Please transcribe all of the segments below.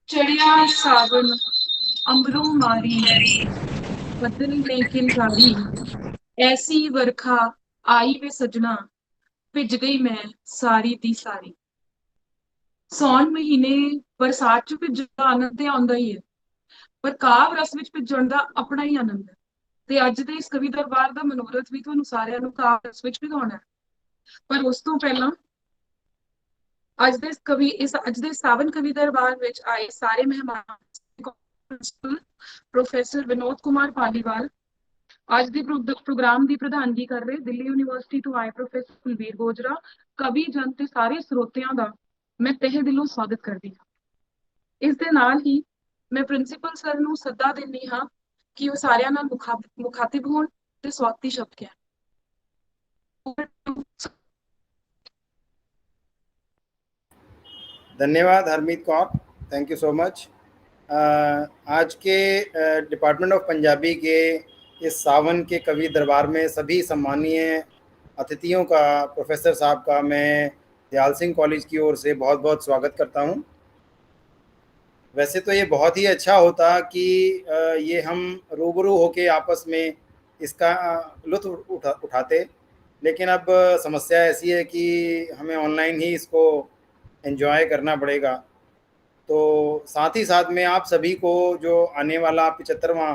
चढ़िया सावन अंबरों मारी, बदल ने किनकारी, ऐसी वरखा आई वे सजना, भिज गई मैं सारी दी सारी। सौन महीने बरसात च भिजण आनंद ते आउंदा ही है, पर काव रस विच भिजण दा अपना ही आनंद है। ਤੇ ਅੱਜ ਦੇ ਇਸ ਕਵੀ ਦਰਬਾਰ ਦਾ ਮਨੋਰਥ ਵੀ ਤੁਹਾਨੂੰ ਸਾਰਿਆਂ ਨੂੰ ਕਾਵ ਰਸ ਵਿੱਚ ਭਿਗਾਉਣਾ ਹੈ। ਪਰ ਉਸ ਤੋਂ ਪਹਿਲਾਂ ਅੱਜ ਦੇ ਸਾਵਨ ਕਵੀ ਦਰਬਾਰ ਵਿੱਚ ਆਏ ਸਾਰੇ ਮਹਿਮਾਨ, ਪ੍ਰੋਫੈਸਰ ਵਿਨੋਦ ਕੁਮਾਰ ਪਾਲੀਵਾਲ, ਅੱਜ ਦੇ ਪ੍ਰੋਗਰਾਮ ਦੀ ਪ੍ਰਧਾਨਗੀ ਕਰ ਰਹੇ ਦਿੱਲੀ ਯੂਨੀਵਰਸਿਟੀ ਤੋਂ ਆਏ ਪ੍ਰੋਫੈਸਰ ਕੁਲਵੀਰ ਗੋਜਰਾ, ਕਵੀ ਜਨ ਤੇ ਸਾਰੇ ਸਰੋਤਿਆਂ ਦਾ ਮੈਂ ਤਹਿ ਦਿਲੋਂ ਸਵਾਗਤ ਕਰਦੀ ਹਾਂ। ਇਸ ਦੇ ਨਾਲ ਹੀ ਮੈਂ ਪ੍ਰਿੰਸੀਪਲ ਸਰ ਨੂੰ ਸੱਦਾ ਦਿੰਦੀ ਹਾਂ ਕਿ ਉਹ ਸਾਰਿਆਂ ਨਾਲ ਮੁਖਾਤਿਬ ਹੋਣ ਤੇ ਸਵਾਗਤੀ ਸ਼ਬਦ ਕਹਿਣ। धन्यवाद Harmeet Kaur, thank you so much. आज के डिपार्टमेंट ऑफ पंजाबी के इस सावन के कवि दरबार में सभी सम्मानीय अतिथियों का, प्रोफेसर साहब का मैं दयाल सिंह कॉलेज की ओर से बहुत बहुत स्वागत करता हूं। वैसे तो ये बहुत ही अच्छा होता कि ये हम रूबरू होके आपस में इसका लुत्फ़ उठाते, लेकिन अब समस्या ऐसी है कि हमें ऑनलाइन ही इसको एंजॉय करना पड़ेगा। तो साथ ही साथ में आप सभी को जो आने वाला 75वां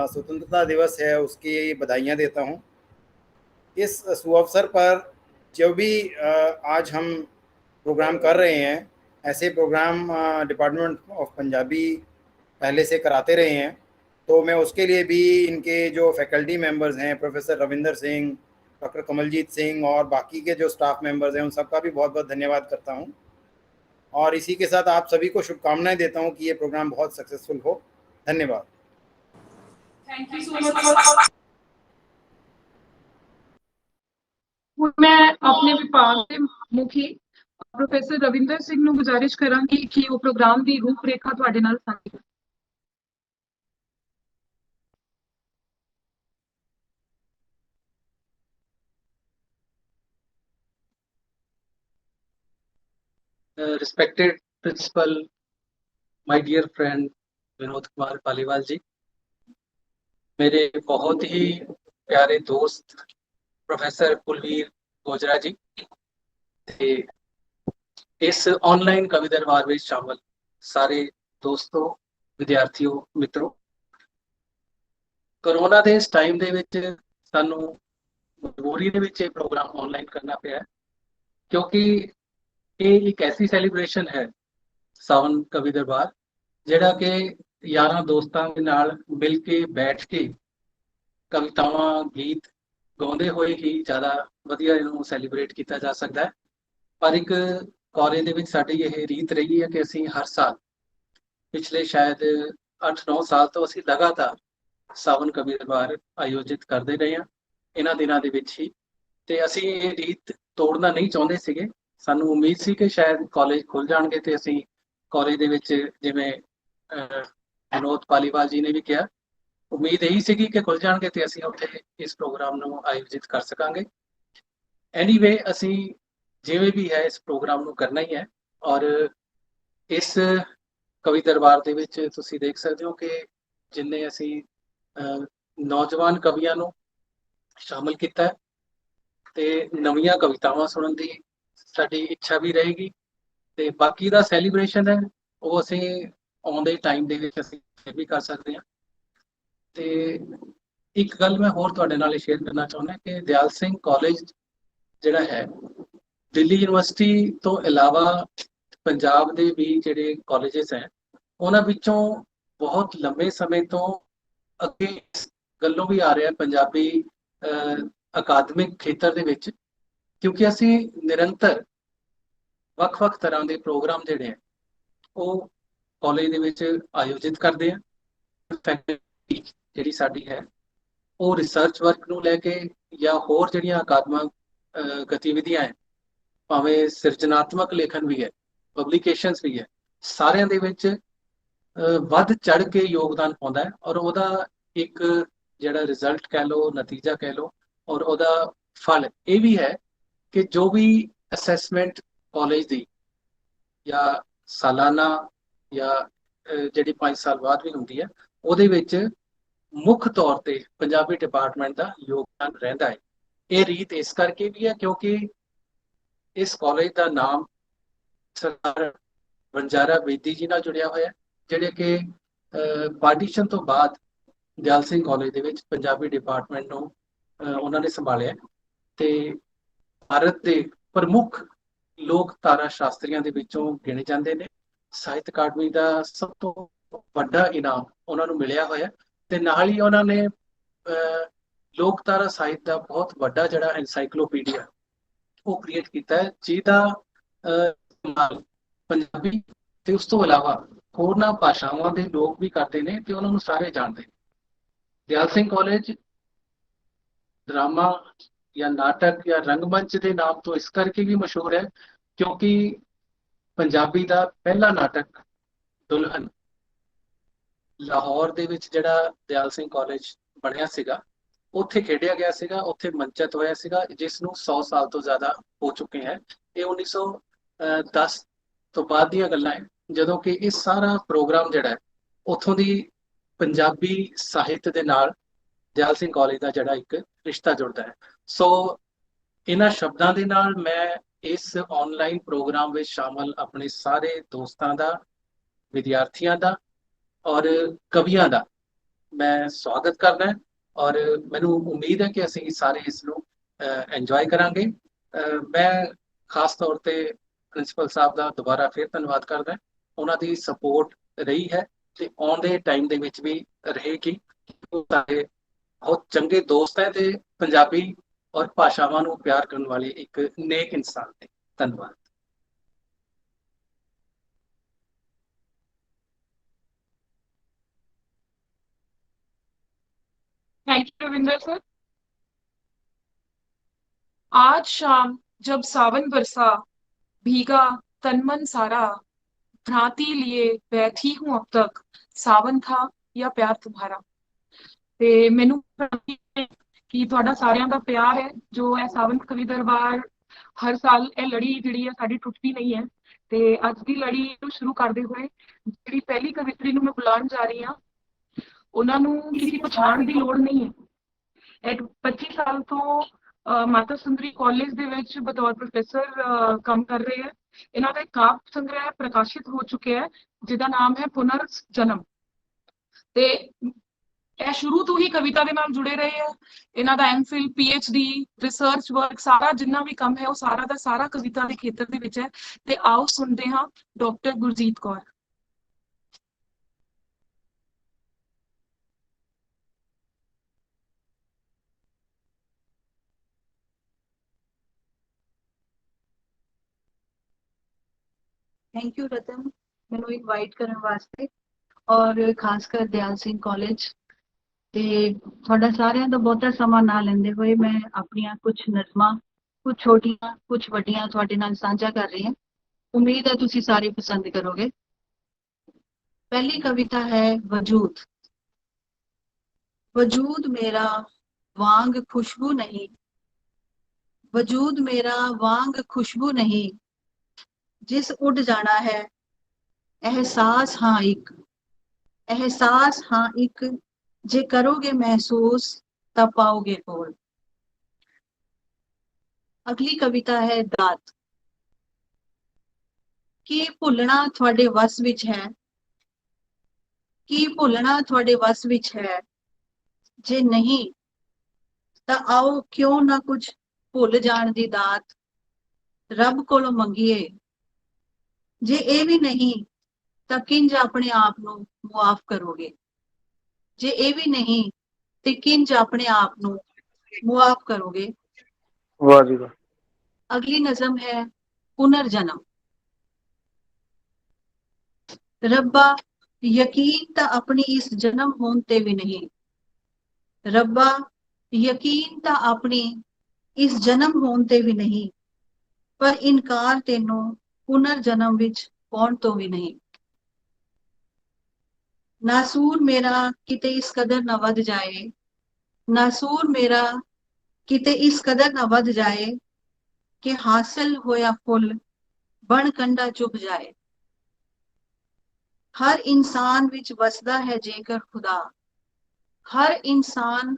स्वतंत्रता दिवस है उसकी बधाइयाँ देता हूँ। इस सुअवसर पर जो भी आज हम प्रोग्राम कर रहे हैं, ऐसे प्रोग्राम डिपार्टमेंट ऑफ पंजाबी पहले से कराते रहे हैं, तो मैं उसके लिए भी इनके जो फैकल्टी मेंबर्स हैं, प्रोफेसर रविंदर सिंह, डॉक्टर कमलजीत सिंह और बाकी के जो स्टाफ मेंबर्स हैं, उन सबका भी बहुत बहुत धन्यवाद करता हूं। और इसी के साथ आप सभी को शुभकामनाएं देता हूं कि ये प्रोग्राम बहुत सक्सेसफुल हो। धन्यवाद। Thank you so much. मैं अपने विभाग के मुखी प्रोफेसर रविंदर सिंह ਨੂੰ ਗੁਜ਼ਾਰਿਸ਼ ਕਰਾਂਗੀ ਕਿ ਉਹ ਪ੍ਰੋਗਰਾਮ ਦੀ ਰੂਪਰੇਖਾ ਤੁਹਾਡੇ ਨਾਲ ਸਾਂਝੀ ਕਰਨ। Respected principal, my dear friend Vinod Kumar Paliwal जी, मेरे बहुत ही प्यारे दोस्त प्रोफेसर कुलवीर गोजरा जी, इस ऑनलाइन कवि दरबार में शामिल सारे दोस्तों, विद्यार्थियों, मित्रों, कोरोना के इस टाइम ਦੇ ਵਿੱਚ ਸਾਨੂੰ ਮਜਬੂਰੀ ਦੇ ਵਿੱਚ ਇਹ ਪ੍ਰੋਗਰਾਮ ਆਨਲਾਈਨ ਕਰਨਾ ਪਿਆ ਕਿਉਂਕਿ ਇਹ ਇੱਕ ਐਸੀ ਸੈਲੀਬ੍ਰੇਸ਼ਨ ਹੈ ਸਾਵਨ ਕਵੀ ਦਰਬਾਰ ਜਿਹੜਾ ਕਿ ਯਾਰਾਂ ਦੋਸਤਾਂ ਦੇ ਨਾਲ ਮਿਲ ਕੇ ਬੈਠ ਕੇ ਕਵਿਤਾਵਾਂ ਗੀਤ ਗਾਉਂਦੇ ਹੋਏ ਹੀ ਜ਼ਿਆਦਾ ਵਧੀਆ ਇਹਨੂੰ ਸੈਲੀਬ੍ਰੇਟ ਕੀਤਾ ਜਾ ਸਕਦਾ ਹੈ। ਪਰ ਇੱਕ ਕਾਲਜ ਦੇ ਵਿੱਚ ਸਾਡੀ ਇਹ ਰੀਤ ਰਹੀ ਹੈ ਕਿ ਅਸੀਂ ਹਰ ਸਾਲ ਪਿਛਲੇ ਸ਼ਾਇਦ 8-9 ਸਾਲ ਤੋਂ ਅਸੀਂ ਲਗਾਤਾਰ ਸਾਵਨ ਕਵੀ ਦਰਬਾਰ ਆਯੋਜਿਤ ਕਰਦੇ ਰਹੇ ਹਾਂ ਇਹਨਾਂ ਦਿਨਾਂ ਦੇ ਵਿੱਚ ਹੀ, ਤੇ ਅਸੀਂ ਇਹ ਰੀਤ ਤੋੜਨਾ ਨਹੀਂ ਚਾਹੁੰਦੇ ਸੀਗੇ। ਸਾਨੂੰ ਉਮੀਦ ਸੀ ਕਿ ਸ਼ਾਇਦ ਕਾਲਜ ਖੁੱਲ ਜਾਣਗੇ ਤੇ ਅਸੀਂ ਕਾਲਜ ਦੇ ਵਿੱਚ, ਜਿਵੇਂ ਵਿਨੋਦ ਪਾਲੀਵਾਲ ਜੀ ਨੇ ਵੀ ਕਿਹਾ, ਉਮੀਦ ਇਹੀ ਸੀਗੀ ਕਿ ਖੁੱਲ ਜਾਣਗੇ ਤੇ ਅਸੀਂ ਉੱਥੇ ਇਸ ਪ੍ਰੋਗਰਾਮ ਨੂੰ ਆਯੋਜਿਤ ਕਰ ਸਕਾਂਗੇ। ਐਨੀਵੇ ਅਸੀਂ ਜਿਵੇਂ ਵੀ ਹੈ ਇਸ ਪ੍ਰੋਗਰਾਮ ਨੂੰ ਕਰਨਾ ਹੀ ਹੈ। ਔਰ ਇਸ ਕਵੀ ਦਰਬਾਰ ਦੇ ਵਿੱਚ ਤੁਸੀਂ ਦੇਖ ਸਕਦੇ ਹੋ ਕਿ ਜਿੰਨੇ ਅਸੀਂ ਨੌਜਵਾਨ ਕਵੀਆਂ ਨੂੰ ਸ਼ਾਮਲ ਕੀਤਾ ਹੈ ਤੇ ਨਵੀਆਂ ਕਵਿਤਾਵਾਂ ਸੁਣਨ ਦੀ ਸਾਡੀ ਇੱਛਾ ਵੀ ਰਹੇਗੀ, ਤੇ ਬਾਕੀ ਦਾ ਸੈਲੀਬ੍ਰੇਸ਼ਨ ਹੈ ਉਹ ਅਸੀਂ ਆਉਂਦੇ ਟਾਈਮ ਦੇ ਵਿੱਚ ਅਸੀਂ ਵੀ ਕਰ ਸਕਦੇ ਹਾਂ। ਤੇ ਇੱਕ ਗੱਲ ਮੈਂ ਹੋਰ ਤੁਹਾਡੇ ਨਾਲ ਸ਼ੇਅਰ ਕਰਨਾ ਚਾਹੁੰਦਾ ਕਿ ਦਿਆਲ ਸਿੰਘ ਕਾਲਜ ਜਿਹੜਾ ਹੈ ਦਿੱਲੀ ਯੂਨੀਵਰਸਿਟੀ ਤੋਂ ਇਲਾਵਾ ਪੰਜਾਬ ਦੇ ਵੀ ਜਿਹੜੇ ਕਾਲਜਸ ਹੈ ਉਹਨਾਂ ਵਿੱਚੋਂ ਬਹੁਤ ਲੰਬੇ ਸਮੇਂ ਤੋਂ ਅੱਗੇ ਇਸ ਗੱਲੋਂ ਵੀ ਆ ਰਿਹਾ ਪੰਜਾਬੀ ਅਕਾਦਮਿਕ ਖੇਤਰ ਦੇ ਵਿੱਚ, ਕਿਉਂਕਿ ਅਸੀਂ ਨਿਰੰਤਰ ਵੱਖ-ਵੱਖ ਤਰ੍ਹਾਂ ਦੇ ਪ੍ਰੋਗਰਾਮ ਜਿਹੜੇ ਹੈ ਉਹ ਕਾਲਜ ਦੇ ਵਿੱਚ ਆਯੋਜਿਤ ਕਰਦੇ ਆ। ਫੈਕਲਟੀ ਜਿਹੜੀ ਸਾਡੀ ਹੈ ਉਹ ਰਿਸਰਚ ਵਰਕ ਨੂੰ ਲੈ ਕੇ ਜਾਂ ਹੋਰ ਜਿਹੜੀਆਂ ਅਕਾਦਮਿਕ ਗਤੀਵਿਧੀਆਂ ਹੈ, ਭਾਵੇਂ ਸਿਰਜਣਾਤਮਕ ਲੇਖਨ ਵੀ ਹੈ, ਪਬਲੀਕੇਸ਼ਨਸ ਵੀ ਹੈ, ਸਾਰਿਆਂ ਦੇ ਵਿੱਚ ਵੱਧ ਚੜ ਕੇ ਯੋਗਦਾਨ ਪਾਉਂਦਾ ਹੈ। ਔਰ ਉਹਦਾ ਇੱਕ ਜਿਹੜਾ ਰਿਜ਼ਲਟ ਕਹਿ ਲਓ, ਨਤੀਜਾ ਕਹਿ ਲਓ, ਔਰ ਉਹਦਾ ਫਲ ਇਹ ਵੀ ਹੈ ਕਿ ਜੋ ਵੀ ਅਸੈਸਮੈਂਟ ਕਾਲਜ ਦੀ ਜਾਂ ਸਾਲਾਨਾ ਜਾਂ ਜਿਹੜੀ 5 ਸਾਲ ਬਾਅਦ ਵੀ ਹੁੰਦੀ ਹੈ, ਉਹਦੇ ਵਿੱਚ ਮੁੱਖ ਤੌਰ ਤੇ ਪੰਜਾਬੀ ਡਿਪਾਰਟਮੈਂਟ ਦਾ ਯੋਗਦਾਨ ਰਹਿੰਦਾ ਹੈ। ਇਹ ਰੀਤ ਇਸ ਕਰਕੇ ਵੀ ਹੈ ਕਿਉਂਕਿ ਇਸ ਕਾਲਜ ਦਾ ਨਾਮ ਸਰਦਾਰ ਵਣਜਾਰਾ ਬੇਦੀ ਜੀ ਨਾਲ ਜੁੜਿਆ ਹੋਇਆ, ਜਿਹੜੇ ਕਿ ਪਾਰਟੀਸ਼ਨ ਤੋਂ ਬਾਅਦ ਦਿਆਲ ਸਿੰਘ ਕਾਲਜ ਦੇ ਵਿੱਚ ਪੰਜਾਬੀ ਡਿਪਾਰਟਮੈਂਟ ਨੂੰ ਉਹਨਾਂ ਨੇ ਸੰਭਾਲਿਆ ਤੇ ਭਾਰਤ ਦੇ ਪ੍ਰਮੁੱਖ ਲੋਕ ਧਾਰਾ ਸ਼ਾਸਤਰੀਆਂ ਦੇ ਵਿੱਚੋਂ ਗਿਣੇ ਜਾਂਦੇ ਨੇ। ਸਾਹਿਤ ਅਕਾਦਮੀ ਦਾ ਸਭ ਤੋਂ ਵੱਡਾ ਇਨਾਮ ਉਹਨਾਂ ਨੂੰ ਮਿਲਿਆ ਹੋਇਆ ਤੇ ਨਾਲ ਹੀ ਉਹਨਾਂ ਨੇ ਲੋਕ ਧਾਰਾ ਸਾਹਿਤ ਦਾ ਬਹੁਤ ਵੱਡਾ ਜਿਹੜਾ ਐਨਸਾਈਕਲੋਪੀਡੀਆ ਉਹ ਕ੍ਰੀਏਟ ਕੀਤਾ ਹੈ, ਜਿਹਦਾ ਪੰਜਾਬੀ ਤੇ ਉਸ ਤੋਂ ਇਲਾਵਾ ਹੋਰਨਾਂ ਭਾਸ਼ਾਵਾਂ ਦੇ ਲੋਕ ਵੀ ਕਰਦੇ ਨੇ ਤੇ ਉਹਨਾਂ ਨੂੰ ਸਾਰੇ ਜਾਣਦੇ ਨੇ। ਦਿਆਲ ਸਿੰਘ ਕਾਲਜ ਡਰਾਮਾ ਜਾਂ ਨਾਟਕ ਜਾਂ ਰੰਗਮੰਚ ਦੇ ਨਾਮ ਤੋਂ ਇਸ ਕਰਕੇ ਵੀ ਮਸ਼ਹੂਰ ਹੈ ਕਿਉਂਕਿ ਪੰਜਾਬੀ ਦਾ ਪਹਿਲਾ ਨਾਟਕ ਦੁਲਹਨ ਲਾਹੌਰ ਦੇ ਵਿੱਚ ਜਿਹੜਾ ਦਿਆਲ ਸਿੰਘ ਕਾਲਜ ਬਣਿਆ ਸੀਗਾ, ਉੱਥੇ ਖੇਡਿਆ ਗਿਆ ਸੀਗਾ, ਉੱਥੇ ਮੰਚਿਤ ਹੋਇਆ ਸੀਗਾ, ਜਿਸ ਨੂੰ 100 ਸਾਲ ਤੋਂ ਜ਼ਿਆਦਾ ਹੋ ਚੁੱਕੇ ਹੈ। ਇਹ 1910 ਤੋਂ ਬਾਅਦ ਦੀਆਂ ਗੱਲਾਂ ਹੈ, ਜਦੋਂ ਕਿ ਇਹ ਸਾਰਾ ਪ੍ਰੋਗਰਾਮ ਜਿਹੜਾ ਹੈ ਉੱਥੋਂ ਦੀ ਪੰਜਾਬੀ ਸਾਹਿਤ ਦੇ ਨਾਲ ਦਿਆਲ ਸਿੰਘ ਕਾਲਜ ਦਾ ਜਿਹੜਾ ਇੱਕ ਰਿਸ਼ਤਾ ਜੁੜਦਾ ਹੈ। ਸੋ ਇਹਨਾਂ ਸ਼ਬਦਾਂ ਦੇ ਨਾਲ ਮੈਂ ਇਸ ਆਨਲਾਈਨ ਪ੍ਰੋਗਰਾਮ ਵਿੱਚ ਸ਼ਾਮਲ ਆਪਣੇ ਸਾਰੇ ਦੋਸਤਾਂ ਦਾ, ਵਿਦਿਆਰਥੀਆਂ ਦਾ ਔਰ ਕਵੀਆਂ ਦਾ ਮੈਂ ਸਵਾਗਤ ਕਰਦਾ ਹਾਂ ਔਰ ਮੈਨੂੰ ਉਮੀਦ ਹੈ ਕਿ ਅਸੀਂ ਸਾਰੇ ਇਸ ਨੂੰ ਇੰਜੋਏ ਕਰਾਂਗੇ। ਮੈਂ ਖਾਸ ਤੌਰ ਤੇ ਪ੍ਰਿੰਸੀਪਲ ਸਾਹਿਬ ਦਾ ਦੁਬਾਰਾ ਫਿਰ ਧੰਨਵਾਦ ਕਰਦਾ, ਉਹਨਾਂ ਦੀ ਸਪੋਰਟ ਰਹੀ ਹੈ ਤੇ ਆਉਣ ਦੇ ਟਾਈਮ ਦੇ ਵਿੱਚ ਵੀ ਰਹੇਗੀ। ਉਹ ਸਾਰੇ ਬਹੁਤ ਚੰਗੇ ਦੋਸਤ ਹੈ ਤੇ ਪੰਜਾਬੀ ਔਰ ਭਾਸ਼ਾਵਾਂ ਨੂੰ ਪਿਆਰ ਕਰਨ ਵਾਲੇ ਇੱਕ ਨੇਕ ਇਨਸਾਨ ਨੇ। ਧੰਨਵਾਦ। Thank you Ravinder sir. आज शाम जब सावन बरसा, भीगा तन मन सारा, भ्रांति लिए बैठी हूं अब तक, सावन था या प्यार तुम्हारा। ਤੇ ਮੈਨੂੰ ਕਿ ਤੁਹਾਡਾ ਸਾਰਿਆਂ ਦਾ ਪਿਆਰ ਹੈ ਜੋ ਇਹ ਸਾਵਨ ਕਵੀ ਦਰਬਾਰ ਹਰ ਸਾਲ ਇਹ ਲੜੀ ਜਿਹੜੀ ਹੈ ਸਾਡੀ ਟੁੱਟਦੀ ਨਹੀਂ ਹੈ। ਤੇ ਅੱਜ ਦੀ ਲੜੀ ਨੂੰ ਸ਼ੁਰੂ ਕਰਦੇ ਹੋਏ ਜਿਹੜੀ ਪਹਿਲੀ ਕਵਿਤਰੀ ਨੂੰ ਮੈਂ ਬੁਲਾਉਣ ਜਾ ਰਹੀ ਹਾਂ, ਉਹਨਾਂ ਨੂੰ ਕਿਸੇ ਪਛਾਣ ਦੀ ਲੋੜ ਨਹੀਂ ਹੈ। ਇਹ 25 ਸਾਲ ਤੋਂ ਮਾਤਾ ਸੁੰਦਰੀ ਕਾਲਜ ਦੇ ਵਿੱਚ ਬਤੌਰ ਪ੍ਰੋਫੈਸਰ ਕੰਮ ਕਰ ਰਹੇ ਹੈ। ਇਹਨਾਂ ਦਾ ਇੱਕ ਕਾਵਿ ਸੰਗ੍ਰਹਿ ਪ੍ਰਕਾਸ਼ਿਤ ਹੋ ਚੁੱਕਿਆ ਹੈ ਜਿਹਦਾ ਨਾਮ ਹੈ ਪੁਨਰ ਜਨਮ। ਤੇ ਇਹ ਸ਼ੁਰੂ ਤੋਂ ਹੀ ਕਵਿਤਾ ਦੇ ਨਾਲ ਜੁੜੇ ਰਹੇ ਆ। ਇਹਨਾਂ ਦਾ ਐਮਫਿਲ, ਪੀਐਚਡੀ, ਰਿਸਰਚ ਵਰਕ ਸਾਰਾ ਜਿੰਨਾ ਵੀ ਕੰਮ ਹੈ ਉਹ ਸਾਰਾ ਦਾ ਸਾਰਾ ਕਵਿਤਾ ਦੇ ਖੇਤਰ ਦੇ ਵਿੱਚ ਹੈ। ਤੇ ਆਓ ਸੁਣਦੇ ਹਾਂ doctor Gurjeet Kaur. Thank you Ratan मैनू इनवाइट करने वास्ते और खास कर दयाल सिंह कॉलेज ते थोड़ा सारिਆਂ ਦਾ ਬਹੁਤਾ ਸਮਾਂ ਨਾ ਲੈਂਦੇ ਹੋਏ मैं अपनियां कुछ नज़मां कुछ छोटियां कुछ वड्डियां ਤੁਹਾਡੇ ਨਾਲ ਸਾਂਝਾ कर रही ਹਾਂ। उम्मीद है तुसी सारे पसंद करोगे। पहली कविता है वजूद। वजूद मेरा वांग खुशबू नहीं, वजूद मेरा वांग खुशबू नहीं, जिस उड़ जाना है एहसास हाँ एक, एहसास हाँ एक, जे करोगे महसूस तब पाओगे कोल। अगली कविता है दात। की भुलना थोड़े वस विच है, की भुलना थोड़े वस विच है, जे नहीं ता आओ क्यों ना कुछ भुल जान दी दात रब कोलों मंगीए, जे ਇਹ ਵੀ ਨਹੀਂ ਤਾਂ ਕਿੰਜ ਆਪਣੇ ਆਪ ਨੂੰ ਮੁਆਫ ਕਰੋਗੇ, ਜੇ ਇਹ ਵੀ ਨਹੀਂ ਤੇ ਕਿੰਜ ਆਪਣੇ ਆਪ ਨੂੰ ਮੁਆਫ ਕਰੋਗੇ। वाह जी वाह। अगली नज़म है पुनर्जन्म। रब्बा यकीन ਤਾਂ ਆਪਣੀ ਇਸ ਜਨਮ ਹੋਣ ਤੇ ਵੀ ਨਹੀਂ, ਰੱਬਾ ਯਕੀਨ ਤਾਂ ਆਪਣੀ ਇਸ ਜਨਮ ਹੋਣ ਤੇ ਵੀ ਨਹੀਂ, ਪਰ ਇਨਕਾਰ ਤੈਨੂੰ ਪੁਨਰ ਜਨਮ ਵਿੱਚ ਪਾਉਣ ਤੋਂ ਵੀ ਨਹੀਂ। ਨਾਸੂਰ ਮੇਰਾ ਕਿਤੇ ਇਸ ਕਦਰ ਨਾ ਵੱਧ ਜਾਏ, ਨਾਸੂਰ ਮੇਰਾ ਕਿਤੇ ਇਸ ਕਦਰ ਨਾ ਵੱਧ ਜਾਏ ਕਿ ਹਾਸਲ ਹੋਇਆ ਫੁੱਲ ਬਣ ਕੰਡਾ ਚੁੱਭ ਜਾਏ। हर इंसान विच वसदा है जेकर खुदा, हर इंसान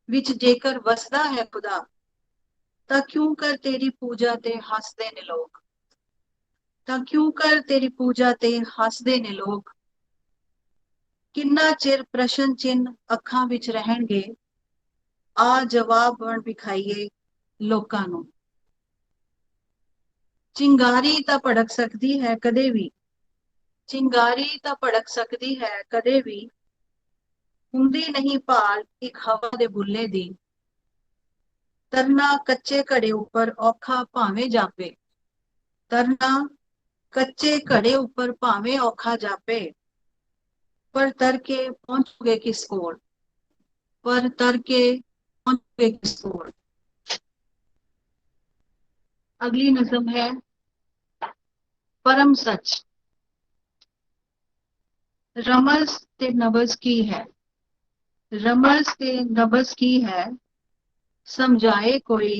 विच जेकर वसदा है खुदा, तां क्यों कर तेरी पूजा ते हसदे ने लोग, तां क्यों कर तेरी पूजा ते हसदे ने लोग। किन्ना चिर प्रश्न चिन्ह अखां विच रहणगे, आ जवाब बण विखाइए लोकां नूं। चिंगारी तां भड़क सकदी है कदे भी, चिंगारी तां भड़क सकदी है कदे भी, हुंदी नहीं भाल एक हवा दे बुल्ले दी। तरना कच्चे घड़े उपर औखा भावें जापे, तरना कच्चे घड़े उपर भावें औखा जापे, पर तर के पहुंचोगे किस कोल, पर तर के पहुंचोगे किस कोल। अगली नज़म है परम सच। रमज ते नबज की है, रमज ते नबज की है, समझाए कोई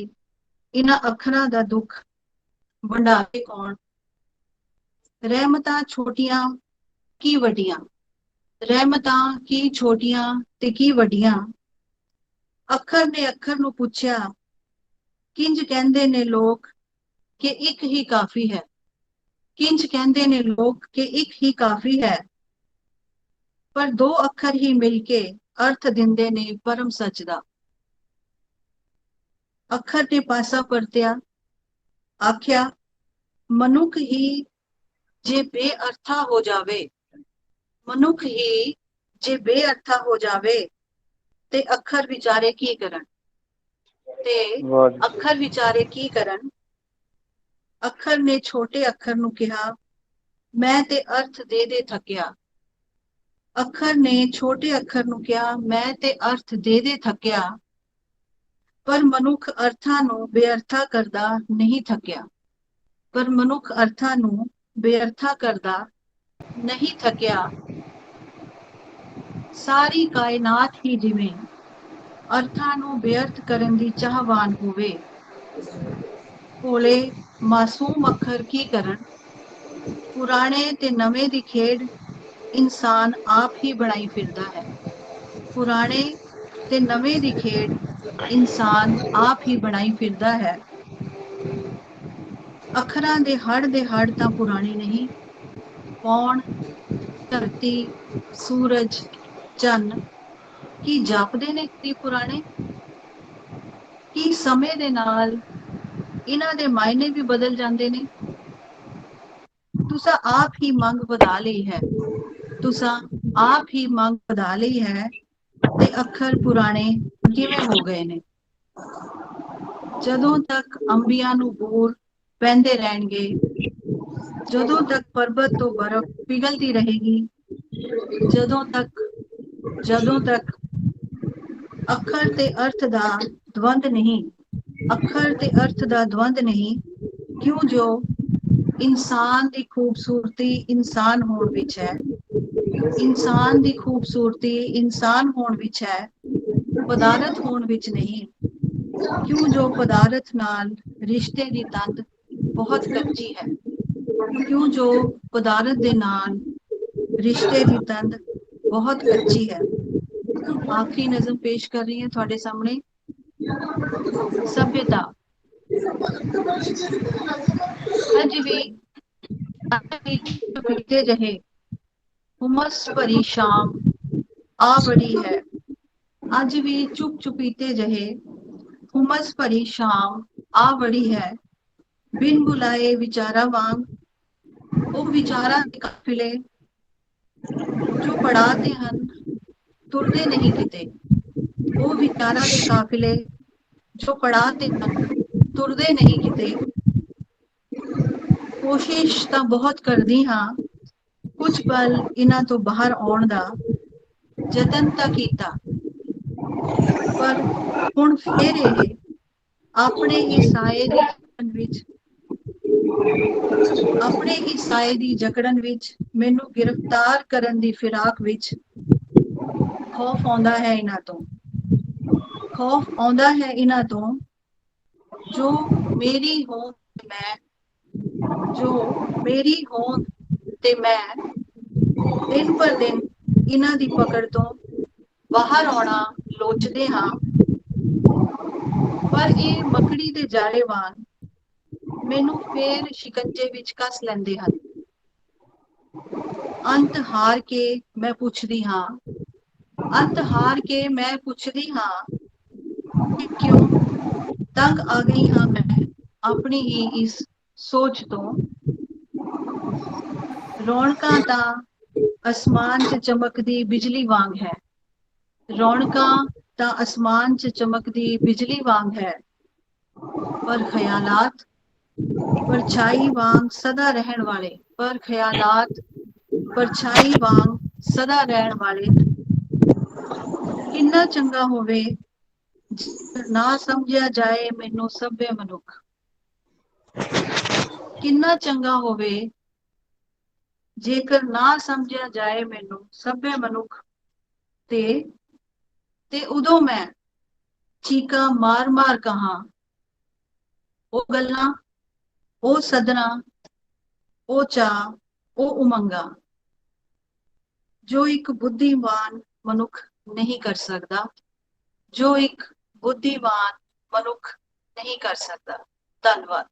इन्हां अखरां दा दुख, वंडावे कौन। रहमतां छोटियां की वड्डियां, रहमतां की छोटियां ते की वड्डियां। अखर ने अखर नूं पुछया, किंज कहंदे ने लोक कि एक ही काफी है, किंज कहंदे ने लोक कि एक ही काफी है। पर दो अखर ही मिलके अर्थ दिंदे ने परम सच दा। अखर ने पासा परतिया, आख्या मनुख ही जे बेअर्था हो जावे, मनुख ही जे बेअर्था हो जावे ते अखर विचारे की करन, ते अखर विचारे की करन। अखर ने छोटे अखर नूं कहा, मैं ते अर्थ दे दे थकिया। अखर ने छोटे अखर नूं कहा, मैं ते अर्थ दे दे थकिया। पर मनुख अर्थां नूं बेअर्था करदा नहीं थकिया, पर मनुख अर्थां नूं बेअर्था करदा नहीं थकिया। सारी कायनात ही जिवें अर्थां नूं बेअर्थ करन दी चाहवान होवे। भोले मासूम अखर की करन, पुराने ते नवें दी खेड इंसान आप ही बनाई फिरदा है। पुराने ते नवें दी खेड इंसान आप ही बनाई फिरदा है। अखरां दे हड़ तां पुराने नहीं, पौण धरती सूरज चन्न की जापदे ने कदी पुराने। की समय दे नाल इन्हां दे मायने भी बदल जांदे ने। तुसा आप ही मंग वधा लई है, तुसा आप ही मंग वधा लई है ते अखर पुराने किवें हो गए ने। ਜਦੋਂ ਤੱਕ ਅੰਬੀਆਂ ਨੂੰ ਬੂਰ ਪੈਂਦੇ ਰਹਿਣਗੇ, ਜਦੋਂ ਤੱਕ ਪਰਬਤ ਤੋਂ ਬਰਫ਼ ਪਿਘਲਦੀ ਰਹੇਗੀ, ਜਦੋਂ ਤੱਕ ਅੱਖਰ ਤੇ ਅਰਥ ਦਾ ਦਵੰਦ ਨਹੀਂ, ਅੱਖਰ ਤੇ ਅਰਥ ਦਾ ਦਵੰਦ ਨਹੀਂ, ਕਿਉਂ ਜੋ ਇਨਸਾਨ ਦੀ ਖੂਬਸੂਰਤੀ ਇਨਸਾਨ ਹੋਣ ਵਿੱਚ ਹੈ, ਇਨਸਾਨ ਦੀ ਖੂਬਸੂਰਤੀ ਇਨਸਾਨ ਹੋਣ ਵਿੱਚ ਹੈ, ਪਦਾਰਥ ਹੋਣ ਵਿੱਚ ਨਹੀਂ। क्यों जो पदार्थ नाल रिश्ते दी तंद बहुत कच्ची है, क्यों जो पदार्थ दे नाल रिश्ते दी तंद बहुत कच्ची है। आखिरी नज़म पेश कर रही है थोड़े सामने। सभ्यता अज भी पीते रहे, हुमस भरी शाम आ बड़ी है। अज भी चुप चुपीते रहे, हुमस भरी शाम आ बड़ी है। बिन बुलाए विचारा वांग, ओ विचारा दे काफिले जो पड़ाते हन तुरदे नहीं किते। ओ विचारा दे काफिले जो पड़ाते हन तुरदे नहीं किते। कोशिश तां बहुत करदी हां, कुछ पल इन्हां तो बाहर आउण दा जतन तां कीता, पर हुण फेर ਇਹ ਆਪਣੇ ਹੀ ਸਾਏ ਦੀ ਜਕੜਨ ਵਿੱਚ, ਆਪਣੇ ਹੀ ਸਾਏ ਦੀ ਜਕੜਨ ਵਿੱਚ ਮੈਨੂੰ ਗ੍ਰਿਫਤਾਰ ਕਰਨ ਦੀ ਫਿਰਾਕ ਵਿੱਚ ਖੌਫ ਆਉਂਦਾ ਹੈ ਇਹਨਾਂ ਤੋਂ, ਖੌਫ ਆਉਂਦਾ ਹੈ ਇਹਨਾਂ ਤੋਂ। ਜੋ ਮੇਰੀ ਹੋਂਦ ਤੇ ਮੈਂ, ਜੋ ਮੇਰੀ ਹੋਂਦ ਤੇ ਮੈਂ दिन पर दिन इन्हां दी पकड़ तो बाहर आउणा लोचदे हां, पर ਇਹ ਮੱਕੜੀ ਦੇ ਜਾਲੇ ਵਾਂਗ ਮੈਨੂੰ ਫੇਰ ਸ਼ਿਕੰਜੇ ਵਿੱਚ ਕੱਸ ਲੈਂਦੇ ਹਨ। ਅੰਤ ਹਾਰ ਕੇ ਮੈਂ ਪੁੱਛਦੀ ਹਾਂ, ਅੰਤ ਹਾਰ ਕੇ ਮੈਂ ਪੁੱਛਦੀ ਹਾਂ ਕਿ ਕਿਉਂ ਤੰਗ ਆ ਗਈ ਹਾਂ ਮੈਂ ਆਪਣੀ ਹੀ ਇਸ ਸੋਚ ਤੋਂ। ਰੌਣਕਾਂ ਤਾਂ ਅਸਮਾਨ 'ਚ ਚਮਕਦੀ ਬਿਜਲੀ ਵਾਂਗ ਹੈ, ਰੌਣਕਾਂ ਤਾਂ ਅਸਮਾਨ 'ਚ ਚਮਕਦੀ ਬਿਜਲੀ ਵਾਂਗ ਹੈ, ਪਰ ਖਿਆਲਾਤ परछाई वांग सदा रहन वाले, पर ख्यालात परछाई वांग सदा रहन वाले। किन्ना चंगा होवे ना समझिया जाए मैनू सभ्य मनुख, किन्ना चंगा होवे जेकर ना समझिया जाए मैनू सभ्य मनुख। ते उदों मैं चीका मार मार कहां ओ गल्लां, ओ सदना, ओ चाह, ओ उमंगा जो एक बुद्धिमान मनुख नहीं कर सकता, जो एक बुद्धिमान मनुख नहीं कर सकता। धन्यवाद।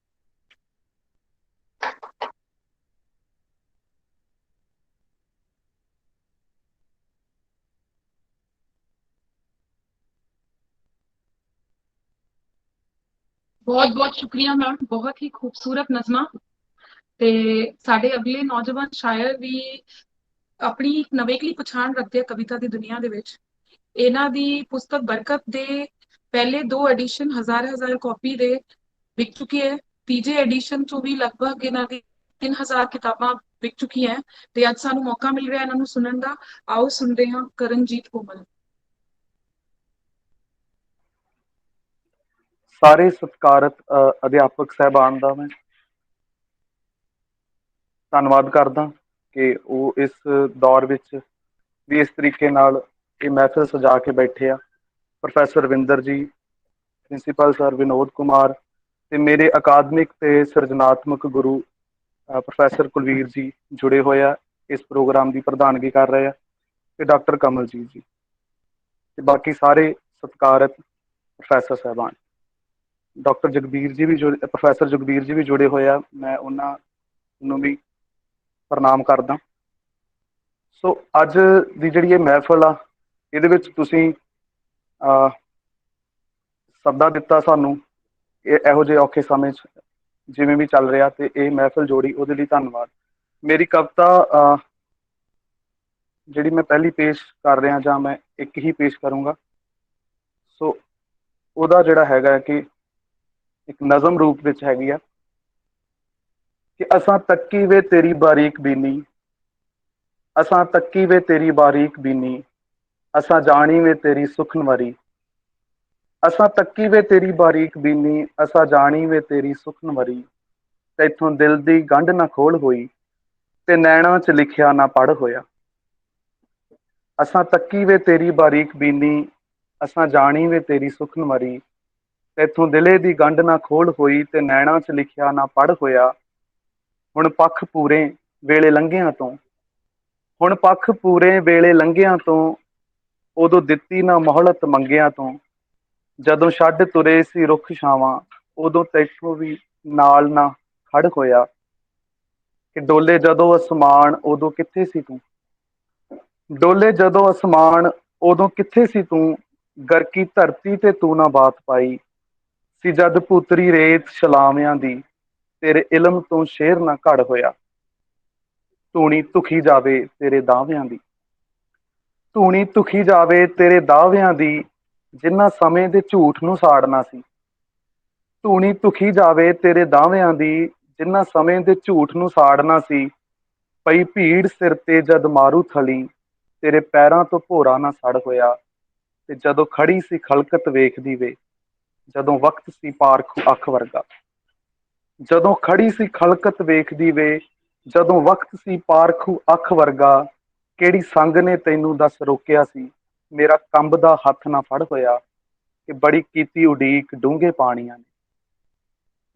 ਬਹੁਤ ਬਹੁਤ ਸ਼ੁਕਰੀਆ ਮੈਮ, ਬਹੁਤ ਹੀ ਖੂਬਸੂਰਤ ਨਜ਼ਮਾਂ। ਤੇ ਸਾਡੇ ਅਗਲੇ ਨੌਜਵਾਨ ਸ਼ਾਇਰ ਵੀ ਆਪਣੀ ਇੱਕ ਨਵੇਕਲੀ ਪਛਾਣ ਰੱਖਦੇ ਆ ਕਵਿਤਾ ਦੀ ਦੁਨੀਆ ਦੇ ਵਿੱਚ। ਇਹਨਾਂ ਦੀ ਪੁਸਤਕ ਬਰਕਤ ਦੇ ਪਹਿਲੇ 2 ਐਡੀਸ਼ਨ ਹਜ਼ਾਰ ਕਾਪੀ ਦੇ ਵਿਕ ਚੁੱਕੀ ਹੈ। ਤੀਜੇ ਐਡੀਸ਼ਨ ਚੋਂ ਵੀ ਲਗਭਗ ਇਹਨਾਂ ਦੀ 3000 ਕਿਤਾਬਾਂ ਵਿਕ ਚੁੱਕੀਆਂ ਹੈ। ਤੇ ਅੱਜ ਸਾਨੂੰ ਮੌਕਾ ਮਿਲ ਰਿਹਾ ਇਹਨਾਂ ਨੂੰ ਸੁਣਨ ਦਾ। ਆਓ ਸੁਣਦੇ ਹਾਂ ਕਰਨਜੀਤ ਕੋਮਲ। ਸਾਰੇ ਸਤਿਕਾਰਤ ਅਧਿਆਪਕ ਸਾਹਿਬਾਨ ਦਾ ਮੈਂ ਧੰਨਵਾਦ ਕਰਦਾ ਕਿ ਉਹ ਇਸ ਦੌਰ ਵਿੱਚ ਵੀ ਇਸ ਤਰੀਕੇ ਨਾਲ ਇਹ ਮਹਿਫਿਲ ਸਜਾ ਕੇ ਬੈਠੇ ਆ। ਪ੍ਰੋਫੈਸਰ ਰਵਿੰਦਰ ਜੀ, ਪ੍ਰਿੰਸੀਪਲ ਸਰ ਵਿਨੋਦ ਕੁਮਾਰ ਤੇ ਮੇਰੇ ਅਕਾਦਮਿਕ ਤੇ ਸਿਰਜਣਾਤਮਕ ਗੁਰੂ ਪ੍ਰੋਫੈਸਰ ਕੁਲਵੀਰ ਜੀ ਜੁੜੇ ਹੋਏ ਆ, ਇਸ ਪ੍ਰੋਗਰਾਮ ਦੀ ਪ੍ਰਧਾਨਗੀ ਕਰ ਰਹੇ ਆ, ਤੇ ਡਾਕਟਰ ਕਮਲਜੀਤ ਜੀ ਤੇ ਬਾਕੀ ਸਾਰੇ ਸਤਿਕਾਰਤ ਪ੍ਰੋਫੈਸਰ ਸਾਹਿਬਾਨ। ਡਾਕਟਰ ਜਗਬੀਰ ਜੀ ਵੀ ਪ੍ਰੋਫੈਸਰ ਜਗਬੀਰ ਜੀ ਵੀ ਜੁੜੇ ਹੋਏ ਆ, ਮੈਂ ਉਹਨਾਂ ਨੂੰ ਵੀ ਪ੍ਰਣਾਮ ਕਰਦਾ। ਸੋ ਅੱਜ ਦੀ ਜਿਹੜੀ ਇਹ ਮਹਿਫਲ ਆ, ਇਹਦੇ ਵਿੱਚ ਤੁਸੀਂ ਸੱਦਾ ਦਿੱਤਾ ਸਾਨੂੰ ਇਹੋ ਜਿਹੇ ਔਖੇ ਸਮੇਂ 'ਚ ਜਿਵੇਂ ਵੀ ਚੱਲ ਰਿਹਾ, ਤੇ ਇਹ ਮਹਿਫਲ ਜੋੜੀ ਉਹਦੇ ਲਈ ਧੰਨਵਾਦ। ਮੇਰੀ ਕਵਿਤਾ ਜਿਹੜੀ ਮੈਂ ਪਹਿਲੀ ਪੇਸ਼ ਕਰ ਰਿਹਾ, ਜਾਂ ਮੈਂ ਇੱਕ ਹੀ ਪੇਸ਼ ਕਰੂੰਗਾ। ਸੋ ਉਹਦਾ ਜਿਹੜਾ ਹੈਗਾ ਕਿ ਇੱਕ ਨਜ਼ਮ ਰੂਪ ਵਿੱਚ ਹੈਗੀ ਆ ਕਿ ਅਸਾਂ ਤੱਕੀ ਵੇ ਤੇਰੀ ਬਾਰੀਕ ਬੀਨੀ, ਅਸਾਂ ਤੱਕੀ ਵੇ ਤੇਰੀ ਬਾਰੀਕ ਬੀਨੀ, ਅਸਾਂ ਜਾਣੀ ਵੇ ਤੇਰੀ ਸੁਖਨਵਰੀ, ਅਸਾਂ ਤੱਕੀ ਵੇ ਤੇਰੀ ਬਾਰੀਕ ਬੀਨੀ, ਅਸਾਂ ਜਾਣੀ ਵੇ ਤੇਰੀ ਸੁਖਨਵਰੀ, ਤੈਥੋਂ ਦਿਲ ਦੀ ਗੰਢ ਨਾ ਖੋਲ ਹੋਈ ਤੇ ਨੈਣਾਂ 'ਚ ਲਿਖਿਆ ਨਾ ਪੜ੍ਹ ਹੋਇਆ। ਅਸਾਂ ਤੱਕੀ ਵੇ ਤੇਰੀ ਬਾਰੀਕ ਬੀਨੀ, ਅਸਾਂ ਜਾਣੀ ਵੇ ਤੇਰੀ ਸੁਖਨਵਰੀ, ਤੈਥੋਂ ਦਿਲੇ ਦੀ ਗੰਢ ਨਾ ਖੋਲ ਹੋਈ ਤੇ ਨੈਣਾਂ 'ਚ ਲਿਖਿਆ ਨਾ ਪੜ੍ਹ ਹੋਇਆ। ਹੁਣ ਪੱਖ ਪੂਰੇ ਵੇਲੇ ਲੰਘਿਆਂ ਤੋਂ, ਹੁਣ ਪੱਖ ਪੂਰੇ ਵੇਲੇ ਲੰਘਿਆਂ ਤੋਂ, ਉਦੋਂ ਦਿੱਤੀ ਨਾ ਮੋਹਲਤ ਮੰਗਿਆਂ ਤੋਂ, ਜਦੋਂ ਛੱਡ ਤੁਰੇ ਸੀ ਰੁੱਖ ਛਾਵਾਂ, ਉਦੋਂ ਤੈਥੋਂ ਵੀ ਨਾਲ ਨਾ ਖੜ ਹੋਇਆ। ਕਿ ਡੋਲੇ ਜਦੋਂ ਅਸਮਾਨ ਉਦੋਂ ਕਿੱਥੇ ਸੀ ਤੂੰ, ਡੋਲੇ ਜਦੋਂ ਅਸਮਾਨ ਉਦੋਂ ਕਿੱਥੇ ਸੀ ਤੂੰ, ਗਰਕੀ ਧਰਤੀ ਤੇ ਤੂੰ ਨਾ ਬਾਤ ਪਾਈ ਸੀ, ਜਦ ਪੁੱਤਰੀ ਰੇਤ ਛਲਾਵਿਆਂ ਦੀ ਤੇਰੇ ਇਲਮ ਤੋਂ ਸ਼ੇਰ ਨਾ ਘੜ ਹੋਇਆ। ਧੂਣੀ ਧੁਖੀ ਜਾਵੇ ਤੇਰੇ ਦਾਅਵਿਆਂ ਦੀ, ਧੂਣੀ ਧੁਖੀ ਜਾਵੇ ਤੇਰੇ ਦਾਅਵਿਆਂ ਦੀ, ਜਿਨ੍ਹਾਂ ਸਮੇਂ ਦੇ ਝੂਠ ਨੂੰ ਸਾੜਨਾ ਸੀ। ਧੂਣੀ ਧੁਖੀ ਜਾਵੇ ਤੇਰੇ ਦਾਅਵਿਆਂ ਦੀ, ਜਿਨ੍ਹਾਂ ਸਮੇਂ ਦੇ ਝੂਠ ਨੂੰ ਸਾੜਨਾ ਸੀ। ਪਈ ਭੀੜ ਸਿਰ ਤੇ ਜਦ ਮਾਰੂ ਥਲੀ, ਤੇਰੇ ਪੈਰਾਂ ਤੋਂ ਭੋਰਾ ਨਾ ਸੜ ਹੋਇਆ। ਤੇ ਜਦੋਂ ਖੜੀ ਸੀ ਖਲਕਤ ਵੇਖਦੀ ਵੇ, ਜਦੋਂ ਵਕਤ ਸੀ ਪਾਰਖੂ ਅੱਖ ਵਰਗਾ, ਜਦੋਂ ਖੜੀ ਸੀ ਖਲਕਤ ਵੇਖਦੀ ਵੇ, ਜਦੋਂ ਵਕਤ ਸੀ ਪਾਰਖੂ ਅੱਖ ਵਰਗਾ, ਕਿਹੜੀ ਸੰਗ ਨੇ ਤੈਨੂੰ ਦੱਸ ਰੋਕਿਆ ਸੀ, ਮੇਰਾ ਕੰਬਦਾ ਹੱਥ ਨਾ ਫੜ ਹੋਇਆ। ਕਿ ਬੜੀ ਕੀਤੀ ਉਡੀਕ ਡੂੰਘੇ ਪਾਣੀਆਂ ਨੇ,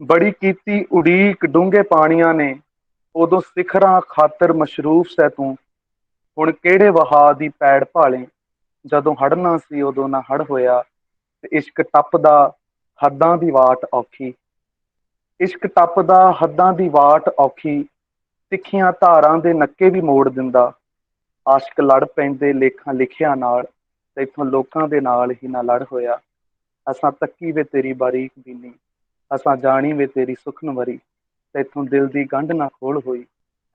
ਬੜੀ ਕੀਤੀ ਉਡੀਕ ਡੂੰਘੇ ਪਾਣੀਆਂ ਨੇ, ਉਦੋਂ ਸਿਖਰਾਂ ਖਾਤਰ ਮਸ਼ਰੂਫ ਸੈ ਤੂੰ, ਹੁਣ ਕਿਹੜੇ ਵਹਾ ਦੀ ਪੈੜ ਭਾਲੇ, ਜਦੋਂ ਹੜਨਾ ਸੀ ਉਦੋਂ ਨਾ ਹੜ ਹੋਇਆ। ਤੇ ਇਸ਼ਕ ਟੱਪਦਾ ਹੱਦਾਂ ਦੀ ਵਾਟ ਔਖੀ, ਇਸ਼ਕ ਟੱਪਦਾ ਹੱਦਾਂ ਦੀ ਵਾਟ ਔਖੀ, ਤਿੱਖੀਆਂ ਧਾਰਾਂ ਦੇ ਨੱਕੇ ਵੀ ਮੋੜ ਦਿੰਦਾ। ਆਸ਼ਕ ਲੜ ਪੈਂਦੇ ਲੇਖਾਂ ਲਿਖਿਆ ਨਾਲ, ਤੇ ਇੱਥੋਂ ਲੋਕਾਂ ਦੇ ਨਾਲ ਹੀ ਨਾ ਲੜ ਹੋਇਆ। ਅਸਾਂ ਤੱਕੀ ਵੇ ਤੇਰੀ ਬਾਰੀਕ ਬੀਨੀ, ਅਸਾਂ ਜਾਣੀ ਵੇ ਤੇਰੀ ਸੁਖਨ ਵਰੀ, ਤੇ ਇੱਥੋਂ ਦਿਲ ਦੀ ਗੰਢ ਨਾ ਖੋਲ ਹੋਈ,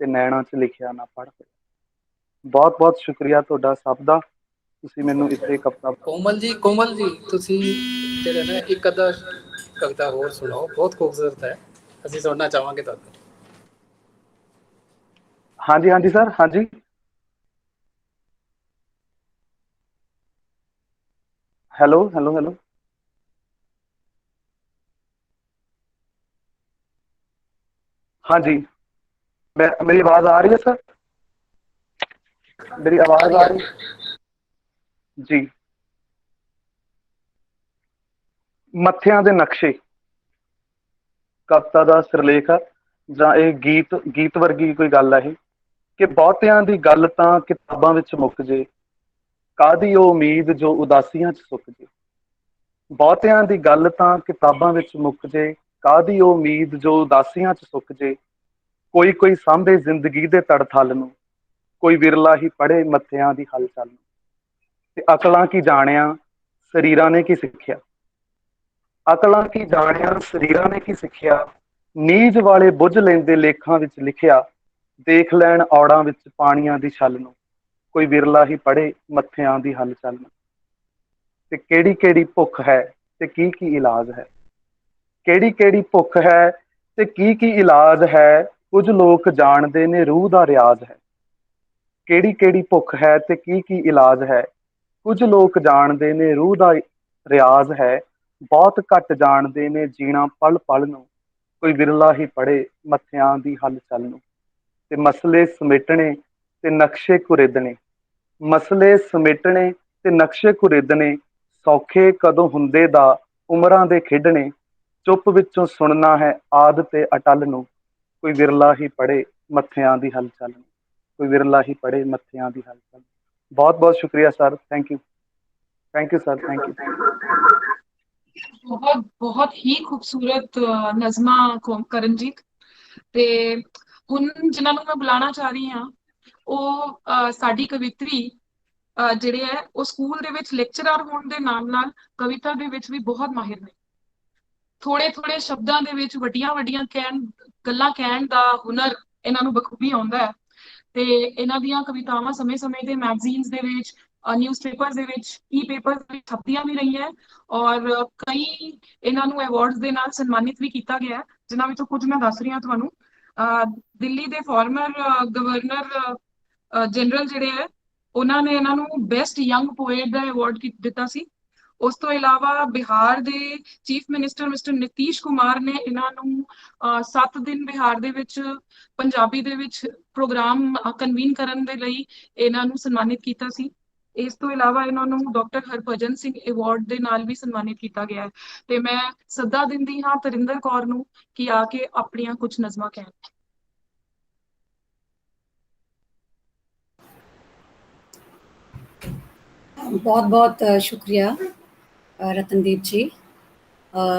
ਤੇ ਨੈਣਾਂ 'ਚ ਲਿਖਿਆ ਨਾ ਪੜ੍ਹ ਹੋਇਆ। ਬਹੁਤ ਬਹੁਤ ਸ਼ੁਕਰੀਆ ਤੁਹਾਡਾ ਸਭ ਦਾ, ਤੁਸੀਂ ਮੈਨੂੰ ਇੱਥੇ ਕਵਿਤਾ। ਕੋਮਲ ਜੀ ਤੁਸੀਂ ਜਿਹੜੇ ਨਾ ਇੱਕ ਅੱਧਾ ਕਵਿਤਾ ਹੋਰ ਸੁਣਾਓ, ਬਹੁਤ ਖੂਬਸੂਰਤ ਹੈ, ਅਸੀਂ ਸੁਣਨਾ ਚਾਹਾਂਗੇ ਤੁਹਾਨੂੰ। ਹਾਂਜੀ ਹਾਂਜੀ ਸਰ, ਹਾਂਜੀ ਹੈਲੋ ਹੈਲੋ ਹੈਲੋ, ਹਾਂਜੀ ਮੇਰੀ ਆਵਾਜ਼ ਆ ਰਹੀ ਹੈ ਸਰ? ਮੇਰੀ ਆਵਾਜ਼ ਆ ਰਹੀ ਜੀ? ਮੱਥਿਆਂ ਦੇ ਨਕਸ਼ੇ ਕਵਿਤਾ ਦਾ ਸਿਰਲੇਖ ਆ, ਜਾਂ ਇਹ ਗੀਤ ਵਰਗੀ ਕੋਈ ਗੱਲ ਆ ਇਹ, ਕਿ ਬਹੁਤਿਆਂ ਦੀ ਗੱਲ ਤਾਂ ਕਿਤਾਬਾਂ ਵਿੱਚ ਮੁੱਕ ਜੇ, ਕਾਹਦੀ ਉਹ ਉਮੀਦ ਜੋ ਉਦਾਸੀਆਂ 'ਚ ਸੁੱਕ ਜੇ। ਬਹੁਤਿਆਂ ਦੀ ਗੱਲ ਤਾਂ ਕਿਤਾਬਾਂ ਵਿੱਚ ਮੁੱਕ ਜੇ, ਕਾਹਦੀ ਉਹ ਉਮੀਦ ਜੋ ਉਦਾਸੀਆਂ 'ਚ ਸੁੱਕ ਜੇ। ਕੋਈ ਕੋਈ ਸਾਂਭੇ ਜ਼ਿੰਦਗੀ ਦੇ ਤੜਥਲ ਨੂੰ, ਕੋਈ ਵਿਰਲਾ ਹੀ ਪੜ੍ਹੇ ਮੱਥਿਆਂ ਦੀ ਹਲਚਲ ਨੂੰ। ਤੇ ਅਕਲਾਂ ਕੀ ਜਾਣਿਆ ਸਰੀਰਾਂ ਨੇ ਕੀ ਸਿੱਖਿਆ, ਅਕਲਾਂ ਕੀ ਜਾਣਿਆ ਸਰੀਰਾਂ ਨੇ ਕੀ ਸਿੱਖਿਆ, ਨੀਝ ਵਾਲੇ ਬੁੱਝ ਲੈਂਦੇ ਲੇਖਾਂ ਵਿੱਚ ਲਿਖਿਆ। ਦੇਖ ਲੈਣ ਔੜਾਂ ਵਿੱਚ ਪਾਣੀਆਂ ਦੀ ਛੱਲ ਨੂੰ, ਕੋਈ ਵਿਰਲਾ ਹੀ ਪੜ੍ਹੇ ਮੱਥਿਆਂ ਦੀ ਹਲਚਲ ਨੂੰ। ਤੇ ਕਿਹੜੀ ਕਿਹੜੀ ਭੁੱਖ ਹੈ ਤੇ ਕੀ ਕੀ ਇਲਾਜ ਹੈ, ਕਿਹੜੀ ਕਿਹੜੀ ਭੁੱਖ ਹੈ ਤੇ ਕੀ ਕੀ ਇਲਾਜ ਹੈ, ਕੁਝ ਲੋਕ ਜਾਣਦੇ ਨੇ ਰੂਹ ਦਾ ਰਿਆਜ਼ ਹੈ। ਕਿਹੜੀ ਕਿਹੜੀ ਭੁੱਖ ਹੈ ਤੇ ਕੀ ਕੀ ਇਲਾਜ ਹੈ, ਕੁਝ ਲੋਕ ਜਾਣਦੇ ਨੇ ਰੂਹ ਦਾ ਰਿਆਜ਼ ਹੈ। ਬਹੁਤ ਘੱਟ ਜਾਣਦੇ ਨੇ ਜੀਣਾ ਪਲ ਪਲ ਨੂੰ, ਕੋਈ ਵਿਰਲਾ ਹੀ ਪੜ੍ਹੇ ਮੱਥਿਆਂ ਦੀ ਹਲਚਲ ਨੂੰ। ਤੇ ਮਸਲੇ ਸਮੇਟਣੇ ਤੇ ਨਕਸ਼ੇ ਕੁਰੇਦਣੇ, ਮਸਲੇ ਸਮੇਟਣੇ ਤੇ ਨਕਸ਼ੇ ਕੁਰੇਦਣੇ, ਸੌਖੇ ਕਦੋਂ ਹੁੰਦੇ ਦਾ ਉਮਰਾਂ ਦੇ ਖੇਡਣੇ। ਚੁੱਪ ਵਿੱਚੋਂ ਸੁਣਨਾ ਹੈ ਆਦ ਤੇ ਅਟਲ ਨੂੰ, ਕੋਈ ਵਿਰਲਾ ਹੀ ਪੜ੍ਹੇ ਮੱਥਿਆਂ ਦੀ ਹਲਚਲ ਨੂੰ, ਕੋਈ ਵਿਰਲਾ ਹੀ ਪੜ੍ਹੇ ਮੱਥਿਆਂ ਦੀ ਹਲਚਲ। ਬਹੁਤ ਬਹੁਤ ਸ਼ੁਕਰੀਆ sir, thank you sir, thank you. ਬਹੁਤ ਬਹੁਤ ਹੀ ਖੂਬਸੂਰਤ ਨਜ਼ਮਾਂ ਕਰਨਜੀਤ। ਤੇ ਹੁਣ ਜਿਨ੍ਹਾਂ ਨੂੰ ਮੈਂ ਬੁਲਾਉਣਾ ਚਾਹ ਰਹੀ ਹਾਂ, ਉਹ ਸਾਡੀ ਕਵਿਤਰੀ ਜਿਹੜੇ ਹੈ ਉਹ ਸਕੂਲ ਦੇ ਵਿੱਚ ਲੈਕਚਰਰ ਹੋਣ ਦੇ ਨਾਲ ਨਾਲ ਕਵਿਤਾ ਦੇ ਵਿੱਚ ਵੀ ਬਹੁਤ ਮਾਹਿਰ ਨੇ। ਥੋੜੇ ਥੋੜੇ ਸ਼ਬਦਾਂ ਦੇ ਵਿੱਚ ਵੱਡੀਆਂ ਵੱਡੀਆਂ ਗੱਲਾਂ ਕਹਿਣ ਦਾ ਹੁਨਰ ਇਹਨਾਂ ਨੂੰ ਬਖੂਬੀ ਆਉਂਦਾ ਹੈ। ਤੇ ਇਹਨਾਂ ਦੀਆਂ ਕਵਿਤਾਵਾਂ ਸਮੇਂ ਸਮੇਂ ਤੇ ਮੈਗਜ਼ੀਨਸ ਦੇ ਵਿੱਚ, ਨਿਊਜ਼ਪੇਪਰ ਦੇ ਵਿੱਚ, ਈ ਪੇਪਰ ਵਿੱਚ ਛਪਦੀਆਂ ਵੀ ਰਹੀਆਂ, ਔਰ ਕਈ ਇਹਨਾਂ ਨੂੰ ਅਵਾਰਡਸ ਦੇ ਨਾਲ ਸਨਮਾਨਿਤ ਵੀ ਕੀਤਾ ਗਿਆ, ਜਿਨ੍ਹਾਂ ਵਿੱਚੋਂ ਕੁਝ ਮੈਂ ਦੱਸ ਰਹੀ ਹਾਂ ਤੁਹਾਨੂੰ। ਦਿੱਲੀ ਦੇ ਫਾਰਮਰ ਗਵਰਨਰ ਜਨਰਲ ਜਿਹੜੇ ਹੈ, ਉਹਨਾਂ ਨੇ ਇਹਨਾਂ ਨੂੰ ਬੈਸਟ ਯੰਗ ਪੋਏਟ ਦਾ ਅਵਾਰਡ ਦਿੱਤਾ ਸੀ। ਉਸ ਤੋਂ ਇਲਾਵਾ ਬਿਹਾਰ ਦੇ chief minister mister Nitish Kumar ਨੇ ਇਹਨਾਂ ਨੂੰ 7 ਦਿਨ ਬਿਹਾਰ ਦੇ ਵਿੱਚ ਪੰਜਾਬੀ ਦੇ ਵਿੱਚ ਪ੍ਰੋਗਰਾਮ ਕਨਵੀਨ ਕਰਨ ਦੇ ਲਈ ਇਹਨਾਂ ਨੂੰ ਸਨਮਾਨਿਤ ਕੀਤਾ ਸੀ। ਇਸ ਤੋਂ ਇਲਾਵਾ ਇਹਨਾਂ ਨੂੰ ਡਾਕਟਰ ਹਰਭਜਨ ਸਿੰਘ ਅਵਾਰਡ ਦੇ ਨਾਲ ਵੀ ਸਨਮਾਨਿਤ ਕੀਤਾ ਗਿਆ ਹੈ। ਤੇ ਮੈਂ ਸੱਦਾ ਦਿੰਦੀ ਹਾਂ ਤਰਿੰਦਰ ਕੌਰ ਨੂੰ ਕਿ ਆ ਕੇ ਆਪਣੀਆਂ ਕੁਝ ਨਜ਼ਮਾਂ ਕਹਿਣ। बहुत बहुत शुक्रिया रतनदीप जी।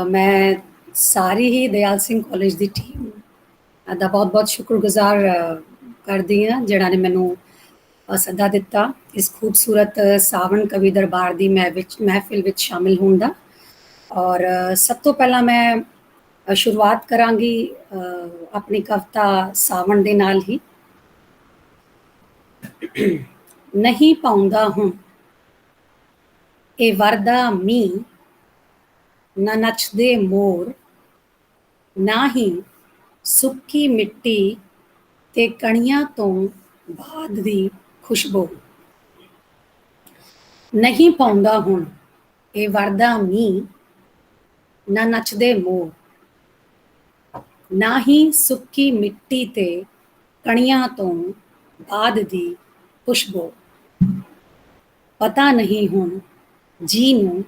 मैं सारी ही दयाल सिंह कॉलेज की टीम का बहुत बहुत शुक्रगुजार करती हाँ जिन्हों ने मैनू सदा दिता इस खूबसूरत सावन कवि दरबार की महफिल में शामिल होने का। और सब तो पहला मैं शुरुआत करांगी अपनी कविता सावन के नाल ही। नहीं पाउंदा हूँ ए वरदा मीह, ना नचदे मोर, ना ही सुक्की मिट्टी ते कणियां तो बाद दी खुशबू। नहीं पाउंदा हुण ए वरदा मीह, ना नचदे मोर, ना ही सुक्की मिट्टी ते कणियां तो बाद दी खुशबू। पता नहीं हुण जी नूं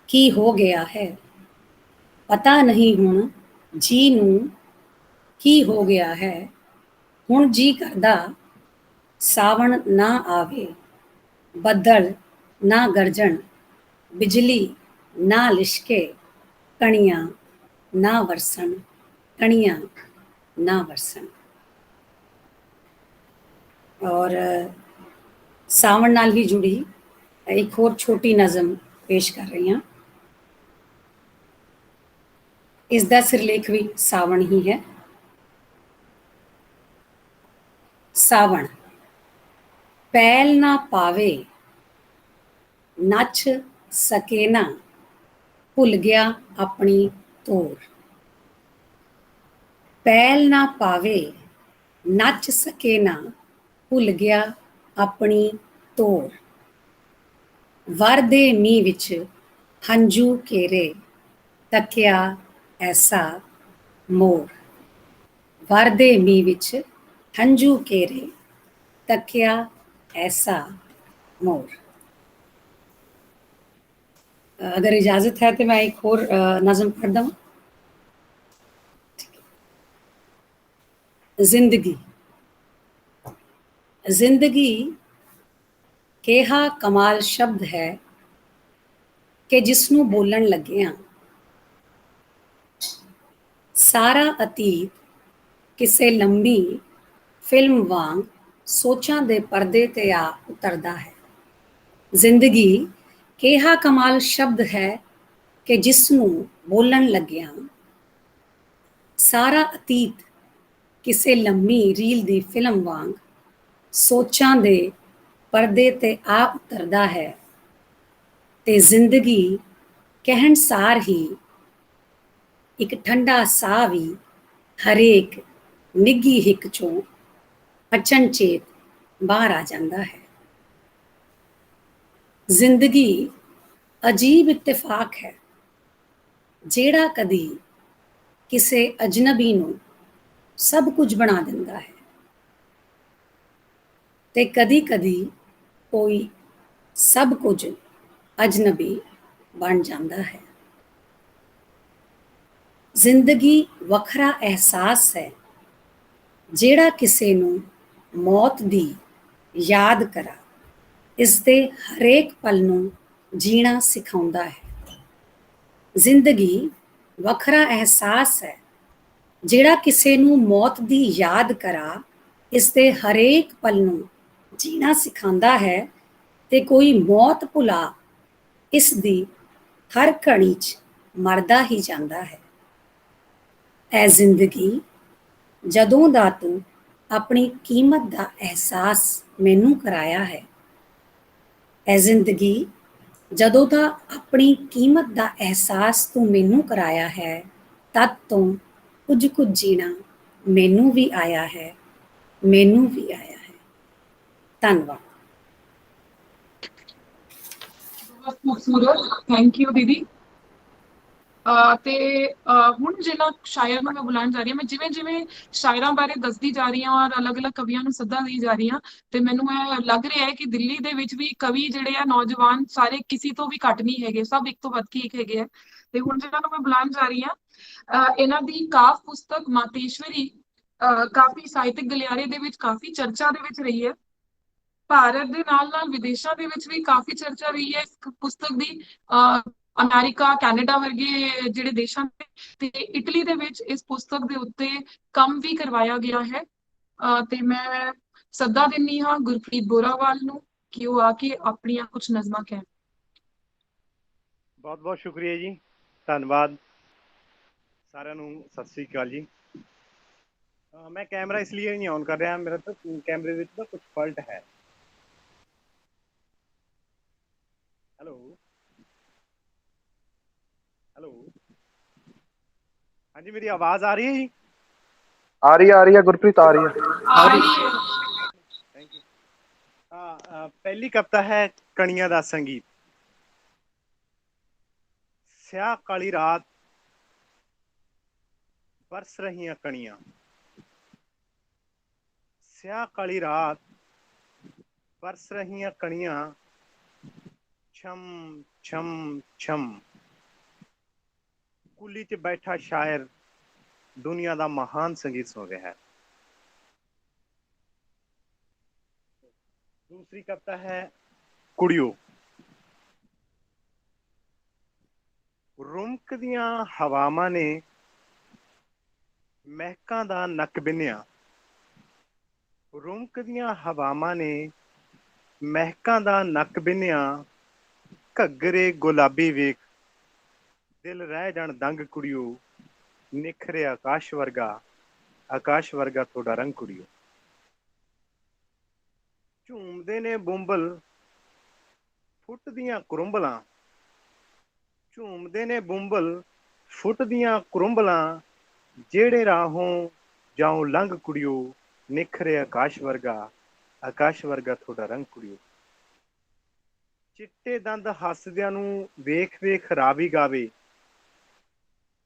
की हो गया है, पता नहीं हुण जी नूं की हो गया है। हुण जी करदा सावण ना आवे, बदल ना गरजन, बिजली ना लिशके, कणियां ना वरसन, कणियां ना वरसन। और सावण नाल ही जुड़ी एक होर छोटी नज़म पेश कर रही हाँ। इसका सिरलेख भी सावण ही है। सावण पैल ना पावे, नच सके ना, भुल गया अपनी तोर। पैल ना पावे, नच सके ना, भुल गया अपनी तोर। वर दे मींह विच हंझू घेरे, तकिया ऐसा मोर। वर दे मींह विच हंझू घेरे, तकिया ऐसा मोर। अगर इजाजत है तो मैं एक और नज़म पढ़ दूँ। जिंदगी जिंदगी केहा कमाल शब्द है कि जिसनू बोलन लगे हाँ सारा अतीत किसे लंबी फिल्म वांग सोचां दे पर्दे ते आ उतरदा है। जिंदगी केहा कमाल शब्द है कि जिसनू बोलन लगे हाँ सारा अतीत किसे लंबी रील दी फिल्म वांग सोचां दे पर्दे ते आ उतरदा है। ते जिंदगी कहण सार ही एक ठंडा साह भी हरेक निੱघੀ हिक चों अचनचेत बाहर आ जाता है। जिंदगी अजीब इत्तेफाक है जेड़ा कदी किसे अजनबी नूं सब कुछ बना दिंदा है ते कदी कदी कोई सब कुछ अजनबी बन जाता है। जिंदगी वखरा एहसास है जेड़ा किसे नूं मौत दी याद करा इसदे हरेक पल नूं जीना सिखाउंदा है। जिंदगी वखरा एहसास है जेड़ा किसे नूं मौत दी याद करा इसदे हरेक पल नूं जीना सिखांदा है ते कोई मौत भुला इसदी हर घड़ी च मरदा ही जांदा है। ऐ जिंदगी जदों दा तू अपनी कीमत दा एहसास मैनू कराया है। ऐ जिंदगी जदों दा अपनी कीमत दा एहसास तू मैनू कराया है तद तो कुछ जीना मैनू भी आया है, मैनू भी आया है। धन्यवाद। बहुत खूबसूरत, थैंक यू दीदी। ਤੇ ਹੁਣ ਜਿਹਨਾਂ ਸ਼ਾਇਰ ਨੂੰ ਮੈਂ ਬੁਲਾਉਣ ਜਾ ਰਹੀ ਹਾਂ, ਮੈਂ ਜਿਵੇਂ ਜਿਵੇਂ ਸ਼ਾਇਰਾਂ ਬਾਰੇ ਦੱਸਦੀ ਜਾ ਰਹੀ ਹਾਂ ਔਰ ਅਲੱਗ-ਅਲੱਗ ਕਵੀਆਂ ਨੂੰ ਸੱਦਾ ਦੇਈ ਜਾ ਰਹੀ ਹਾਂ ਤੇ ਮੈਨੂੰ ਇਹ ਲੱਗ ਰਿਹਾ ਹੈ ਕਿ ਦਿੱਲੀ ਦੇ ਵਿੱਚ ਵੀ ਕਵੀ ਜਿਹੜੇ ਆ ਨੌਜਵਾਨ ਸਾਰੇ ਕਿਸੇ ਤੋਂ ਵੀ ਘੱਟ ਨਹੀਂ ਹੈਗੇ, ਸਭ ਇੱਕ ਤੋਂ ਵੱਧ ਕੇ ਇੱਕ ਹੈਗੇ ਆ। ਤੇ ਹੁਣ ਜਿਹਨਾਂ ਨੂੰ ਮੈਂ ਬੁਲਾਉਣ ਜਾ ਰਹੀ ਹਾਂ ਇਹਨਾਂ ਦੀ ਕਾਵ ਪੁਸਤਕ ਮਾਤੇਸ਼ਵਰੀ ਕਾਫੀ ਸਾਹਿਤਕ ਗਲਿਆਰੇ ਦੇ ਵਿੱਚ ਕਾਫੀ ਚਰਚਾ ਦੇ ਵਿੱਚ ਰਹੀ ਹੈ। ਭਾਰਤ ਦੇ ਨਾਲ-ਨਾਲ ਵਿਦੇਸ਼ਾਂ ਦੇ ਵਿੱਚ ਵੀ ਕਾਫੀ ਚਰਚਾ ਰਹੀ ਹੈ ਇਸ ਪੁਸਤਕ ਦੀ। ਅਮਰੀਕਾ, ਕੈਨੇਡਾ ਵਰਗੇ ਜਿਹੜੇ ਦੇਸ਼ਾਂ ਤੇ ਇਟਲੀ ਦੇ ਵਿੱਚ ਇਸ ਪੁਸਤਕ ਦੇ ਉੱਤੇ ਕੰਮ ਵੀ ਕਰਵਾਇਆ ਗਿਆ ਹੈ। ਤੇ ਮੈਂ ਸੱਦਾ ਦਿੰਨੀ ਹਾਂ ਗੁਰਪ੍ਰੀਤ ਬੋਰਾਵਾਲ ਨੂੰ ਕਿ ਉਹ ਆ ਕੇ ਆਪਣੀਆਂ ਕੁਝ ਨਜ਼ਮਾਂ ਕਹਿਣ। ਬਹੁਤ ਬਹੁਤ ਸ਼ੁਕਰੀਆ ਜੀ, ਧੰਨਵਾਦ ਸਾਰਿਆਂ ਨੂੰ। ਸਤਿ ਸ੍ਰੀ ਅਕਾਲ ਜੀ। ਮੈਂ ਕੈਮਰਾ ਇਸ ਲਈ ਨਹੀਂ ਔਨ ਕਰ ਰਿਹਾ, ਮੇਰਾ ਤਾਂ ਕੈਮਰੇ ਵਿੱਚ ਨਾ ਕੁਝ ਫਾਲਟ ਹੈ। ਹੈਲੋ ਹੈਲੋ, ਹਾਂਜੀ ਮੇਰੀ ਆਵਾਜ਼ ਆ ਰਹੀ ਹੈ ਜੀ? आ रही है गुरप्रीत, आ रही है। Thank you. पहली कविता है कणियां दा संगीत। स्याह काली रात बरस रहियां कणियां, स्याह काली रात बरस रहियां कणियां, छम छम छम। कुली च बैठा शायर दुनिया का महान संगीत सुन रहा है। दूसरी कविता है कुड़ियो। रुमकदियां हवावां ने महकां दा नक बिन्निया। रुमकदियां हवावां ने महकां दा नक बिन्निया। घग्गरे गुलाबी वेख दिल रह जाण दंग कुड़ियो। निखरे आकाश वर्गा थोड़ा रंग कुड़ियो। झूमदे ने बुंबल फुੱਟਦੀਆਂ ਕੁਰੰਬਲਾਂ। ਝੂਮਦੇ ਨੇ ਬੁੰਬਲ ਫੁੱਟਦੀਆਂ ਕੁਰੰਬਲਾਂ। ਜਿਹੜੇ ਰਾਹੋਂ ਜਾਉ ਲੰਘ ਕੁੜਿਓ। ਨਿਖਰੇ ਆਕਾਸ਼ ਵਰਗਾ ਤੁਹਾਡਾ ਰੰਗ ਕੁੜਿਓ। ਚਿੱਟੇ ਦੰਦ ਹੱਸਦਿਆਂ ਨੂੰ ਵੇਖ ਵੇਖ ਰਾਵੀ ਗਾਵੇ।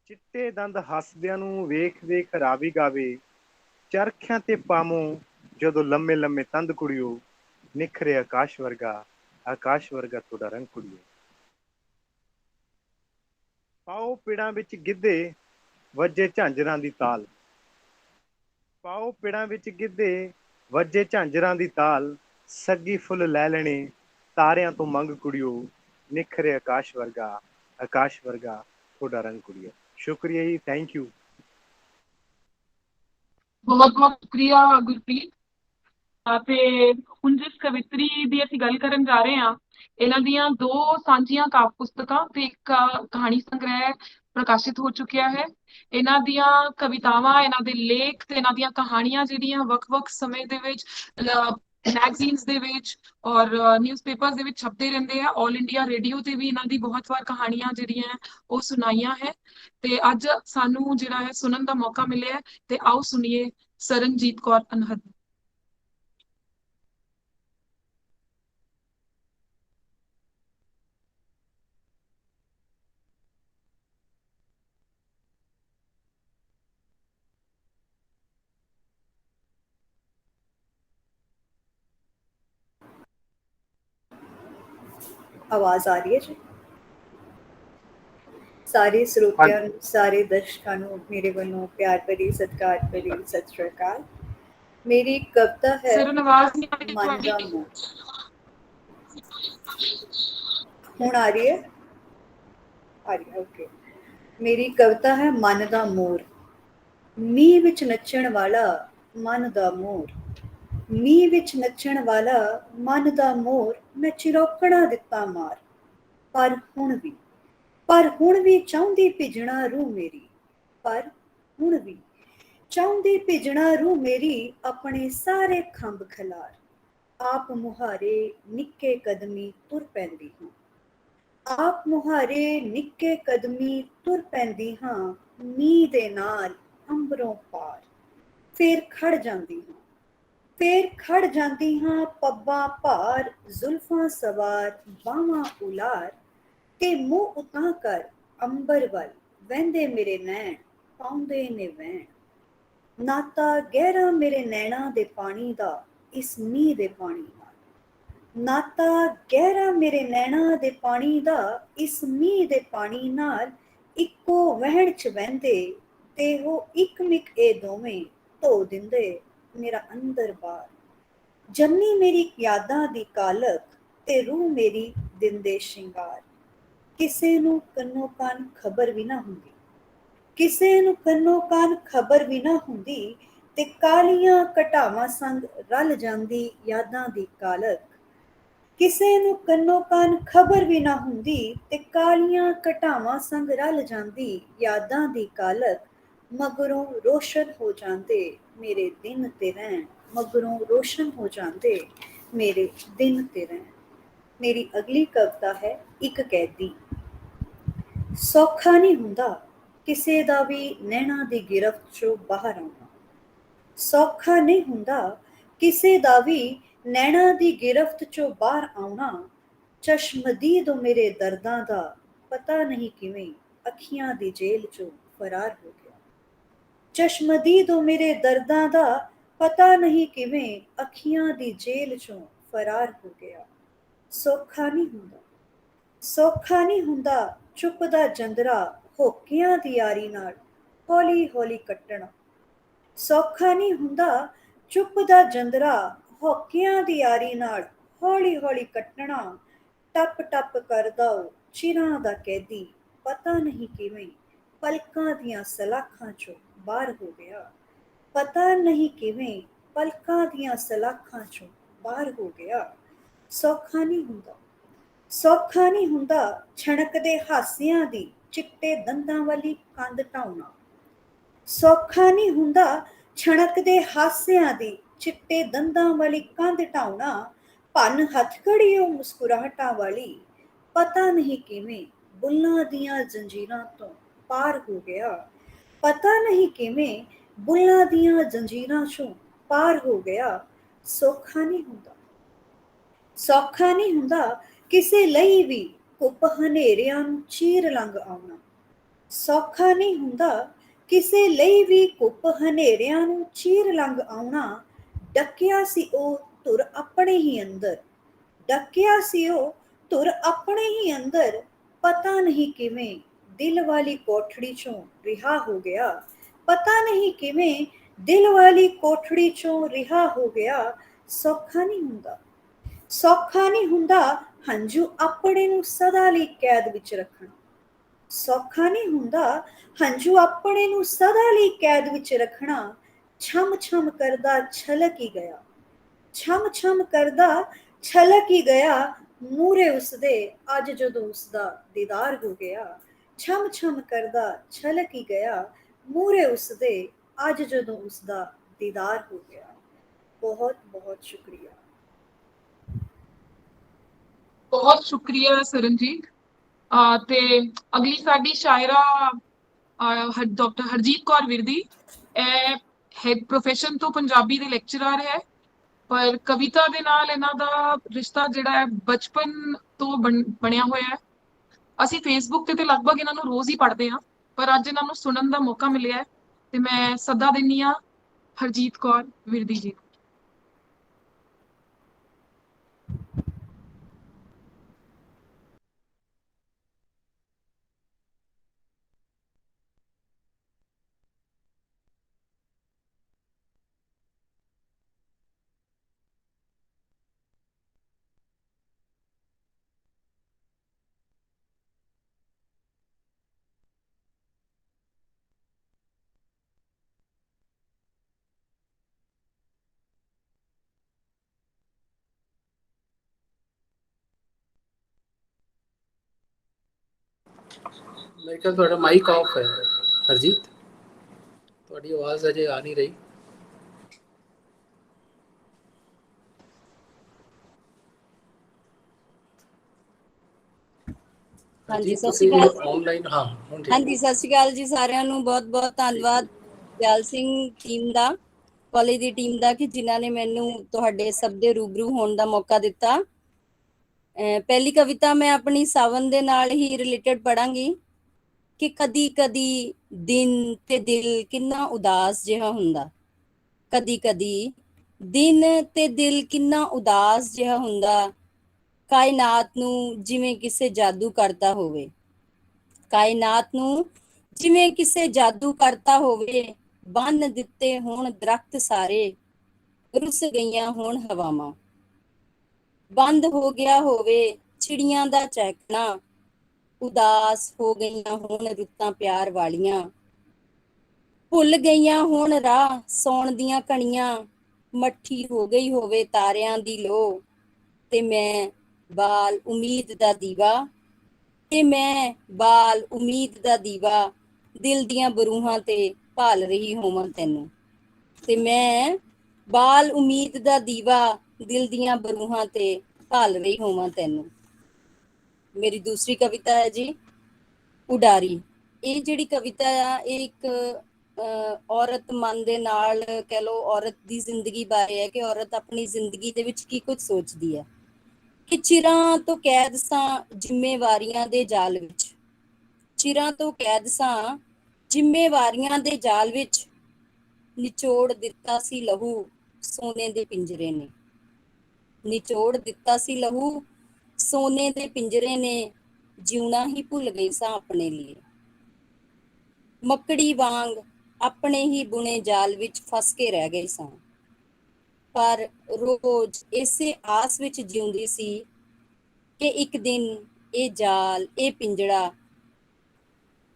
ਚਿੱਟੇ ਦੰਦ ਹੱਸਦਿਆਂ ਨੂੰ ਵੇਖ ਵੇਖ ਰਾਵੀ ਗਾਵੇ। ਚਰਖਿਆਂ ਤੇ ਪਾਮੋ ਜਦੋਂ ਲੰਮੇ ਲੰਮੇ ਤੰਦ ਕੁੜਿਓ। ਨਿਖਰੇ ਆਕਾਸ਼ ਵਰਗਾ ਤੁਹਾਡਾ ਰੰਗ ਕੁੜੀਓ। ਪਾਓ ਪਿੜਾਂ ਵਿੱਚ ਗਿੱਧੇ ਵੱਜੇ ਝਾਂਜਰਾਂ ਦੀ ਤਾਲ। ਪਾਓ ਪਿੜਾਂ ਵਿੱਚ ਗਿੱਧੇ ਵੱਜੇ ਝਾਂਜਰਾਂ ਦੀ ਤਾਲ। ਸੱਗੀ ਫੁੱਲ ਲੈ ਲੈਣੇ ਤਾਰਿਆਂ ਤੋਂ ਮੰਗ ਕੁੜੀਓ। ਨਿਖਰੇ ਆਕਾਸ਼ ਵਰਗਾ ਤੁਹਾਡਾ ਰੰਗ ਕੁੜੀਓ। ਸ਼ੁਕਰੀਆ ਜੀ, ਥੈਂਕ ਯੂ। ਬਹੁਤ ਬਹੁਤ ਸ਼ੁਕਰੀਆ ਗੁਰਪ੍ਰੀਤ। ਤੇ ਹੁਣ ਜਿਸ ਕਵਿਤਰੀ ਦੀ ਅਸੀਂ ਗੱਲ ਕਰਨ ਜਾ ਰਹੇ ਹਾਂ, ਇਹਨਾਂ ਦੀਆਂ 2 ਸਾਂਝੀਆਂ ਕਾਵਿ ਪੁਸਤਕਾਂ ਤੇ ਇੱਕ ਕਹਾਣੀ ਸੰਗ੍ਰਹਿ ਪ੍ਰਕਾਸ਼ਿਤ ਹੋ ਚੁੱਕਿਆ ਹੈ। ਇਹਨਾਂ ਦੀਆਂ ਕਵਿਤਾਵਾਂ, ਇਹਨਾਂ ਦੇ ਲੇਖ ਤੇ ਇਹਨਾਂ ਦੀਆਂ ਕਹਾਣੀਆਂ ਜਿਹੜੀਆਂ ਵੱਖ-ਵੱਖ ਸਮੇਂ ਦੇ ਵਿੱਚ ਮੈਗਜ਼ੀਨਸ ਦੇ ਵਿੱਚ ਔਰ ਨਿਊਜ਼ਪੇਪਰਸ ਦੇ ਵਿੱਚ ਛਪਦੇ ਰਹਿੰਦੇ ਆ। ਆਲ ਇੰਡੀਆ ਰੇਡੀਓ ਤੇ ਵੀ ਇਹਨਾਂ ਦੀ ਬਹੁਤ ਵਾਰ ਕਹਾਣੀਆਂ ਜਿਹੜੀਆਂ ਉਹ ਸੁਣਾਈਆਂ ਹੈ। ਤੇ ਅੱਜ ਸਾਨੂੰ ਜਿਹੜਾ ਹੈ ਸੁਣਨ ਦਾ ਮੌਕਾ ਮਿਲਿਆ ਤੇ ਆਓ ਸੁਣੀਏ ਸਰਨਜੀਤ ਕੌਰ ਅਨਹਦ। आवाज आ रही है जी? ਸਾਰੇ ਸਰੋਤਿਆਂ ਨੂੰ, ਸਾਰੇ ਦਰਸ਼ਕਾਂ ਨੂੰ ਮੇਰੇ ਵੱਲੋਂ ਪਿਆਰ ਭਰੀ ਸਤਿਕਾਰ ਭਰੀ ਸਤਿ ਸ਼੍ਰੀ ਅਕਾਲ। ਮੇਰੀ ਕਵਿਤਾ ਹੈ ਮਨ ਦਾ ਮੋਰ। ਹੁਣ ਆ ਰਹੀ ਹੈ? ਆ ਰਹੀ ਹੈ, ਓਕੇ। ਮੇਰੀ ਕਵਿਤਾ ਹੈ ਮਨ ਦਾ ਮੋਰ। ਮੀਂਹ ਵਿੱਚ ਨੱਚਣ ਵਾਲਾ ਮਨ ਦਾ ਮੋਰ। ਮੀਂਹ ਵਿੱਚ ਨੱਚਣ ਵਾਲਾ ਮਨ ਦਾ ਮੋਰ। ਮੈਂ ਚਿਰੋਕਣਾ ਦਿੱਤਾ ਮਾਰ। ਪਰ ਹੁਣ ਵੀ ਚਾਹੁੰਦੀ ਭਿੱਜਣਾ ਰੂਹ ਮੇਰੀ। ਪਰ ਹੁਣ ਵੀ ਚਾਹੁੰਦੀ ਭਿੱਜਣਾ ਰੂਹ ਮੇਰੀ। ਆਪਣੇ ਸਾਰੇ ਖੰਭ ਖਿਲਾਰ ਆਪ ਮੁਹਾਰੇ ਨਿੱਕੇ ਕਦਮੀ ਤੁਰ ਪੈਂਦੀ ਹਾਂ। ਆਪ ਮੁਹਾਰੇ ਨਿੱਕੇ ਕਦਮੀ ਤੁਰ ਪੈਂਦੀ ਹਾਂ। ਮੀਂਹ ਦੇ ਨਾਲ ਅੰਬਰੋਂ ਪਾਰ ਫੇਰ ਖੜ ਜਾਂਦੀ ਹਾਂ। ਪੱਬਾਂ ਭਾਰ ਜ਼ੁਲਫਾਂ ਸਵਾਰ ਬਾਹਾਂ ਉਲਾਰ ਤੇ ਮੂੰਹ ਉਤਾਂ ਕਰ ਅੰਬਰ ਵੱਲ ਵਹਿੰਦੇ ਮੇਰੇ ਨੈਣ ਪਾਉਂਦੇ ਨੇ ਵਹਿਣ। ਨਾਤਾ ਗਹਿਰਾ ਮੇਰੇ ਨੈਣਾਂ ਦੇ ਪਾਣੀ ਦਾ ਇਸ ਮੀਂਹ ਦੇ ਪਾਣੀ ਨਾਲ। ਨਾਤਾ ਗਹਿਰਾ ਮੇਰੇ ਨੈਣਾਂ ਦੇ ਪਾਣੀ ਦਾ ਇਸ ਮੀਂਹ ਦੇ ਪਾਣੀ ਨਾਲ। ਇੱਕੋ ਵਹਿਣ ਚ ਵਹਿੰਦੇ ਤੇ ਉਹ ਇੱਕ ਮਿਕ ਇਹ ਦੋਵੇਂ ਧੋ ਦਿੰਦੇ ਮੇਰਾ ਅੰਦਰ ਬਾਹਰ। ਜੰਮੀ ਮੇਰੀ ਯਾਦਾਂ ਦੀ ਕਾਲਕ ਤੇ ਰੂਹ ਮੇਰੀ ਦਿੰਦੇ ਸ਼ਿੰਗਾਰ। ਕਿਸੇ ਨੂੰ ਕੰਨੋ ਕੰਨ ਖਬਰ ਵੀ ਨਾ ਹੁੰਦੀ। ਕਿਸੇ ਨੂੰ ਕੰਨੋ ਕੰਨ ਖਬਰ ਵੀ ਨਾ ਹੁੰਦੀ ਤੇ ਕਾਲੀਆਂ ਘਟਾਵਾਂ ਸੰਗ ਰਲ ਜਾਂਦੀ ਯਾਦਾਂ ਦੀ ਕਾਲਕ। ਕਿਸੇ ਨੂੰ ਕੰਨੋ ਕੰਨ ਖਬਰ ਵੀ ਨਾ ਹੁੰਦੀ ਤੇ ਕਾਲੀਆਂ ਘਟਾਵਾਂ ਸੰਗ ਰਲ ਜਾਂਦੀ ਯਾਦਾਂ ਦੀ ਕਾਲਕ। ਮਗਰੋਂ ਰੋਸ਼ਨ ਹੋ ਜਾਂਦੇ ਮੇਰੇ ਦਿਨ ਤੇ ਰਹਿਣ। ਮਗਰੋਂ ਰੋਸ਼ਨ ਹੋ ਜਾਂਦੇ ਮੇਰੇ ਦਿਨ ਤੇ ਰਹਿਣ। ਮੇਰੀ ਅਗਲੀ ਕਵਿਤਾ ਹੈ ਇੱਕ ਕੈਦੀ। ਸੌਖਾ ਨਹੀਂ ਹੁੰਦਾ ਕਿਸੇ ਦਾ ਵੀ ਨੈਣਾਂ ਦੀ ਗਿਰਫਤ ਚੋਂ ਬਾਹਰ ਆਉਣਾ। ਸੌਖਾ ਨਹੀਂ ਹੁੰਦਾ ਕਿਸੇ ਦਾ ਵੀ ਨੈਣਾਂ ਦੀ ਗਿਰਫਤ ਚੋਂ ਬਾਹਰ ਆਉਣਾ। ਚਸ਼ਮਦੀਦ ਮੇਰੇ ਦਰਦਾਂ ਦਾ ਪਤਾ ਨਹੀਂ ਕਿਵੇਂ ਅੱਖੀਆਂ ਦੀ ਜੇਲ੍ਹ ਚੋਂ ਫਰਾਰ ਹੋ ਗਿਆ। ਚਸ਼ਮਦੀਦ ਮੇਰੇ ਦਰਦਾਂ ਦਾ ਪਤਾ ਨਹੀਂ ਕਿਵੇਂ ਅੱਖੀਆਂ ਦੀ ਜੇਲ੍ਹ ਚੋਂ ਫਰਾਰ ਹੋ ਗਿਆ। ਸੌਖਾ ਨਹੀਂ ਹੁੰਦਾ ਚੁੱਪ ਦਾ ਜੰਦਰਾ ਹੋਕਿਆਂ ਦੀ ਯਾਰੀ ਨਾਲ ਹੌਲੀ ਹੌਲੀ ਕੱਟਣਾ। ਸੌਖਾ ਨਹੀਂ ਹੁੰਦਾ ਚੁੱਪ ਦਾ ਜੰਦਰਾ ਹੋਕਿਆਂ ਦੀ ਯਾਰੀ ਨਾਲ ਹੌਲੀ ਹੌਲੀ ਕੱਟਣਾ, ਟੱਪ ਟੱਪ ਕਰਦਾ ਉਹ ਚਿਰਾਂ ਦਾ ਕੈਦੀ, ਪਤਾ ਨਹੀਂ ਕਿਵੇਂ ਪਲਕਾਂ ਦੀਆਂ ਸਲਾਖਾਂ ਚੋਂ ਬਾਹਰ ਹੋ ਗਿਆ, ਪਤਾ ਨਹੀਂ ਕਿਵੇਂ ਪਲਕਾਂ ਦੀਆਂ ਸਲਾਖਾਂ ਚੋਂ ਬਾਹਰ ਹੋ ਗਿਆ। ਸੌਖਾ ਨਹੀਂ ਹੁੰਦਾ, ਸੌਖਾ ਨਹੀਂ ਹੁੰਦਾ ਛਣਕਦੇ ਹਾਸਿਆਂ ਦੀ ਚਿੱਟੇ ਦੰਦਾਂ ਵਾਲੀ ਕੰਧ ਢਾਉਣਾ, ਸੌਖਾ ਨਹੀਂ ਹੁੰਦਾ ਛਣਕਦੇ ਹਾਸਿਆਂ ਦੀ ਚਿੱਟੇ ਦੰਦਾਂ ਵਾਲੀ ਕੰਧ ਢਾਉਣਾ, ਭੰਨ ਹੱਥਕੜੀ ਉਹ ਮੁਸਕਰਾਹਟਾਂ ਵਾਲੀ, ਪਤਾ ਨਹੀਂ ਕਿਵੇਂ ਬੁੱਲਾਂ ਦੀਆਂ ਜ਼ੰਜੀਰਾਂ ਤੋਂ ਪਾਰ ਹੋ ਗਿਆ, ਪਤਾ ਨਹੀਂ ਕਿਵੇਂ ਬੁੱਲਾਂ ਦੀਆਂ ਜ਼ੰਜੀਰਾਂ ਚੋਂ ਪਾਰ ਹੋ ਗਿਆ। ਸੌਖਾ ਨਹੀਂ ਹੁੰਦਾ, ਸੌਖਾ ਨਹੀਂ ਹੁੰਦਾ ਕਿਸੇ ਲਈ ਵੀ ਕੁੱਪ ਹਨੇਰਿਆਂ ਨੂੰ ਚੀਰ ਲੰਘ ਆਉਣਾ, ਸੌਖਾ ਨਹੀਂ ਹੁੰਦਾ ਕਿਸੇ ਲਈ ਵੀ ਕੁੱਪ ਹਨੇਰਿਆਂ ਨੂੰ ਚੀਰ ਲੰਘ ਆਉਣਾ। ਡੱਕਿਆ ਸੀ ਉਹ ਧੁਰ ਆਪਣੇ ਹੀ ਅੰਦਰ, ਡੱਕਿਆ ਸੀ ਉਹ ਧੁਰ ਆਪਣੇ ਹੀ ਅੰਦਰ, ਪਤਾ ਨਹੀਂ ਕਿਵੇਂ ਦਿਲ ਵਾਲੀ ਕੋਠੜੀ ਚੋਂ ਰਿਹਾ ਹੋ ਗਿਆ, ਪਤਾ ਨਹੀਂ ਕਿਵੇਂ ਦਿਲ ਵਾਲੀ ਕੋਠੜੀ ਚੋਂ ਰਿਹਾ ਹੋ ਗਿਆ। ਸੌਖਾ ਨਹੀਂ ਹੁੰਦਾ, ਸੌਖਾ ਨਹੀਂ ਹੁੰਦਾ ਹੰਝੂ ਆਪਣੇ ਨੂੰ ਸਦਾ ਲਈ ਕੈਦ ਵਿੱਚ ਰੱਖਣਾ, ਸੌਖਾ ਨਹੀਂ ਹੁੰਦਾ ਹੰਝੂ ਆਪਣੇ ਨੂੰ ਸਦਾ ਲਈ ਕੈਦ ਵਿੱਚ ਰੱਖਣਾ। ਛਮ ਛਮ ਕਰਦਾ ਛਲਕ ਹੀ ਗਿਆ, ਛਮ ਛਮ ਕਰਦਾ ਛਲਕ ਹੀ ਗਿਆ, ਮੂਰੇ ਉਸਦੇ ਅੱਜ ਜਦੋਂ ਉਸਦਾ ਦੀਦਾਰ ਹੋ ਗਿਆ, ਛਮ ਛਮ ਕਰਦਾ ਛਲਕ ਹੀ ਗਿਆ, ਮੂਰੇ ਉਸਦੇ ਅੱਜ ਜਦੋਂ ਉਸਦਾ ਦੀਦਾਰ ਹੋ ਗਿਆ। ਬਹੁਤ ਬਹੁਤ ਸ਼ੁਕਰੀਆ। ਬਹੁਤ ਸ਼ੁਕਰੀਆ ਸਰਨਜੀਤ। ਤੇ ਅਗਲੀ ਸਾਡੀ ਸ਼ਾਇਰਾ ਡਾਕਟਰ ਹਰਜੀਤ ਕੌਰ ਵਿਰਦੀ। ਇਹ ਹੈਡ ਪ੍ਰੋਫੈਸ਼ਨ ਤੋਂ ਪੰਜਾਬੀ ਦੇ ਲੈਕਚਰਰ ਹੈ, ਪਰ ਕਵਿਤਾ ਦੇ ਨਾਲ ਇਹਨਾਂ ਦਾ ਰਿਸ਼ਤਾ ਜਿਹੜਾ ਹੈ ਬਚਪਨ ਤੋਂ ਬਣਿਆ ਹੋਇਆ ਹੈ। ਅਸੀਂ ਫੇਸਬੁੱਕ ਤੇ ਲਗਭਗ ਇਹਨਾਂ ਨੂੰ ਰੋਜ਼ ਹੀ ਪੜ੍ਹਦੇ ਹਾਂ, ਪਰ ਅੱਜ ਇਹਨਾਂ ਨੂੰ ਸੁਣਨ ਦਾ ਮੌਕਾ ਮਿਲਿਆ ਤੇ ਮੈਂ ਸੱਦਾ ਦਿੰਦੀ ਹਾਂ ਹਰਜੀਤ ਕੌਰ ਵਿਰਦੀ ਜੀ ਨੂੰ। ਮੇਰੇ ਖਿਆਲ ਤੁਹਾਡਾ ਮਾਈਕ ਆਫ ਹੈ ਹਰਜੀਤ, ਤੁਹਾਡੀ ਆਵਾਜ਼ ਅਜੇ ਆ ਨਹੀਂ ਰਹੀ। ਹਾਂਜੀ ਸਤਿ ਸ਼੍ਰੀ ਅਕਾਲ ਆਨਲਾਈਨ। ਹਾਂ ਹਾਂਜੀ ਸਤਿ ਸ਼੍ਰੀ ਅਕਾਲ ਜੀ ਸਾਰਿਆਂ ਨੂੰ। ਬਹੁਤ ਬਹੁਤ ਧੰਨਵਾਦ ਦਿਆਲ ਸਿੰਘ ਟੀਮ ਦਾ, ਕਾਲਜ ਦੀ ਟੀਮ ਦਾ, ਕਿ ਜਿਨ੍ਹਾਂ ਨੇ ਮੈਨੂੰ ਤੁਹਾਡੇ ਸਭ ਦੇ ਰੂਬਰੂ ਹੋਣ ਦਾ ਮੌਕਾ ਦਿੱਤਾ। ਪਹਿਲੀ ਕਵਿਤਾ ਮੈਂ ਆਪਣੀ ਸਾਵਨ ਦੇ ਨਾਲ ਹੀ ਰਿਲੇਟਡ ਪੜਾਂਗੀ ਕਿ ਕਦੀ ਕਦੀ ਦਿਨ ਤੇ ਦਿਲ ਕਿੰਨਾ ਉਦਾਸ ਜਿਹਾ ਹੁੰਦਾ, ਕਦੀ ਕਦੀ ਦਿਨ ਤੇ ਦਿਲ ਕਿੰਨਾ ਉਦਾਸ ਜਿਹਾ ਹੁੰਦਾ, ਕਾਇਨਾਤ ਨੂੰ ਜਿਵੇਂ ਕਿਸੇ ਜਾਦੂ ਕਰਦਾ ਹੋਵੇ, ਕਾਇਨਾਤ ਨੂੰ ਜਿਵੇਂ ਕਿਸੇ ਜਾਦੂ ਕਰਤਾ ਹੋਵੇ, ਬੰਨ ਦਿੱਤੇ ਹੋਣ ਦਰਖਤ ਸਾਰੇ, ਰੁੱਸ ਗਈਆਂ ਹੋਣ ਹਵਾਵਾਂ, ਬੰਦ ਹੋ ਗਿਆ ਹੋਵੇ ਚਿੜੀਆਂ ਦਾ ਚਹਿਕਣਾ, ਉਦਾਸ ਹੋ ਗਈਆਂ ਹੋਣ ਰੁੱਤਾਂ ਪਿਆਰ ਵਾਲੀਆਂ, ਭੁੱਲ ਗਈਆਂ ਹੋਣ ਰਾਹ ਸੌਣ ਦੀਆਂ ਕਣੀਆਂ, ਮੱਠੀ ਹੋ ਗਈ ਹੋਵੇ ਤਾਰਿਆਂ ਦੀ ਲੋ, ਤੇ ਮੈਂ ਬਾਲ ਉਮੀਦ ਦਾ ਦੀਵਾ, ਤੇ ਮੈਂ ਬਾਲ ਉਮੀਦ ਦਾ ਦੀਵਾ, ਦਿਲ ਦੀਆਂ ਬਰੂਹਾਂ ਤੇ ਭਾਲ ਰਹੀ ਹੋਵਾਂ ਤੈਨੂੰ, ਤੇ ਮੈਂ ਬਾਲ ਉਮੀਦ ਦਾ ਦੀਵਾ, ਦਿਲ ਦੀਆਂ ਬਰੂਹਾਂ ਤੇ ਭਾਲ ਰਹੀ ਹੋਵਾਂ ਤੈਨੂੰ। ਮੇਰੀ ਦੂਸਰੀ ਕਵਿਤਾ ਹੈ ਜੀ ਉਡਾਰੀ। ਇਹ ਜਿਹੜੀ ਕਵਿਤਾ ਆ ਇਹ ਇੱਕ ਔਰਤ ਮਨ ਦੇ ਨਾਲ ਕਹਿ ਲਓ ਔਰਤ ਦੀ ਜ਼ਿੰਦਗੀ ਬਾਰੇ ਹੈ, ਕਿ ਔਰਤ ਆਪਣੀ ਜ਼ਿੰਦਗੀ ਦੇ ਵਿੱਚ ਕੀ ਕੁਝ ਸੋਚਦੀ ਹੈ। ਕਿ ਚਿਰਾਂ ਤੋਂ ਕੈਦ ਸਾਂ ਜ਼ਿੰਮੇਵਾਰੀਆਂ ਦੇ ਜਾਲ ਵਿੱਚ, ਚਿਰਾਂ ਤੋਂ ਕੈਦ ਸਾਂ ਜ਼ਿੰਮੇਵਾਰੀਆਂ ਦੇ ਜਾਲ ਵਿੱਚ, ਨਿਚੋੜ ਦਿੱਤਾ ਸੀ ਲਹੂ ਸੋਨੇ ਦੇ ਪਿੰਜਰੇ ਨੇ, ਨਿਚੋੜ ਦਿੱਤਾ ਸੀ ਲਹੂ ਸੋਨੇ ਦੇ ਪਿੰਜਰੇ ਨੇ, ਜਿਉਣਾ ਹੀ ਭੁੱਲ ਗਈ ਸਾਂ ਆਪਣੇ ਲਈ, ਮੱਕੜੀ ਵਾਂਗ ਆਪਣੇ ਹੀ ਬੁਣੇ ਜਾਲ ਵਿੱਚ ਫਸ ਕੇ ਰਹਿ ਗਏ ਸਾਂ, ਪਰ ਰੋਜ਼ ਇਸੇ ਆਸ ਵਿੱਚ ਜਿਉਂਦੀ ਸੀ ਕਿ ਇੱਕ ਦਿਨ ਇਹ ਜਾਲ, ਇਹ ਪਿੰਜੜਾ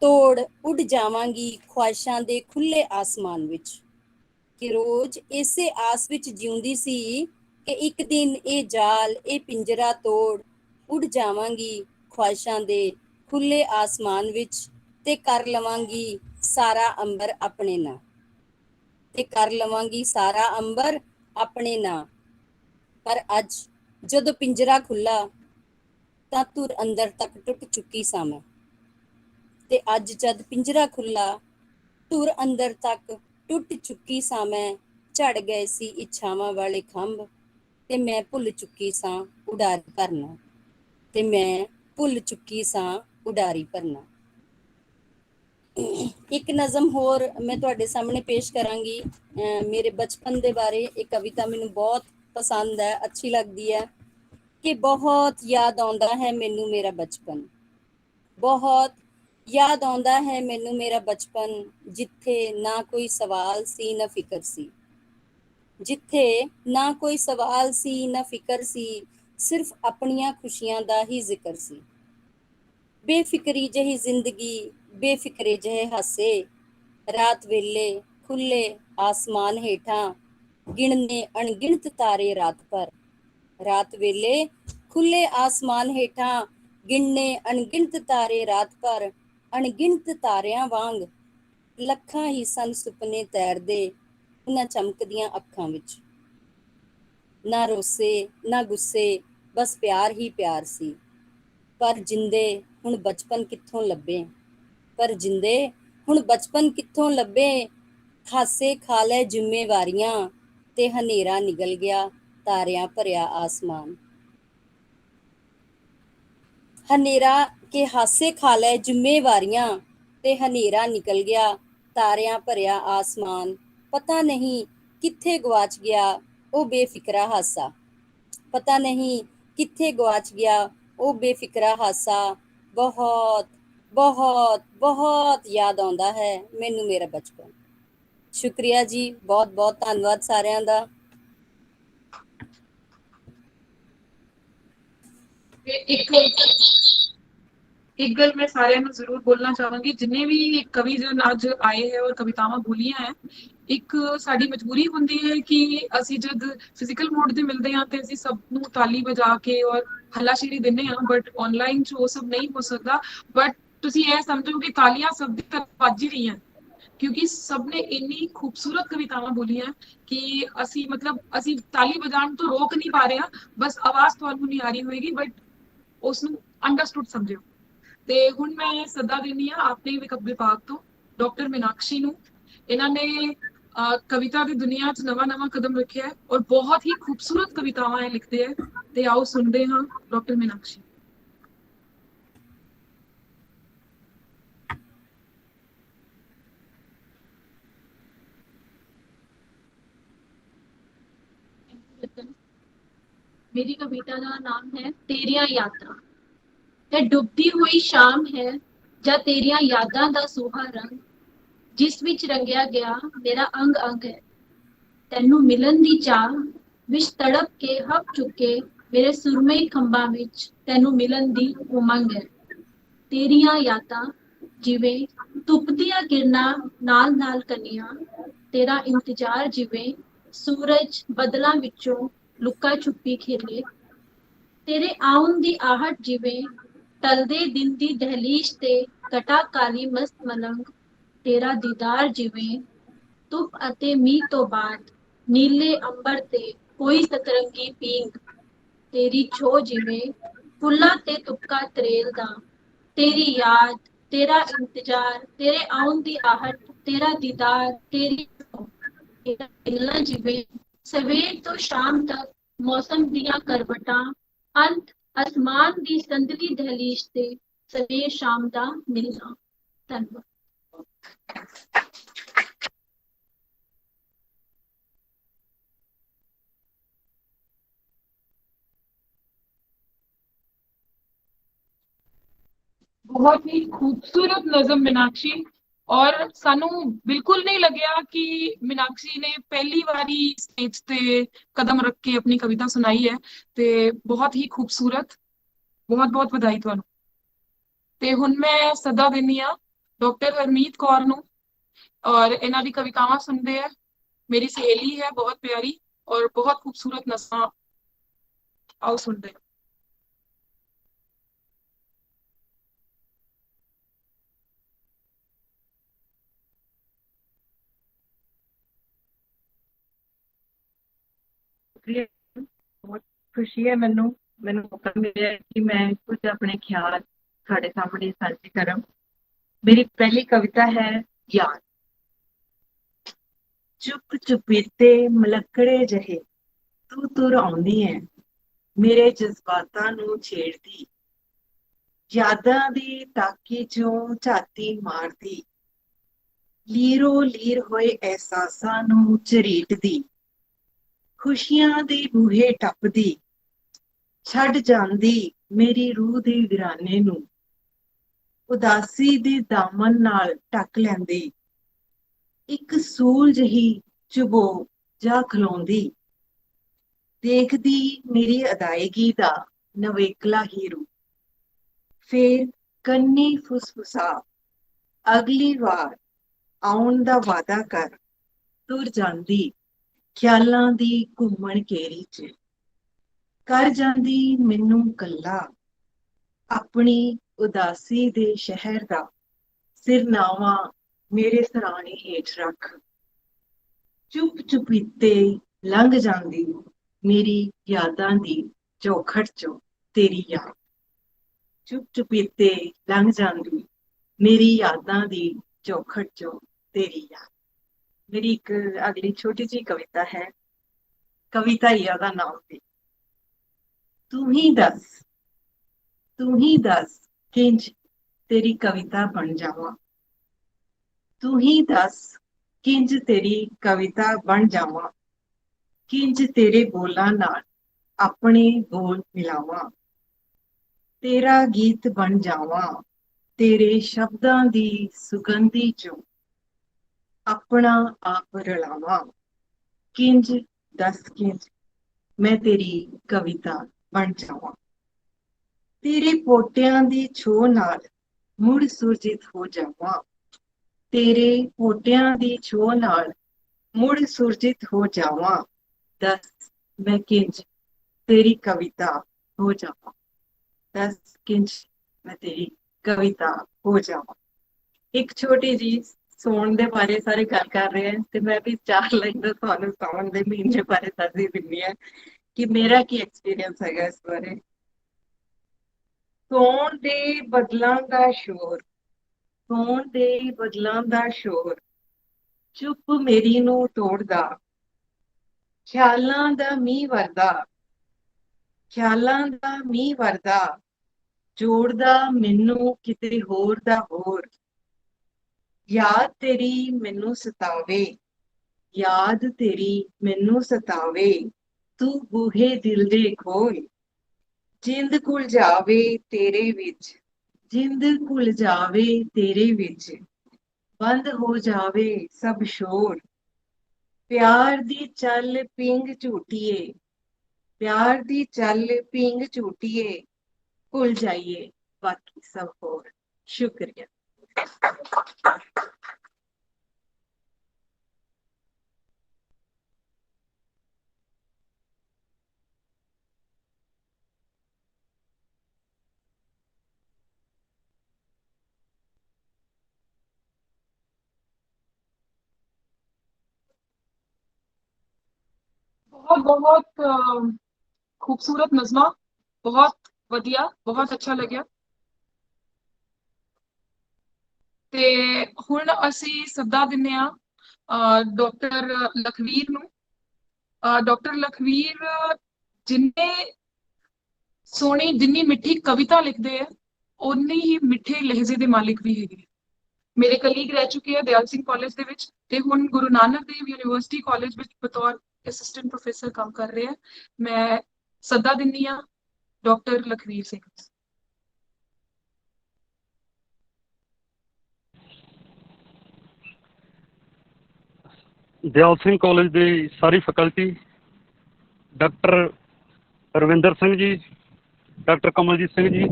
ਤੋੜ ਉੱਡ ਜਾਵਾਂਗੀ ਖੁਆਇਸ਼ਾਂ ਦੇ ਖੁੱਲੇ ਆਸਮਾਨ ਵਿੱਚ। ਕਿ ਰੋਜ਼ ਇਸੇ ਆਸ ਵਿੱਚ ਜਿਉਂਦੀ ਸੀ ਕਿ ਇੱਕ ਦਿਨ ਇਹ ਜਾਲ, ਇਹ ਪਿੰਜਰਾ ਤੋੜ ਉੱਡ ਜਾਵਾਂਗੀ ਖੁਆਇਸ਼ਾਂ ਦੇ ਖੁੱਲੇ ਆਸਮਾਨ ਵਿੱਚ, ਤੇ ਕਰ ਲਵਾਂਗੀ ਸਾਰਾ ਅੰਬਰ ਆਪਣੇ ਨਾਂ, ਤੇ ਕਰ ਲਵਾਂਗੀ ਸਾਰਾ ਅੰਬਰ ਆਪਣੇ ਨਾਂ। ਪਰ ਅੱਜ ਜਦੋਂ ਪਿੰਜਰਾ ਖੁੱਲਾ ਤਾਂ ਧੁਰ ਅੰਦਰ ਤੱਕ ਟੁੱਟ ਚੁੱਕੀ ਸਾਂ ਮੈਂ, ਤੇ ਅੱਜ ਜਦ ਪਿੰਜਰਾ ਖੁੱਲਾ ਧੁਰ ਅੰਦਰ ਤੱਕ ਟੁੱਟ ਚੁੱਕੀ ਸਾਂ ਮੈਂ। ਝੜ ਗਏ ਸੀ ਇੱਛਾਵਾਂ ਵਾਲੇ ਖੰਭ, ਤੇ ਮੈਂ ਭੁੱਲ ਚੁੱਕੀ ਸਾਂ ਉਡਾਰੀ ਭਰਨਾ, ਤੇ ਮੈਂ ਭੁੱਲ ਚੁੱਕੀ ਸਾਂ ਉਡਾਰੀ ਭਰਨਾ। ਇੱਕ ਨਜ਼ਮ ਹੋਰ ਮੈਂ ਤੁਹਾਡੇ ਸਾਹਮਣੇ ਪੇਸ਼ ਕਰਾਂਗੀ ਮੇਰੇ ਬਚਪਨ ਦੇ ਬਾਰੇ। ਇਹ ਕਵਿਤਾ ਮੈਨੂੰ ਬਹੁਤ ਪਸੰਦ ਹੈ, ਅੱਛੀ ਲੱਗਦੀ ਹੈ। ਕਿ ਬਹੁਤ ਯਾਦ ਆਉਂਦਾ ਹੈ ਮੈਨੂੰ ਮੇਰਾ ਬਚਪਨ, ਬਹੁਤ ਯਾਦ ਆਉਂਦਾ ਹੈ ਮੈਨੂੰ ਮੇਰਾ ਬਚਪਨ, ਜਿੱਥੇ ਨਾ ਕੋਈ ਸਵਾਲ ਸੀ ਨਾ ਫਿਕਰ ਸੀ, ਜਿੱਥੇ ਨਾ ਕੋਈ ਸਵਾਲ ਸੀ ਨਾ ਫਿਕਰ ਸੀ, ਸਿਰਫ ਆਪਣੀਆਂ ਖੁਸ਼ੀਆਂ ਦਾ ਹੀ ਜ਼ਿਕਰ ਸੀ। ਬੇਫਿਕਰੀ ਜਿਹੀ ਜ਼ਿੰਦਗੀ, ਬੇਫਿਕਰੇ ਜਿਹੇ ਹਾਸੇ, ਰਾਤ ਵੇਲੇ ਖੁੱਲੇ ਆਸਮਾਨ ਹੇਠਾਂ ਗਿਣਨੇ ਅਣਗਿਣਤ ਤਾਰੇ ਰਾਤ ਭਰ, ਰਾਤ ਵੇਲੇ ਖੁੱਲੇ ਆਸਮਾਨ ਹੇਠਾਂ ਗਿਣਨੇ ਅਣਗਿਣਤ ਤਾਰੇ ਰਾਤ ਭਰ। ਅਣਗਿਣਤ ਤਾਰਿਆਂ ਵਾਂਗ ਲੱਖਾਂ ਹੀ ਸਨ ਸੁਪਨੇ ਤੈਰਦੇ ਉਹਨਾਂ ਚਮਕਦੀਆਂ ਅੱਖਾਂ ਵਿੱਚ। ਨਾ ਰੋਸੇ ਨਾ ਗੁੱਸੇ, ਬਸ ਪਿਆਰ ਹੀ ਪਿਆਰ ਸੀ। ਪਰ ਜਿੰਦੇ ਹੁਣ ਬਚਪਨ ਕਿੱਥੋਂ ਲੱਭੇ, ਪਰ ਜਿੰਦੇ ਹੁਣ ਬਚਪਨ ਕਿੱਥੋਂ ਲੱਭੇ। ਹਾਸੇ ਖਾ ਲੈ ਜ਼ਿੰਮੇਵਾਰੀਆਂ, ਤੇ ਹਨੇਰਾ ਨਿਕਲ ਗਿਆ ਤਾਰਿਆਂ ਭਰਿਆ ਆਸਮਾਨ। ਹਨੇਰਾ ਕੇ ਹਾਸੇ ਖਾ ਲੈ ਜ਼ਿੰਮੇਵਾਰੀਆਂ, ਤੇ ਹਨੇਰਾ ਨਿਕਲ ਗਿਆ ਤਾਰਿਆਂ ਭਰਿਆ ਆਸਮਾਨ। ਪਤਾ ਨਹੀਂ ਕਿੱਥੇ ਗਵਾਚ ਗਿਆ ਉਹ ਬੇਫਿਕਰਾ ਹਾਸਾ, ਪਤਾ ਨਹੀਂ ਕਿੱਥੇ ਗਵਾਚ ਗਿਆ ਉਹ ਬੇਫਿਕਰਾ ਹਾਸਾ। ਬਹੁਤ ਬਹੁਤ ਬਹੁਤ ਯਾਦ ਆਉਂਦਾ ਹੈ ਮੈਨੂੰ ਮੇਰਾ ਬਚਪਨ। ਸ਼ੁਕਰੀਆ ਜੀ, ਬਹੁਤ ਬਹੁਤ ਧੰਨਵਾਦ ਸਾਰਿਆਂ ਦਾ। ਇੱਕ ਗੱਲ ਮੈਂ ਸਾਰਿਆਂ ਨੂੰ ਜ਼ਰੂਰ ਬੋਲਣਾ ਚਾਹਾਂਗੀ, ਜਿੰਨੇ ਵੀ ਕਵੀ ਜਨ ਅੱਜ ਆਏ ਹੈ ਔਰ ਕਵਿਤਾਵਾਂ ਬੋਲੀਆਂ ਹੈ, ਇੱਕ ਸਾਡੀ ਮਜਬੂਰੀ ਹੁੰਦੀ ਹੈ ਕਿ ਅਸੀਂ ਜਦ ਫਿਜ਼ੀਕਲ ਮੋਡ ਤੇ ਮਿਲਦੇ ਹਾਂ ਤੇ ਅਸੀਂ ਸਭ ਨੂੰ ਤਾਲੀ ਵਜਾ ਕੇ ਔਰ ਹੱਲਾਸ਼ੇਰੀ ਦਿੰਦੇ ਹਾਂ, ਬਟ ਆਨਲਾਈਨ 'ਚ ਉਹ ਸਭ ਨਹੀਂ ਹੋ ਸਕਦਾ। ਬਟ ਤੁਸੀਂ ਇਹ ਸਮਝੋ ਕਿ ਤਾਲੀਆਂ ਸਭ ਦੀ ਤਰਫ ਵੱਜ ਹੀ ਰਹੀਆਂ, ਕਿਉਂਕਿ ਸਭ ਨੇ ਇੰਨੀ ਖੂਬਸੂਰਤ ਕਵਿਤਾਵਾਂ ਬੋਲੀਆਂ ਕਿ ਅਸੀਂ ਤਾਲੀ ਵਜਾਉਣ ਤੋਂ ਰੋਕ ਨਹੀਂ ਪਾ ਰਹੇ ਹਾਂ। ਬਸ ਆਵਾਜ਼ ਤੁਹਾਨੂੰ ਨਹੀਂ ਆ ਰਹੀ ਹੋਏਗੀ, ਬਟ ਉਸਨੂੰ ਅੰਡਰਸਟੂਡ ਸਮਝਿਓ। ਤੇ ਹੁਣ ਮੈਂ ਸੱਦਾ ਦਿੰਦੀ ਹਾਂ ਆਪਣੇ ਵਿਭਾਗ ਤੋਂ ਡਾਕਟਰ ਮੀਨਾਕਸ਼ੀ ਨੂੰ। ਇਹਨਾਂ ਨੇ ਕਵਿਤਾ ਦੀ ਦੁਨੀਆ 'ਚ ਨਵਾਂ ਕਦਮ ਰੱਖਿਆ ਹੈ ਔਰ ਬਹੁਤ ਹੀ ਖੂਬਸੂਰਤ ਕਵਿਤਾਵਾਂ ਇਹ ਲਿਖਦੇ ਹੈ। ਤੇ ਆਓ ਸੁਣਦੇ ਹਾਂ ਡਾਕਟਰ ਮੀਨਾਕਸ਼ੀ। मेरी कविता का नाम है तेरिया यादां। ते डुबदी हुई शाम है जा तेरिया यादां दा सोहा रंग, जिस विच रंगिया गया मेरा अंग अंग है। तैनू मिलन दी चाह विच तड़प के हप चुके मेरे सुरमई खंबां विच तैनू मिलन दी उमंग है। तेरिया यादां जिवें धुपदियां किरणां नाल नाल कनियां, तेरा इंतजार जिवें सूरज बदलां विचों लुका छुपी खेले। तेरे आउन दी आहट जिवें टलदे दिन दी दहलीज ते कटा काली मस्त मलंग, तेरा दीदार जिवें धुप अते मींह तो बाद नीले अंबर ते कोई सतरंगी पींग। तेरी छो जिवें फुल्लां ते तुपका तरेल दा, तेरी याद तेरा इंतजार तेरे आउन दी आहट तेरा दीदार तेरी तेरा मिलना जिवें सवेर तो शाम तक मौसम दियां करवटां, अंत आसमान दी संदली दहलीज ते सवेर शाम दा मिलना। धन्यवाद। बहुत ही खूबसूरत नज़म मीनाक्षी, ਔਰ ਸਾਨੂੰ ਬਿਲਕੁਲ ਨਹੀਂ ਲੱਗਿਆ ਕਿ ਮੀਨਾਕਸ਼ੀ ਨੇ ਪਹਿਲੀ ਵਾਰੀ ਸਟੇਜ ਤੇ ਕਦਮ ਰੱਖ ਕੇ ਆਪਣੀ ਕਵਿਤਾ ਸੁਣਾਈ ਹੈ, ਤੇ ਬਹੁਤ ਹੀ ਖੂਬਸੂਰਤ। ਬਹੁਤ ਬਹੁਤ ਵਧਾਈ ਤੁਹਾਨੂੰ। ਤੇ ਹੁਣ ਮੈਂ ਸੱਦਾ ਦਿੰਦੀ ਆ ਡਾਕਟਰ ਹਰਮੀਤ ਕੌਰ ਨੂੰ, ਔਰ ਇਹਨਾਂ ਦੀ ਕਵਿਤਾਵਾਂ ਸੁਣਦੇ ਆ। ਮੇਰੀ ਸਹੇਲੀ ਹੈ ਬਹੁਤ ਪਿਆਰੀ ਔਰ ਬਹੁਤ ਖੂਬਸੂਰਤ ਨਸਲਾਂ। आओ सुनते हैं। बहुत खुशी है मैनू मैनू मौका मिला कि मैं कुछ अपने ख्याल साढ़े सामने साझे करा। मेरी पहली कविता है याद। चुप चुपीते मलकड़े जहे तू तुर आउंदी है, मेरे जज्बातां नू छेड़दी, यादां दी ताकी चों झाती मारदी, लीरो लीर होए एहसासां नू झरीटदी, खुशियां दे बूहे टपदी, छड़ जांदी मेरी रूह दे वीराने नू, उदासी दे दामन नाल ढक लैंदी, इक सूल जही चुबो जा खलोंदी, देखदी मेरी अदायगी दा नवेकला हीरू, फिर कन्नी फुसफुसा अगली वार आउण दा वादा कर, तुर जांदी ख्यालां दी घुम्मण केरी च, कर जांदी मैनू कल्ला अपनी उदासी दे शहर दा सिरनावा मेरे सराणे हेठ रख, चुप चुपीते लंघ जांदी मेरी यादां दी चौखट चो तेरी याद, चुप चुपीते लंघ जांदी मेरी यादां दी चौखट चो तेरी याद। मेरी एक अगली छोटी जी कविता है, कविता ही ओदा नाम भी। तू ही दस किंज तेरी कविता बन जावा, तू ही दस किंज तेरी कविता बन जावा, किंज तेरे बोलां नाल अपने बोल मिलावां, तेरा गीत बन जावां, तेरे शब्दां दी सुगंधी चों अपना आप रलावां, किंज दस किंज मैं तेरी कविता बन जावां, तेरे पोटियां दी छो नाल मुड़ सुरजित हो जावां, तेरे पोटियां दी छो नाल मुड़ सुरजित हो जावां, दस मैं किंज तेरी कविता हो जावां, दस किंज मैं तेरी कविता हो जावां। एक छोटी जी सोन दे बारे सारे गल कर रहे हैं, ते मैं भी 4 लाइन दा तुहानू सावन दे महीने बारे दसदी दिन्नी है कि मेरा की एक्सपीरियंस है इस बारे। सोन दे बदलां दा शोर, सोन दे बदलां दा शोर, चुप मेरी नू तोड़दा, ख्यालां दा मींह वरदा, ख्यालां दा मींह वरदा, जोड़दा मैनू किते होर दा होर, याद तेरी मैनू सतावे, याद तेरी मैनू सतावे, तू बूहे दिल दे खोल, जिंद घुल जावे तेरे विच, जिंद घुल जावे तेरे विच, बंद हो जावे सब शोर, प्यार दी चल पिंग झूठिए, प्यार दी चल पिंग झूठिए, भुल जाइए बाकी सब होर। शुक्रिया। बहुत बहुत खूबसूरत नज़मा, बहुत वधिया, बहुत अच्छा लग्या। ते हुण असी सद्दा दिन्ने आ डॉक्टर लखवीर नू। डॉक्टर लखवीर जिन्ने सोहनी जिन्नी मिठी कविता लिखदे है उन्नी ही मिठे लहजे दे मालिक भी हैगे। मेरे कलीग रह चुके हैं दयाल सिंह कॉलेज दे विच ते हुण गुरु नानक देव यूनिवर्सिटी कॉलेज विच बतौर असिस्टेंट प्रोफेसर काम कर रहे हैं। मैं सद्दा दिन्नी आ डॉक्टर लखवीर सिंह। ਦਿਆਲ ਸਿੰਘ ਕਾਲਜ ਦੀ ਸਾਰੀ faculty, doctor Ravinder Singh ji, doctor Kamaljeet Singh ji,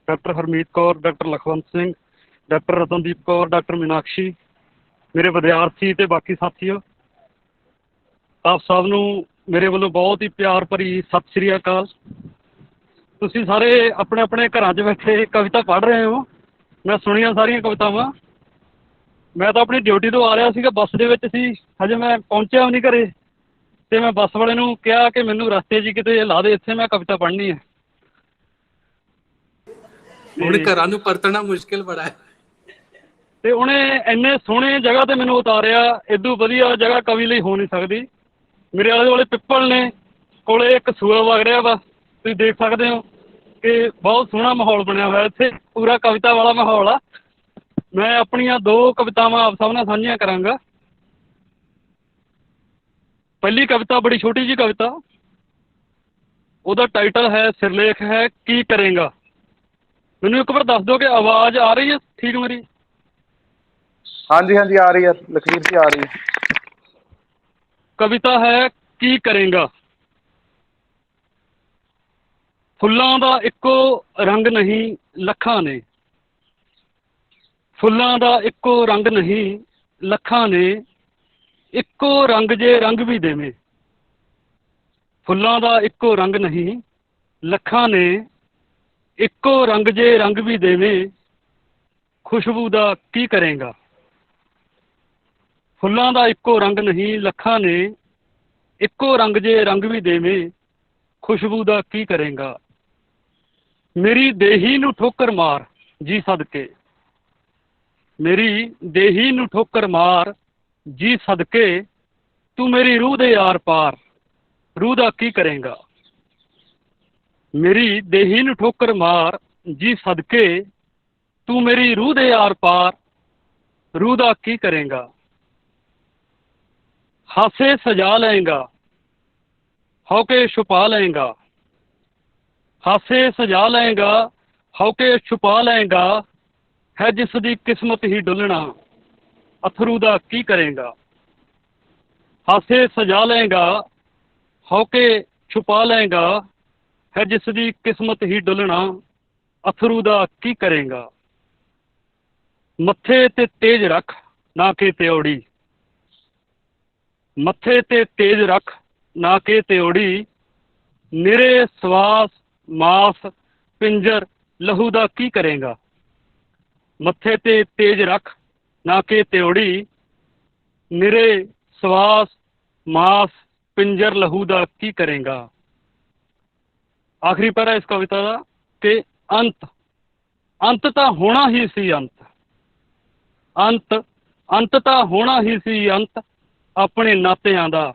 doctor Harmeet Kaur, doctor Lakhwant Singh, doctor Ratandeep Kaur, doctor Meenakshi, ਮੇਰੇ ਵਿਦਿਆਰਥੀ ਅਤੇ ਬਾਕੀ ਸਾਥੀਓ, ਆਪ ਸਭ ਨੂੰ ਮੇਰੇ ਵੱਲੋਂ ਬਹੁਤ ਹੀ ਪਿਆਰ ਭਰੀ ਸਤਿ ਸ਼੍ਰੀ ਅਕਾਲ। ਤੁਸੀਂ ਸਾਰੇ ਆਪਣੇ ਆਪਣੇ ਘਰਾਂ 'ਚ ਬੈਠੇ ਕਵਿਤਾ ਪੜ੍ਹ ਰਹੇ ਹੋ। ਮੈਂ ਸੁਣੀਆਂ ਸਾਰੀਆਂ ਕਵਿਤਾਵਾਂ। ਮੈਂ ਤਾਂ ਆਪਣੀ ਡਿਊਟੀ ਤੋਂ ਆ ਰਿਹਾ ਸੀਗਾ, ਬੱਸ ਦੇ ਵਿੱਚ ਸੀ, ਹਜੇ ਮੈਂ ਪਹੁੰਚਿਆ ਵੀ ਨਹੀਂ ਘਰੇ, ਅਤੇ ਮੈਂ ਬੱਸ ਵਾਲੇ ਨੂੰ ਕਿਹਾ ਕਿ ਮੈਨੂੰ ਰਸਤੇ 'ਚ ਕਿਤੇ ਲਾ ਦੇ, ਇੱਥੇ ਮੈਂ ਕਵਿਤਾ ਪੜ੍ਹਨੀ ਹੈ। ਹੁਣ ਘਰਾਂ ਨੂੰ ਪਰਤਣਾ ਮੁਸ਼ਕਿਲ ਬੜਾ ਹੈ। ਤੇ ਉਹਨੇ ਇੰਨੇ ਸੋਹਣੇ ਜਗ੍ਹਾ ਤੇ ਮੈਨੂੰ ਉਤਾਰਿਆ, ਇਦੋਂ ਵਧੀਆ ਜਗ੍ਹਾ ਕਵੀ ਲਈ ਹੋ ਨਹੀਂ ਸਕਦੀ। ਮੇਰੇ ਆਲੇ ਦੁਆਲੇ ਪਿੱਪਲ ਨੇ, ਕੋਲੇ ਇੱਕ ਸੂਆ ਵਗ ਰਿਹਾ ਵਾ, ਤੁਸੀਂ ਦੇਖ ਸਕਦੇ ਹੋ ਕਿ ਬਹੁਤ ਸੋਹਣਾ ਮਾਹੌਲ ਬਣਿਆ ਹੋਇਆ ਇੱਥੇ, ਪੂਰਾ ਕਵਿਤਾ ਵਾਲਾ ਮਾਹੌਲ ਆ। ਮੈਂ ਆਪਣੀਆਂ 2 ਕਵਿਤਾਵਾਂ ਆਪ ਸਭ ਨਾਲ ਸਾਂਝੀਆਂ ਕਰਾਂਗਾ। ਪਹਿਲੀ ਕਵਿਤਾ ਬੜੀ ਛੋਟੀ ਜਿਹੀ ਕਵਿਤਾ, ਉਹਦਾ ਟਾਈਟਲ ਹੈ, ਸਿਰਲੇਖ ਹੈ, ਕੀ ਕਰੇਂਗਾ। ਮੈਨੂੰ ਇੱਕ ਵਾਰ ਦੱਸ ਦਿਓ ਕਿ ਆਵਾਜ਼ ਆ ਰਹੀ ਹੈ ਠੀਕ ਮੇਰੀ? ਹਾਂਜੀ ਹਾਂਜੀ ਆ ਰਹੀ ਹੈ ਲਖਵੀਰ ਜੀ, ਆ ਰਹੀ ਹੈ। ਕਵਿਤਾ ਹੈ, ਕੀ ਕਰੇਂਗਾ। ਫੁੱਲਾਂ ਦਾ ਇੱਕੋ ਰੰਗ ਨਹੀਂ ਲੱਖਾਂ ਨੇ, ਫੁੱਲਾਂ ਦਾ ਇੱਕੋ ਰੰਗ ਨਹੀਂ ਲੱਖਾਂ ਨੇ, ਇੱਕੋ ਰੰਗ ਜੇ ਰੰਗ ਵੀ ਦੇਵੇਂ। ਫੁੱਲਾਂ ਦਾ ਇੱਕੋ ਰੰਗ ਨਹੀਂ ਲੱਖਾਂ ਨੇ, ਇੱਕੋ ਰੰਗ ਜੇ ਰੰਗ ਵੀ ਦੇਵੇਂ, ਖੁਸ਼ਬੂ ਦਾ ਕੀ ਕਰੇਂਗਾ। ਫੁੱਲਾਂ ਦਾ ਇੱਕੋ ਰੰਗ ਨਹੀਂ ਲੱਖਾਂ ਨੇ, ਇੱਕੋ ਰੰਗ ਜੇ ਰੰਗ ਵੀ ਦੇਵੇਂ, ਖੁਸ਼ਬੂ ਦਾ ਕੀ ਕਰੇਂਗਾ। ਮੇਰੀ ਦੇਹੀ ਨੂੰ ਠੋਕਰ ਮਾਰ ਜੀ ਸਦਕੇ, ਮੇਰੀ ਦੇਹੀ ਨੂੰ ਠੋਕਰ ਮਾਰ ਜੀ ਸਦਕੇ, ਤੂੰ ਮੇਰੀ ਰੂਹ ਦੇ ਆਰ ਪਾਰ, ਰੂਹ ਦਾ ਕੀ ਕਰੇਂਗਾ। ਮੇਰੀ ਦੇਹੀ ਨੂੰ ਠੋਕਰ ਮਾਰ ਜੀ ਸਦਕੇ, ਤੂੰ ਮੇਰੀ ਰੂਹ ਦੇ ਆਰ ਪਾਰ, ਰੂਹ ਦਾ ਕੀ ਕਰੇਂਗਾ। ਹਾਸੇ ਸਜਾ ਲਏਂਗਾ ਹੌਕੇ ਛੁਪਾ ਲਏਂਗਾ, ਹਾਸੇ ਸਜਾ ਲਏਂਗਾ ਹੌਕੇ ਛੁਪਾ ਲਏਂਗਾ, ਹੈ ਜਿਸ ਦੀ ਕਿਸਮਤ ਹੀ ਡੁੱਲਣਾ, ਅਥਰੂ ਦਾ ਕੀ ਕਰੇਂਗਾ। ਹਾਸੇ ਸਜਾ ਲਏਂਗਾ ਹੌਕੇ ਛੁਪਾ ਲਏਂਗਾ, ਹੈ ਜਿਸ ਦੀ ਕਿਸਮਤ ਹੀ ਡੁੱਲਣਾ, ਅਥਰੂ ਦਾ ਕੀ ਕਰੇਂਗਾ। ਮੱਥੇ ਤੇ ਤੇਜ ਰੱਖ ਨਾ ਕਿ ਤਿਉੜੀ, ਮੱਥੇ ਤੇ ਤੇਜ ਰੱਖ ਨਾ ਕਿ ਤਿਉੜੀ, ਨਿਰੇ ਸਵਾਸ ਮਾਸ ਪਿੰਜਰ ਲਹੂ ਦਾ ਕੀ ਕਰੇਂਗਾ। ਮੱਥੇ ਤੇ ਤੇਜ ਰੱਖ ਨਾ ਕਿ ਤਿਉੜੀ, ਨਿਰੇ ਸਵਾਸ ਮਾਸ ਪਿੰਜਰ ਲਹੂ ਦਾ ਕੀ ਕਰੇਂਗਾ। ਆਖਰੀ ਪੈਰਾ ਇਸ ਕਵਿਤਾ ਦਾ ਕਿ ਅੰਤ, ਅੰਤ ਤਾਂ ਹੋਣਾ ਹੀ ਸੀ ਅੰਤ, ਅੰਤ, ਅੰਤ ਤਾਂ ਹੋਣਾ ਹੀ ਸੀ ਅੰਤ ਆਪਣੇ ਨਾਤਿਆਂ ਦਾ,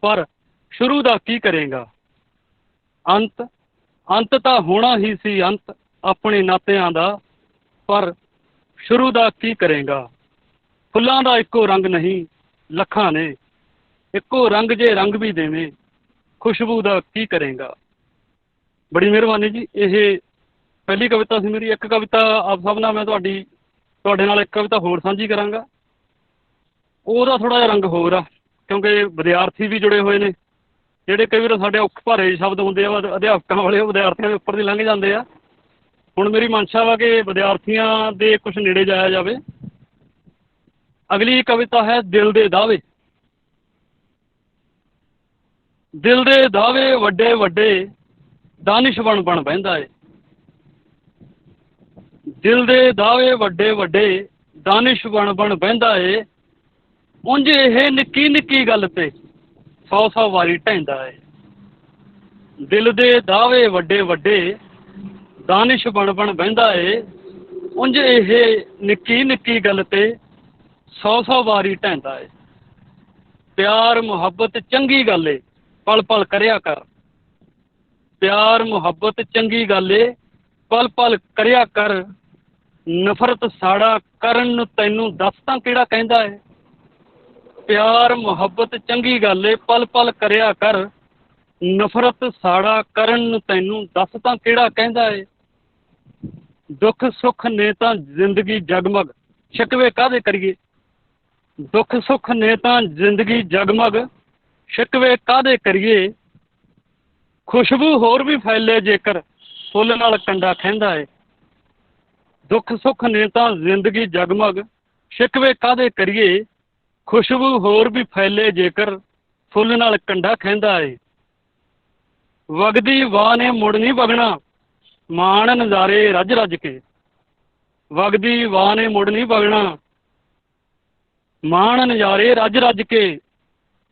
ਪਰ ਸ਼ੁਰੂ ਦਾ ਕੀ ਕਰੇਂਗਾ। ਅੰਤ, ਅੰਤ ਤਾਂ ਹੋਣਾ ਹੀ ਸੀ ਅੰਤ ਆਪਣੇ ਨਾਤਿਆਂ ਦਾ, ਪਰ ਸ਼ੁਰੂ ਦਾ ਕੀ ਕਰੇਂਗਾ। ਫੁੱਲਾਂ ਦਾ ਇੱਕੋ ਰੰਗ ਨਹੀਂ ਲੱਖਾਂ ਨੇ, ਇੱਕੋ ਰੰਗ ਜੇ ਰੰਗ ਵੀ ਦੇਵੇਂ, ਖੁਸ਼ਬੂ ਦਾ ਕੀ ਕਰੇਂਗਾ। ਬੜੀ ਮਿਹਰਬਾਨੀ ਜੀ। ਇਹ ਪਹਿਲੀ ਕਵਿਤਾ ਸੀ ਮੇਰੀ। ਇੱਕ ਕਵਿਤਾ ਆਪ ਸਭ ਨਾਲ ਮੈਂ ਤੁਹਾਡੇ ਨਾਲ ਇੱਕ ਕਵਿਤਾ ਹੋਰ ਸਾਂਝੀ ਕਰਾਂਗਾ। ਉਹਦਾ ਥੋੜ੍ਹਾ ਜਿਹਾ ਰੰਗ ਹੋਰ ਆ, ਕਿਉਂਕਿ ਵਿਦਿਆਰਥੀ ਵੀ ਜੁੜੇ ਹੋਏ ਨੇ, ਜਿਹੜੇ ਕਈ ਵਾਰ ਸਾਡੇ ਔਖ ਭਾਰੇ ਸ਼ਬਦ ਹੁੰਦੇ ਆ ਅਧਿਆਪਕਾਂ ਵਾਲੇ, ਉਹ ਵਿਦਿਆਰਥੀਆਂ ਦੇ ਉੱਪਰ ਦੀ ਲੰਘ ਜਾਂਦੇ ਆ। ਹੁਣ ਮੇਰੀ ਮਨਸ਼ਾ ਵਾ ਕਿ ਵਿਦਿਆਰਥੀਆਂ ਦੇ ਕੁਛ ਨੇੜੇ ਜਾਇਆ ਜਾਵੇ। ਅਗਲੀ ਕਵਿਤਾ ਹੈ, ਦਿਲ ਦੇ ਦਾਅਵੇ। ਦਿਲ ਦੇ ਦਾਅਵੇ ਵੱਡੇ ਵੱਡੇ ਦਾਨਿਸ਼ ਬਣ ਬਣ ਬਹਿੰਦਾ ਏ, ਦਿਲ ਦੇ ਦਾਅਵੇ ਵੱਡੇ ਵੱਡੇ ਦਾਨਿਸ਼ ਬਣ ਬਣ ਬਹਿੰਦਾ ਏ, ਉਂਝ ਇਹ ਨਿੱਕੀ ਨਿੱਕੀ ਗੱਲ ਤੇ 100 ਵਾਰੀ ਢਹਿੰਦਾ ਏ। ਦਿਲ ਦੇ ਦਾਅਵੇ ਵੱਡੇ ਵੱਡੇ ਦਾਨਿਸ਼ ਬਣ ਬਣ ਬਹਿੰਦਾ ਏ, ਉਂਝ ਇਹ ਨਿੱਕੀ ਨਿੱਕੀ ਗੱਲ ਤੇ 100 ਵਾਰੀ ਢਹਿੰਦਾ ਏ। ਪਿਆਰ ਮੁਹੱਬਤ ਚੰਗੀ ਗੱਲ ਏ ਪਲ ਪਲ ਕਰਿਆ ਕਰ, ਪਿਆਰ ਮੁਹੱਬਤ ਚੰਗੀ ਗੱਲ ਏ ਪਲ ਪਲ ਕਰਿਆ ਕਰ, ਨਫ਼ਰਤ ਸਾੜਾ ਕਰਨ ਨੂੰ ਤੈਨੂੰ ਦੱਸ ਤਾਂ ਕਿਹੜਾ ਕਹਿੰਦਾ ਏ। ਪਿਆਰ ਮੁਹੱਬਤ ਚੰਗੀ ਗੱਲ ਏ ਪਲ ਪਲ ਕਰਿਆ ਕਰ, ਨਫ਼ਰਤ ਸਾੜਾ ਕਰਨ ਨੂੰ ਤੈਨੂੰ ਦੱਸ ਤਾਂ ਕਿਹੜਾ ਕਹਿੰਦਾ ਏ। ਦੁੱਖ ਸੁੱਖ ਨੇ ਤਾਂ ਜ਼ਿੰਦਗੀ ਜਗਮਗ, ਸ਼ਿਕਵੇ ਕਾਹਦੇ ਕਰੀਏ, ਦੁੱਖ ਸੁੱਖ ਨੇ ਤਾਂ ਜ਼ਿੰਦਗੀ ਜਗਮਗ, ਸ਼ਿਕਵੇ ਕਾਹਦੇ ਕਰੀਏ। ਖੁਸ਼ਬੂ ਹੋਰ ਵੀ ਫੈਲੇ ਜੇਕਰ ਫੁੱਲ ਨਾਲ ਕੰਡਾ ਖਹਿੰਦਾ ਏ। ਦੁੱਖ ਸੁੱਖ ਨੇ ਤਾਂ ਜ਼ਿੰਦਗੀ ਜਗਮਗ, ਸ਼ਿਕਵੇ ਕਾਹਦੇ ਕਰੀਏ। ਖੁਸ਼ਬੂ ਹੋਰ ਵੀ ਫੈਲੇ ਜੇਕਰ ਫੁੱਲ ਨਾਲ ਕੰਡਾ ਖਹਿੰਦਾ ਏ। ਵਗਦੀ ਵਾਹ ਨੇ ਮੁੜ ਨਹੀਂ ਵਗਣਾ, ਮਾਣ ਨਜ਼ਾਰੇ ਰੱਜ ਰੱਜ ਕੇ। ਵਗਦੀ ਵਾਹ ਨੇ ਮੁੜ ਨਹੀਂ ਵਗਣਾ, ਮਾਣ ਨਜ਼ਾਰੇ ਰੱਜ ਰੱਜ ਕੇ।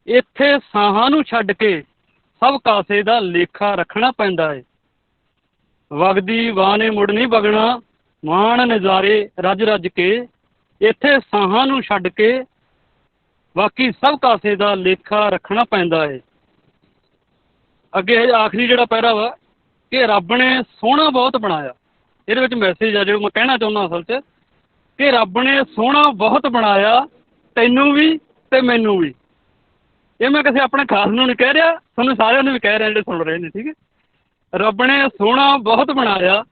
ਇੱਥੇ ਸਾਹਾਂ ਨੂੰ ਛੱਡ ਕੇ ਸਭ ਕਾਸੇ ਦਾ ਲੇਖਾ ਰੱਖਣਾ ਪੈਂਦਾ ਏ। ਵਗਦੀ ਵਾਹ ਨੇ ਮੁੜ ਨਹੀਂ ਵਗਣਾ, ਮਾਣ ਨਜ਼ਾਰੇ ਰੱਜ ਰੱਜ ਕੇ। ਇੱਥੇ ਸਾਹਾਂ ਨੂੰ ਛੱਡ ਕੇ ਬਾਕੀ ਸਭ ਕਾਸੇ ਦਾ ਲੇਖਾ ਰੱਖਣਾ ਪੈਂਦਾ ਏ। ਅੱਗੇ ਆਖਰੀ ਜਿਹੜਾ ਪੈਰਾ ਵਾ ਕਿ ਰੱਬ ਨੇ ਸੋਹਣਾ ਬਹੁਤ ਬਣਾਇਆ। ਇਹਦੇ ਵਿੱਚ ਮੈਸੇਜ ਆ ਜੋ ਮੈਂ ਕਹਿਣਾ ਚਾਹੁੰਦਾ ਅਸਲ 'ਚ ਕਿ ਰੱਬ ਨੇ ਸੋਹਣਾ ਬਹੁਤ ਬਣਾਇਆ, ਤੈਨੂੰ ਵੀ ਤੇ ਮੈਨੂੰ ਵੀ। ਇਹ ਮੈਂ ਕਿਸੇ ਆਪਣੇ ਖਾਸ ਨੂੰ ਨਹੀਂ ਕਹਿ ਰਿਹਾ, ਤੁਹਾਨੂੰ ਸਾਰਿਆਂ ਨੂੰ ਵੀ ਕਹਿ ਰਿਹਾ ਜਿਹੜੇ ਸੁਣ ਰਹੇ ਨੇ, ਠੀਕ ਹੈ। ਰੱਬ ਨੇ ਸੋਹਣਾ ਬਹੁਤ ਬਣਾਇਆ,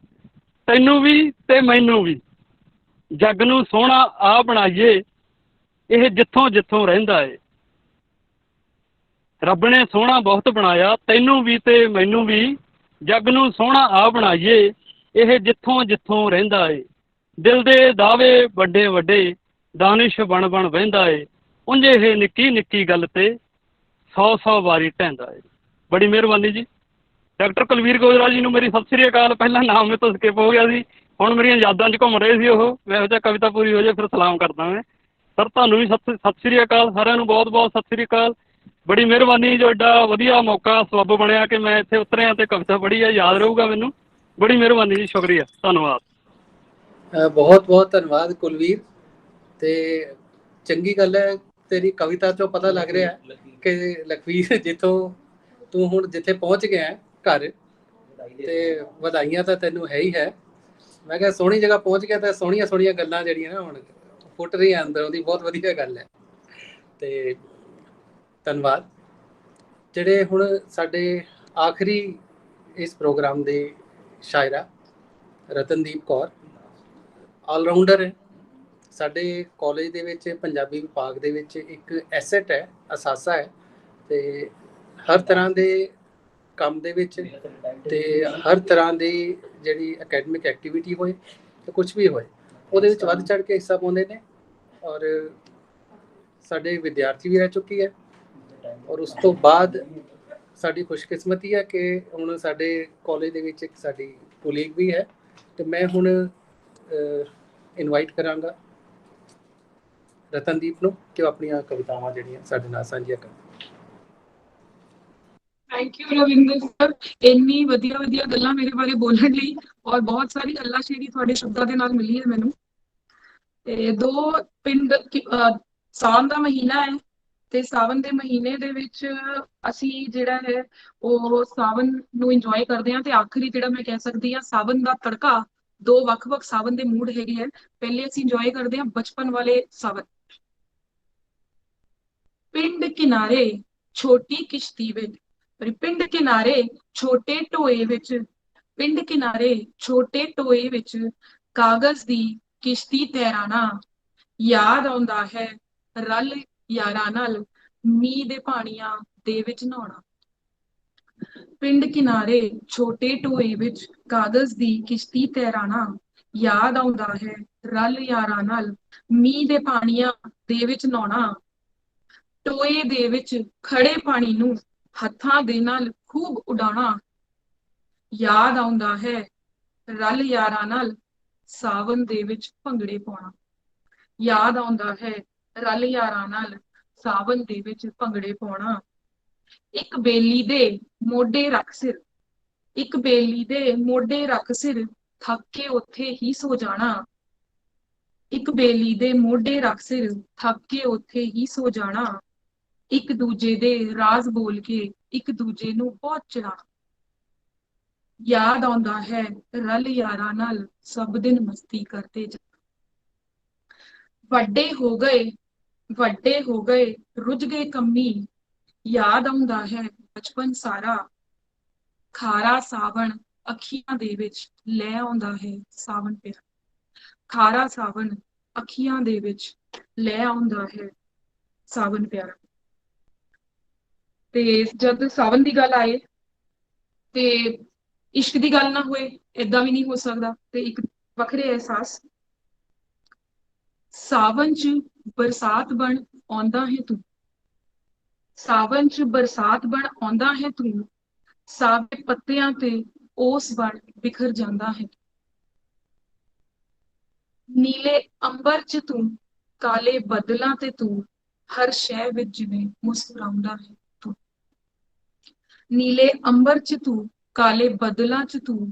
ਤੈਨੂੰ ਵੀ ਤੇ ਮੈਨੂੰ ਵੀ। ਜੱਗ ਨੂੰ ਸੋਹਣਾ ਆ ਬਣਾਈਏ, ਇਹ ਜਿੱਥੋਂ ਜਿੱਥੋਂ ਰਹਿੰਦਾ ਏ। ਰੱਬ ਨੇ ਸੋਹਣਾ ਬਹੁਤ ਬਣਾਇਆ, ਤੈਨੂੰ ਵੀ ਤੇ ਮੈਨੂੰ ਵੀ। ਜੱਗ ਨੂੰ ਸੋਹਣਾ ਆ ਬਣਾਈਏ, ਇਹ ਜਿੱਥੋਂ ਜਿੱਥੋਂ ਰਹਿੰਦਾ ਏ। ਦਿਲ ਦੇ ਦਾਅਵੇ ਵੱਡੇ ਵੱਡੇ, ਦਾਨਿਸ਼ ਬਣ ਬਣ ਵਹਿੰਦਾ ਏ। ਉਂਝ ਇਹ ਨਿੱਕੀ ਨਿੱਕੀ ਗੱਲ ਤੇ 100 ਵਾਰੀ ਢਹਿੰਦਾ ਏ। ਬੜੀ ਮਿਹਰਬਾਨੀ ਜੀ। ਡਾਕਟਰ ਕੁਲਵੀਰ ਗੋਜਰਾ ਜੀ ਨੂੰ ਮੇਰੀ ਸਤਿ ਸ੍ਰੀ ਅਕਾਲ। ਪਹਿਲਾਂ ਨਾਮ ਮੇਰੇ ਤੋਂ ਸਕਿਪ ਹੋ ਗਿਆ ਸੀ, ਹੁਣ ਮੇਰੀਆਂ ਯਾਦਾਂ 'ਚ ਘੁੰਮ ਰਹੇ ਸੀ ਉਹ। ਮੈਂ ਇਹੋ ਜਿਹਾ ਕਵਿਤਾ ਪੂਰੀ ਹੋ ਜਾਏ ਫਿਰ ਸਲਾਮ ਕਰਦਾ ਮੈਂ। ਸਰ ਤੁਹਾਨੂੰ ਵੀ ਸਤਿ ਸ੍ਰੀ ਅਕਾਲ, ਸਾਰਿਆਂ ਨੂੰ ਬਹੁਤ ਬਹੁਤ ਸਤਿ ਸ੍ਰੀ ਅਕਾਲ। ਬੜੀ ਮਿਹਰਬਾਨੀ ਜੋ ਐਡਾ ਵਧੀਆ ਮੌਕਾ ਸਬੱਬ ਬਣਿਆ ਕਿ ਮੈਂ ਇੱਥੇ ਉਤਰਿਆ ਤੇ ਕਵਿਤਾ ਪੜ੍ਹੀ ਆ, ਯਾਦ ਰਹੂਗਾ ਮੈਨੂੰ। ਬੜੀ ਮਿਹਰਬਾਨੀ ਜੀ, ਸ਼ੁਕਰੀਆ, ਧੰਨਵਾਦ। ਬਹੁਤ ਬਹੁਤ ਧੰਨਵਾਦ ਕੁਲਵੀਰ। ਤੇ ਚੰਗੀ ਗੱਲ ਹੈ, ਤੇਰੀ ਕਵਿਤਾ ਚੋਂ ਪਤਾ ਲੱਗ ਰਿਹਾ ਕਿ ਲਖਵੀਰ ਜਿੱਥੋਂ ਤੂੰ ਹੁਣ ਜਿੱਥੇ ਪਹੁੰਚ ਗਿਆ ਘਰ, ਤੇ ਵਧਾਈਆਂ ਤਾਂ ਤੈਨੂੰ ਹੈ ਹੀ ਹੈ। ਮੈਂ ਕਿਹਾ ਸੋਹਣੀ ਜਗ੍ਹਾ ਪਹੁੰਚ ਗਿਆ ਤਾਂ ਸੋਹਣੀਆਂ ਸੋਹਣੀਆਂ ਗੱਲਾਂ ਜਿਹੜੀਆਂ ਨਾ ਹੁਣ ਫੁੱਟ ਰਹੀਆਂ ਅੰਦਰ, ਉਹਦੀ ਬਹੁਤ ਵਧੀਆ ਗੱਲ ਹੈ। ਤੇ ਧੰਨਵਾਦ। ਜਿਹੜੇ ਹੁਣ ਸਾਡੇ ਆਖਰੀ ਇਸ ਪ੍ਰੋਗਰਾਮ ਦੇ ਸ਼ਾਇਰਾ ਰਤਨਦੀਪ ਕੌਰ ਆਲਰਾਊਂਡਰ ਹੈ। ਸਾਡੇ ਕਾਲਜ ਦੇ ਵਿੱਚ ਪੰਜਾਬੀ ਵਿਭਾਗ ਦੇ ਵਿੱਚ ਇੱਕ ਐਸੈਟ ਹੈ, ਅਸਾਸਾ ਹੈ। ਤੇ ਹਰ ਤਰ੍ਹਾਂ ਦੇ ਕੰਮ ਦੇ ਵਿੱਚ ਤੇ ਹਰ ਤਰ੍ਹਾਂ ਦੀ ਜਿਹੜੀ ਅਕੈਡਮਿਕ ਐਕਟੀਵਿਟੀ ਹੋਏ ਤੇ ਕੁਝ ਵੀ ਹੋਏ ਉਹਦੇ ਵਿੱਚ ਵੱਧ ਚੜ੍ਹ ਕੇ ਹਿੱਸਾ ਪਾਉਂਦੇ ਨੇ। ਔਰ ਸਾਡੇ ਵਿਦਿਆਰਥੀ ਵੀ ਰਹਿ ਚੁੱਕੀ ਹੈ। ਔਰ ਉਸ ਤੋਂ ਬਾਅਦ ਸਾਡੀ ਖੁਸ਼ਕਿਸਮਤੀ ਹੈ ਕਿ ਹੁਣ ਸਾਡੇ ਕਾਲਜ ਦੇ ਵਿੱਚ ਇੱਕ ਸਾਡੀ ਕੋਲੀਗ ਵੀ ਹੈ। ਤੇ ਮੈਂ ਹੁਣ ਇਨਵਾਈਟ ਕਰਾਂਗਾ ਰਤਨਦੀਪ ਨੂੰ ਕਿ ਉਹ ਆਪਣੀਆਂ ਕਵਿਤਾਵਾਂ ਜਿਹੜੀਆਂ ਸਾਡੇ ਨਾਲ ਸਾਂਝੀਆਂ ਕਰਨ। ਥੈਂਕ ਯੂ ਰਵਿੰਦਰ ਸਰ, ਇੰਨੀ ਵਧੀਆ ਵਧੀਆ ਗੱਲਾਂ ਮੇਰੇ ਬਾਰੇ ਬੋਲਣ ਲਈ, ਔਰ ਬਹੁਤ ਸਾਰੀ ਅੱਲਾਸ਼ੇਰੀ ਤੁਹਾਡੇ ਸ਼ਬਦਾਂ ਦੇ ਨਾਲ ਮਿਲੀ ਹੈ ਮੈਨੂੰ। ਤੇ ਦੋ ਪਿੰਡ ਸਾਵਨ ਦਾ ਮਹੀਨਾ ਹੈ ਤੇ ਸਾਵਨ ਦੇ ਮਹੀਨੇ ਦੇ ਵਿੱਚ ਅਸੀਂ ਜਿਹੜਾ ਹੈ ਉਹ ਸਾਵਨ ਨੂੰ ਇੰਜੋਏ ਕਰਦੇ ਹਾਂ। ਤੇ ਆਖਰੀ ਜਿਹੜਾ ਮੈਂ ਕਹਿ ਸਕਦੀ ਹਾਂ ਸਾਵਨ ਦਾ ਤੜਕਾ, ਦੋ ਵੱਖ-ਵੱਖ ਸਾਵਨ ਦੇ ਮੂਡ ਹੈਗੇ ਆ। ਪਹਿਲੇ ਅਸੀਂ ਇੰਜੋਏ ਕਰਦੇ ਹਾਂ ਬਚਪਨ ਵਾਲੇ ਸਾਵਨ। ਪਿੰਡ ਕਿਨਾਰੇ ਛੋਟੀ ਕਿਸ਼ਤੀ ਵਿੱਚ, ਪਿੰਡ ਕਿਨਾਰੇ ਛੋਟੇ ਟੋਏ ਵਿੱਚ, ਪਿੰਡ ਕਿਨਾਰੇ ਛੋਟੇ ਟੋਏ ਵਿੱਚ ਕਾਗਜ਼ ਦੀ ਕਿਸ਼ਤੀ ਤੈਰਾਨਾ। ਯਾਦ ਆਉਂਦਾ ਹੈ ਰਲ ਯਾਰਾਂ ਨਾਲ ਮੀਂਹ ਦੇ ਪਾਣੀਆਂ ਦੇ ਵਿੱਚ ਨਹਾਉਣਾ। ਪਿੰਡ ਕਿਨਾਰੇ ਛੋਟੇ ਟੋਏ ਵਿੱਚ ਕਾਗਜ਼ ਦੀ ਕਿਸ਼ਤੀ ਤੈਰਾਨਾ। ਯਾਦ ਆਉਂਦਾ ਹੈ ਰਲ ਯਾਰਾਂ ਨਾਲ ਮੀਂਹ ਦੇ ਪਾਣੀਆਂ ਦੇ ਵਿੱਚ ਨਹਾਉਣਾ। ਟੋਏ ਦੇ ਵਿੱਚ ਖੜੇ ਪਾਣੀ ਨੂੰ ਹੱਥਾਂ ਦੇ ਨਾਲ ਖੂਬ ਉਡਾਉਣਾ। ਯਾਦ ਆਉਂਦਾ ਹੈ ਰਲ ਯਾਰਾਂ ਨਾਲ ਸਾਵਨ ਦੇ ਵਿੱਚ ਭੰਗੜੇ ਪਾਉਣਾ। ਯਾਦ ਆਉਂਦਾ ਹੈ ਰਲ ਯਾਰਾਂ ਨਾਲ ਸਾਵਨ ਦੇ ਵਿੱਚ ਭੰਗੜੇ ਪਾਉਣਾ। ਇੱਕ ਬੇਲੀ ਦੇ ਮੋਢੇ ਰੱਖ ਸਿਰ, ਇੱਕ ਬੇਲੀ ਦੇ ਮੋਢੇ ਰੱਖ ਸਿਰ, ਥੱਕ ਕੇ ਉੱਥੇ ਹੀ ਸੋ ਜਾਣਾ। ਇੱਕ ਬੇਲੀ ਦੇ ਮੋਢੇ ਰੱਖ ਸਿਰ, ਥੱਕ ਕੇ ਉੱਥੇ ਹੀ ਸੋ ਜਾਣਾ। ਇੱਕ ਦੂਜੇ ਦੇ ਰਾਜ਼ ਬੋਲ ਕੇ ਇੱਕ ਦੂਜੇ ਨੂੰ ਬਹੁਤ ਚਿੜਾਣਾ। ਯਾਦ ਆਉਂਦਾ ਹੈ ਰਲ ਯਾਰਾਂ ਨਾਲ ਸਭ ਦਿਨ ਮਸਤੀ ਕਰਦੇ ਜਾਣਾ। ਵੱਡੇ ਹੋ ਗਏ, ਵੱਡੇ ਹੋ ਗਏ, ਰੁੱਝ ਗਏ ਕੰਮੀ। ਯਾਦ ਆਉਂਦਾ ਹੈ ਬਚਪਨ ਸਾਰਾ। ਖਾਰਾ ਸਾਵਣ ਅੱਖੀਆਂ ਦੇ ਵਿੱਚ ਲੈ ਆਉਂਦਾ ਹੈ ਸਾਵਣ ਪਿਆ। ਖਾਰਾ ਸਾਵਣ ਅੱਖੀਆਂ ਦੇ ਵਿੱਚ ਲੈ ਆਉਂਦਾ ਹੈ ਸਾਵਨ ਪਿਆਰਾ। ਤੇ ਜਦ ਸਾਵਨ ਦੀ ਗੱਲ ਆਏ ਤੇ ਇਸ਼ਕ ਦੀ ਗੱਲ ਨਾ ਹੋਏ, ਏਦਾਂ ਵੀ ਨਹੀਂ ਹੋ ਸਕਦਾ। ਤੇ ਇੱਕ ਵੱਖਰੇ ਅਹਿਸਾਸ, ਸਾਵਨ ਚ ਬਰਸਾਤ ਬਣ ਆਉਂਦਾ ਹੈ ਤੂੰ, ਸਾਵਨ ਚ ਬਰਸਾਤ ਬਣ ਆਉਂਦਾ ਹੈ ਤੂੰ, ਸਾਵੇ ਪੱਤਿਆਂ ਤੇ ਓਸ ਬਣ ਬਿਖਰ ਜਾਂਦਾ ਹੈ। ਨੀਲੇ ਅੰਬਰ ਚ ਤੂੰ, ਕਾਲੇ ਬੱਦਲਾਂ ਤੇ ਤੂੰ, ਹਰ ਸ਼ੈ ਵਿੱਚ ਜਿਵੇਂ ਮੁਸਕਰਾਉਂਦਾ ਹੈ ਤੂੰ। ਨੀਲੇ ਅੰਬਰ ਚ ਤੂੰ, ਕਾਲੇ ਬੱਦਲਾਂ ਚ ਤੂੰ,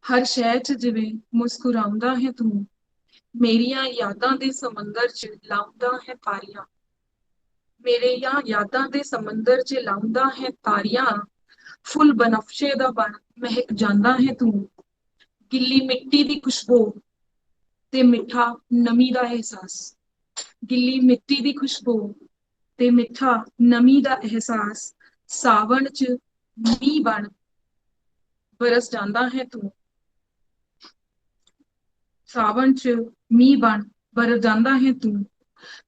ਹਰ ਸ਼ੈ ਚ ਜਿਵੇਂ ਮੁਸਕਰਾਉਂਦਾ ਹੈ ਤੂੰ। ਮੇਰੀਆਂ ਯਾਦਾਂ ਦੇ ਸਮੁੰਦਰ ਚ ਲਾਉਂਦਾ ਹੈ ਤਾਰੀਆਂ, ਮੇਰੀਆਂ ਯਾਦਾਂ ਦੇ ਸਮੁੰਦਰ ਚ ਲਾਉਂਦਾ ਹੈ ਤਾਰੀਆਂ, ਫੁੱਲ ਬਨਫਸ਼ੇ ਦਾ ਬਣ ਮਹਿਕ ਜਾਂਦਾ ਹੈ ਤੂੰ। ਗਿੱਲੀ ਮਿੱਟੀ ਦੀ ਖੁਸ਼ਬੂ ਤੇ ਮਿੱਠਾ ਨਮੀ ਦਾ ਅਹਿਸਾਸ, ਗਿੱਲੀ ਮਿੱਟੀ ਦੀ ਖੁਸ਼ਬੂ ਤੇ ਮਿੱਠਾ ਨਮੀ ਦਾ ਅਹਿਸਾਸ, ਸਾਵਣ ਚ ਮੀਂਹ ਬਣ ਬਰਸ ਜਾਂਦਾ ਹੈ ਤੂੰ। ਸਾਵਣ ਚ ਮੀਂਹ ਬਣ ਬਰਸ ਜਾਂਦਾ ਹੈ ਤੂੰ।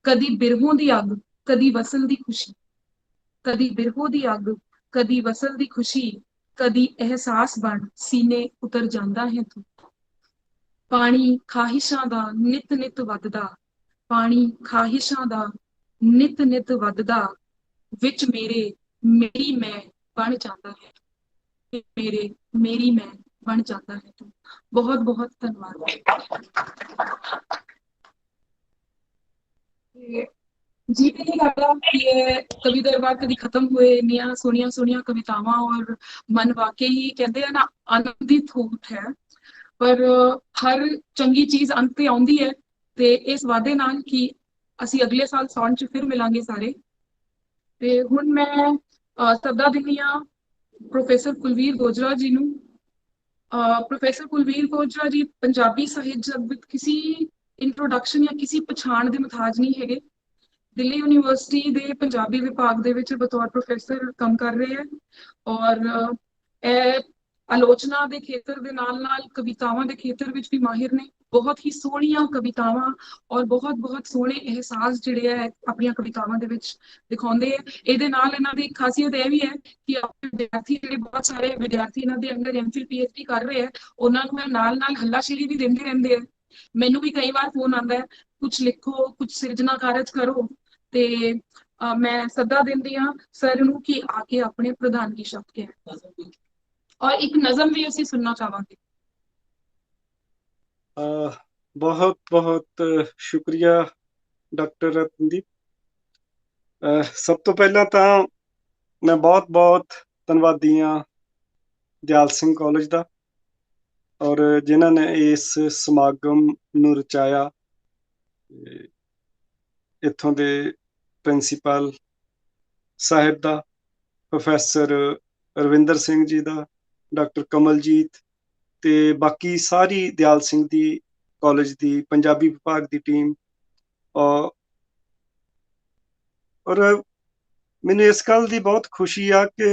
ਕਦੀ ਬਿਰਹੋਂ ਦੀ ਅੱਗ, ਕਦੀ ਵਸਲ ਦੀ ਖੁਸ਼ੀ, ਕਦੀ ਬਿਰਹੋਂ ਦੀ ਅੱਗ, ਕਦੀ ਵਸਲ ਦੀ ਖੁਸ਼ੀ, ਕਦੀ ਅਹਿਸਾਸ ਬਣ ਸੀਨੇ ਉਤਰ ਜਾਂਦਾ ਹੈ ਤੂੰ। ਪਾਣੀ ਖਾਹਿਸ਼ਾਂ ਦਾ ਨਿਤ ਨਿਤ ਵੱਧਦਾ, ਪਾਣੀ ਖਾਹਿਸ਼ਾਂ ਦਾ ਨਿਤ ਨਿਤ ਵੱਧਦਾ, ਵਿੱਚ ਮੇਰੇ ਮੇਰੀ ਮੈਂ ਬਣ ਜਾਂਦਾ ਹੈ, ਮੇਰੇ ਮੇਰੀ ਮੈਂ ਬਣ ਜਾਂਦਾ ਹੈ ਤੂੰ। ਬਹੁਤ ਬਹੁਤ ਧੰਨਵਾਦ। जी भी नहीं लगता कि ये कवि दरबार कभी खत्म हुए। इंनियां सोहनियां सोहनियां कवितावां और मन वाकई कहते हैं ना आनंदित हो उठे। पर हर चंगी चीज अंत ते आउंदी है ते इस वादे नाल कि ਅਸੀਂ ਅਗਲੇ ਸਾਲ ਸੌਣ ਚ ਫਿਰ ਮਿਲਾਂਗੇ ਸਾਰੇ। ਤੇ ਹੁਣ ਮੈਂ ਸੱਦਾ ਦਿੰਦੀ ਹਾਂ ਪ੍ਰੋਫੈਸਰ ਕੁਲਵੀਰ ਗੋਜਰਾ ਜੀ ਨੂੰ। ਪ੍ਰੋਫੈਸਰ ਕੁਲਵੀਰ ਗੋਜਰਾ ਜੀ ਪੰਜਾਬੀ ਸਾਹਿਤ ਜਗਤ ਕਿਸੇ ਇੰਟਰੋਡਕਸ਼ਨ ਜਾਂ ਕਿਸੇ ਪਛਾਣ ਦੇ ਮੁਤਾਜ ਨਹੀਂ ਹੈਗੇ। ਦਿੱਲੀ ਯੂਨੀਵਰਸਿਟੀ ਦੇ ਪੰਜਾਬੀ ਵਿਭਾਗ ਦੇ ਵਿੱਚ ਬਤੌਰ ਪ੍ਰੋਫੈਸਰ ਕੰਮ ਕਰ ਰਹੇ ਹੈ ਔਰ ਇਹ ਆਲੋਚਨਾ ਦੇ ਖੇਤਰ ਦੇ ਨਾਲ ਕਵਿਤਾਵਾਂ ਦੇ ਖੇਤਰ ਵਿੱਚ ਵੀ ਮਾਹਿਰ ਨੇ। ਬਹੁਤ ਹੀ ਸੋਹਣੀਆਂ ਕਵਿਤਾਵਾਂ ਔਰ ਬਹੁਤ ਸੋਹਣੇ ਅਹਿਸਾਸ ਜਿਹੜੇ ਹੈ ਆਪਣੀਆਂ ਕਵਿਤਾਵਾਂ ਦੇ ਵਿੱਚ ਦਿਖਾਉਂਦੇ ਹੈ। ਇਹਦੇ ਨਾਲ ਇਹਨਾਂ ਦੀ ਖਾਸੀਅਤ ਇਹ ਵੀ ਹੈ ਕਿ ਆਪਣੇ ਵਿਦਿਆਰਥੀ ਜਿਹੜੇ ਬਹੁਤ ਸਾਰੇ ਵਿਦਿਆਰਥੀ ਇਹਨਾਂ ਦੇ ਅੰਦਰ ਐਮਫਿਲ ਪੀਐਚਡੀ ਕਰ ਰਹੇ ਹੈ ਉਹਨਾਂ ਨੂੰ ਇਹ ਨਾਲ ਹੱਲਾਸ਼ੇਰੀ ਵੀ ਦਿੰਦੇ ਰਹਿੰਦੇ ਹੈ। ਮੈਨੂੰ ਵੀ ਕਈ ਵਾਰ ਫੋਨ ਆਉਂਦਾ ਹੈ ਕੁਝ ਲਿਖੋ, ਕੁਝ ਸਿਰਜਣਾ ਕਾਰਜ ਕਰੋ। ਤੇ ਮੈਂ ਸੱਦਾ ਦਿੰਦੀ ਹਾਂ ਸਰ ਨੂੰ ਕਿ ਆ ਕੇ ਆਪਣੇ ਪ੍ਰਧਾਨਗੀ ਸ਼ਬਦ ਕਹਿਣ ਔਰ ਇੱਕ ਨਜ਼ਮ ਵੀ ਅਸੀਂ ਸੁਣਨਾ ਚਾਹਾਂਗੇ। बहुत बहुत शुक्रिया डॉक्टर रतनदीप। सब तो पहला तो मैं बहुत बहुत धन्नवादी हाँ दयाल सिंह कॉलेज का और जिन्होंने इस समागम नूं रचाया। इत्थों दे प्रिंसीपल साहिब दा, प्रोफैसर रविंदर सिंह जी दा, डॉक्टर कमलजीत ते बाकी सारी दयाल सिंह दी कॉलेज दी पंजाबी विभाग दी टीम। और मैनूं इस गल दी बहुत खुशी आ कि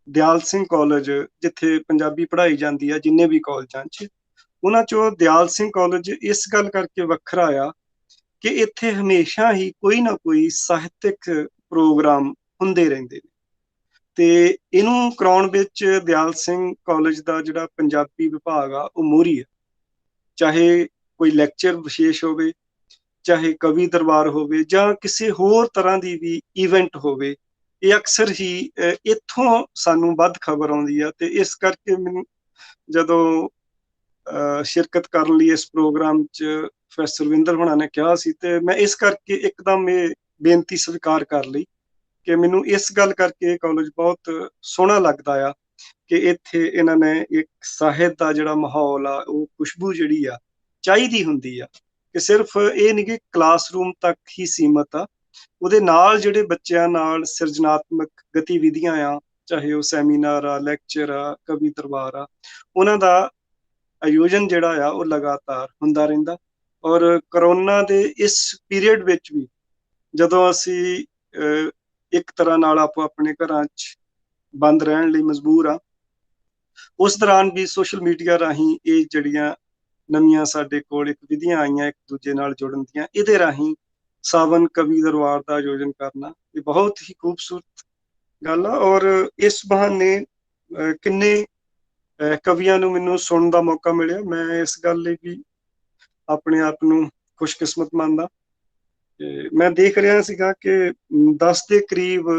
दयाल सिंह कॉलेज जिथे पंजाबी पढ़ाई जाती है जिन्ने भी कॉलेजां च उन्हां चों दयाल सिंह कॉलेज इस गल करके वखरा आ कि इत्थे हमेशा ही कोई ना कोई ਸਾਹਿਤਕ प्रोग्राम हुंदे रहिंदे ने। ਤੇ ਇਹਨੂੰ ਕਰਾਉਣ ਵਿੱਚ ਦਿਆਲ ਸਿੰਘ ਕਾਲਜ ਦਾ ਜਿਹੜਾ ਪੰਜਾਬੀ ਵਿਭਾਗ ਆ ਉਹ ਮੋਹਰੀ ਹੈ। ਚਾਹੇ ਕੋਈ ਲੈਕਚਰ ਵਿਸ਼ੇਸ਼ ਹੋਵੇ, ਚਾਹੇ ਕਵੀ ਦਰਬਾਰ ਹੋਵੇ ਜਾਂ ਕਿਸੇ ਹੋਰ ਤਰ੍ਹਾਂ ਦੀ ਵੀ ਇਵੈਂਟ ਹੋਵੇ, ਇਹ ਅਕਸਰ ਹੀ ਇੱਥੋਂ ਸਾਨੂੰ ਵੱਧ ਖਬਰ ਆਉਂਦੀ ਆ। ਤੇ ਇਸ ਕਰਕੇ ਮੈਨੂੰ ਜਦੋਂ ਸ਼ਿਰਕਤ ਕਰਨ ਲਈ ਇਸ ਪ੍ਰੋਗਰਾਮ 'ਚ ਪ੍ਰੋਫੈਸਰ ਰਵਿੰਦਰ ਹੋਣਾ ਨੇ ਕਿਹਾ ਸੀ ਤੇ ਮੈਂ ਇਸ ਕਰਕੇ ਇੱਕਦਮ ਇਹ ਬੇਨਤੀ ਸਵੀਕਾਰ ਕਰ ਲਈ ਕਿ ਮੈਨੂੰ ਇਸ ਗੱਲ ਕਰਕੇ ਕਾਲਜ ਬਹੁਤ ਸੋਹਣਾ ਲੱਗਦਾ ਆ ਕਿ ਇੱਥੇ ਇਹਨਾਂ ਨੇ ਇੱਕ ਸਾਹਿਤ ਦਾ ਜਿਹੜਾ ਮਾਹੌਲ ਆ ਉਹ ਖੁਸ਼ਬੂ ਜਿਹੜੀ ਆ ਚਾਹੀਦੀ ਹੁੰਦੀ ਆ ਕਿ ਸਿਰਫ ਇਹ ਨਹੀਂ ਕਿ ਕਲਾਸਰੂਮ ਤੱਕ ਹੀ ਸੀਮਤ ਆ, ਉਹਦੇ ਨਾਲ ਜਿਹੜੇ ਬੱਚਿਆਂ ਨਾਲ ਸਿਰਜਨਾਤਮਕ ਗਤੀਵਿਧੀਆਂ ਆ, ਚਾਹੇ ਉਹ ਸੈਮੀਨਾਰ ਆ, ਲੈਕਚਰ ਆ, ਕਵੀ ਦਰਬਾਰ ਆ, ਉਹਨਾਂ ਦਾ ਆਯੋਜਨ ਜਿਹੜਾ ਆ ਉਹ ਲਗਾਤਾਰ ਹੁੰਦਾ ਰਹਿੰਦਾ। ਔਰ ਕਰੋਨਾ ਦੇ ਇਸ ਪੀਰੀਅਡ ਵਿੱਚ ਵੀ ਜਦੋਂ ਅਸੀਂ ਇੱਕ ਤਰ੍ਹਾਂ ਨਾਲ ਆਪੋ ਆਪਣੇ ਘਰਾਂ 'ਚ ਬੰਦ ਰਹਿਣ ਲਈ ਮਜਬੂਰ ਆ, ਉਸ ਦੌਰਾਨ ਵੀ ਸੋਸ਼ਲ ਮੀਡੀਆ ਰਾਹੀਂ ਇਹ ਜਿਹੜੀਆਂ ਨਵੀਆਂ ਸਾਡੇ ਕੋਲ ਇੱਕ ਵਿਧੀਆਂ ਆਈਆਂ ਇੱਕ ਦੂਜੇ ਨਾਲ ਜੁੜਨ ਦੀਆਂ, ਇਹਦੇ ਰਾਹੀਂ ਸਾਵਨ ਕਵੀ ਦਰਬਾਰ ਦਾ ਆਯੋਜਨ ਕਰਨਾ ਇਹ ਬਹੁਤ ਹੀ ਖੂਬਸੂਰਤ ਗੱਲ ਆ। ਔਰ ਇਸ ਬਹਾਨੇ ਕਿੰਨੇ ਕਵੀਆਂ ਨੂੰ ਮੈਨੂੰ ਸੁਣਨ ਦਾ ਮੌਕਾ ਮਿਲਿਆ। ਮੈਂ ਇਸ ਗੱਲ ਲਈ ਵੀ ਆਪਣੇ ਆਪ ਨੂੰ ਖੁਸ਼ਕਿਸਮਤ ਮੰਨਦਾ। ਮੈਂ ਦੇਖ ਰਿਹਾ ਸੀਗਾ ਕਿ 10 ਦੇ ਕਰੀਬ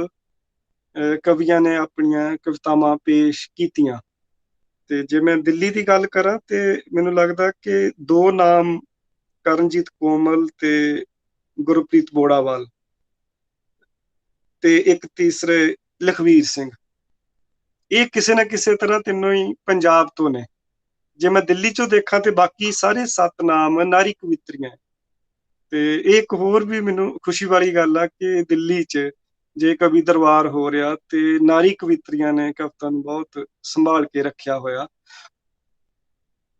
ਕਵੀਆਂ ਨੇ ਆਪਣੀਆਂ ਕਵਿਤਾਵਾਂ ਪੇਸ਼ ਕੀਤੀਆਂ। ਤੇ ਜੇ ਮੈਂ ਦਿੱਲੀ ਦੀ ਗੱਲ ਕਰਾਂ ਤੇ ਮੈਨੂੰ ਲੱਗਦਾ ਕਿ 2 ਨਾਮ ਕਰਨਜੀਤ ਕੋਮਲ ਤੇ ਗੁਰਪ੍ਰੀਤ ਬੋੜਾਵਾਲ ਤੇ ਇੱਕ ਤੀਸਰੇ ਲਖਵੀਰ ਸਿੰਘ, ਇਹ ਕਿਸੇ ਨਾ ਕਿਸੇ ਤਰ੍ਹਾਂ ਤਿੰਨੋਂ ਹੀ ਪੰਜਾਬ ਤੋਂ ਨੇ। ਜੇ ਮੈਂ ਦਿੱਲੀ ਚੋਂ ਦੇਖਾਂ ਤੇ ਬਾਕੀ ਸਾਰੇ 7 ਨਾਮ ਨਾਰੀ ਕਵਿਤਰੀਆਂ। ਤੇ ਇਹ ਇੱਕ ਹੋਰ ਵੀ ਮੈਨੂੰ ਖੁਸ਼ੀ ਵਾਲੀ ਗੱਲ ਆ ਕਿ ਦਿੱਲੀ 'ਚ ਜੇ ਕਵੀ ਦਰਬਾਰ ਹੋ ਰਿਹਾ ਤੇ ਨਾਰੀ ਕਵਿਤਰੀਆਂ ਨੇ ਕਵਿਤਾ ਨੂੰ ਬਹੁਤ ਸੰਭਾਲ ਕੇ ਰੱਖਿਆ ਹੋਇਆ।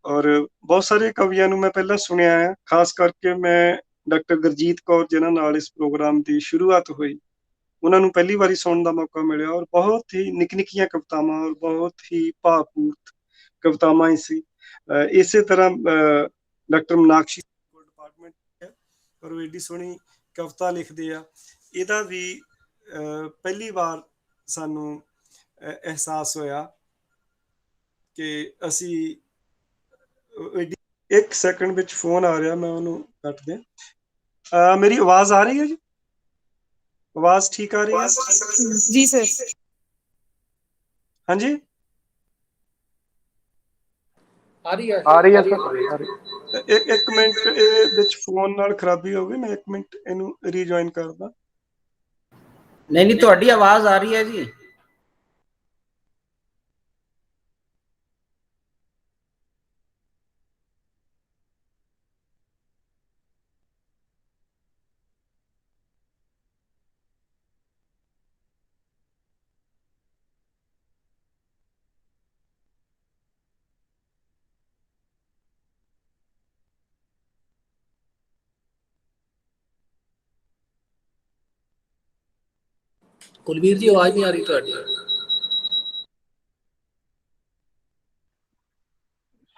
ਔਰ ਬਹੁਤ ਸਾਰੇ ਕਵੀਆਂ ਨੂੰ ਮੈਂ ਪਹਿਲਾਂ ਸੁਣਿਆ ਹੈ, ਖਾਸ ਕਰਕੇ ਮੈਂ ਡਾਕਟਰ ਗੁਰਜੀਤ ਕੌਰ ਜਿਨ੍ਹਾਂ ਨਾਲ ਇਸ ਪ੍ਰੋਗਰਾਮ ਦੀ ਸ਼ੁਰੂਆਤ ਹੋਈ, ਉਹਨਾਂ ਨੂੰ ਪਹਿਲੀ ਵਾਰੀ ਸੁਣਨ ਦਾ ਮੌਕਾ ਮਿਲਿਆ। ਔਰ ਬਹੁਤ ਹੀ ਨਿੱਕੀਆਂ ਕਵਿਤਾਵਾਂ ਔਰ ਬਹੁਤ ਹੀ ਭਾਵਪੂਰਤ ਕਵਿਤਾਵਾਂ ਹੀ ਸੀ। ਇਸੇ ਤਰ੍ਹਾਂ ਡਾਕਟਰ ਮੀਨਾਕਸ਼ੀ ਡਿਪਾਰਟਮੈਂਟ ਹੈ ਔਰ ਉਹ ਏਡੀ ਸੋਹਣੀ ਕਵਿਤਾ ਲਿਖਦੇ ਆ। ਇਹਦਾ ਵੀ ਪਹਿਲੀ ਵਾਰ ਸਾਨੂੰ ਅਹਿਸਾਸ ਹੋਇਆ ਕਿ ਅਸੀਂ ਇੱਕ ਸੈਕਿੰਡ ਵਿੱਚ ਫੋਨ ਆ ਰਿਹਾ, ਮੈਂ ਉਹਨੂੰ ਕੱਟ ਦਿਆਂ। ਮੇਰੀ ਆਵਾਜ਼ ਆ ਰਹੀ ਹੈ ਜੀ? ਆਵਾਜ਼ ਠੀਕ ਆ ਰਹੀ ਹੈ ਜੀ ਸਰ? ਹਾਂਜੀ ਆ ਰਹੀ ਹੈ ਸਰ। ਇੱਕ ਮਿੰਟ, ਇਹ ਵਿੱਚ ਫੋਨ ਨਾਲ ਖਰਾਬੀ ਹੋ ਗਈ, ਮੈਂ 1 ਮਿੰਟ ਇਹਨੂੰ ਰੀਜੁਆਇਨ ਕਰਦਾ। ਨਹੀਂ ਤੁਹਾਡੀ ਆਵਾਜ਼ ਆ ਰਹੀ ਹੈ ਜੀ। ਕੁਲਵੀਰ ਜੀ ਆਵਾਜ਼ ਨਹੀਂ ਆ ਰਹੀ ਤੁਹਾਡੀ।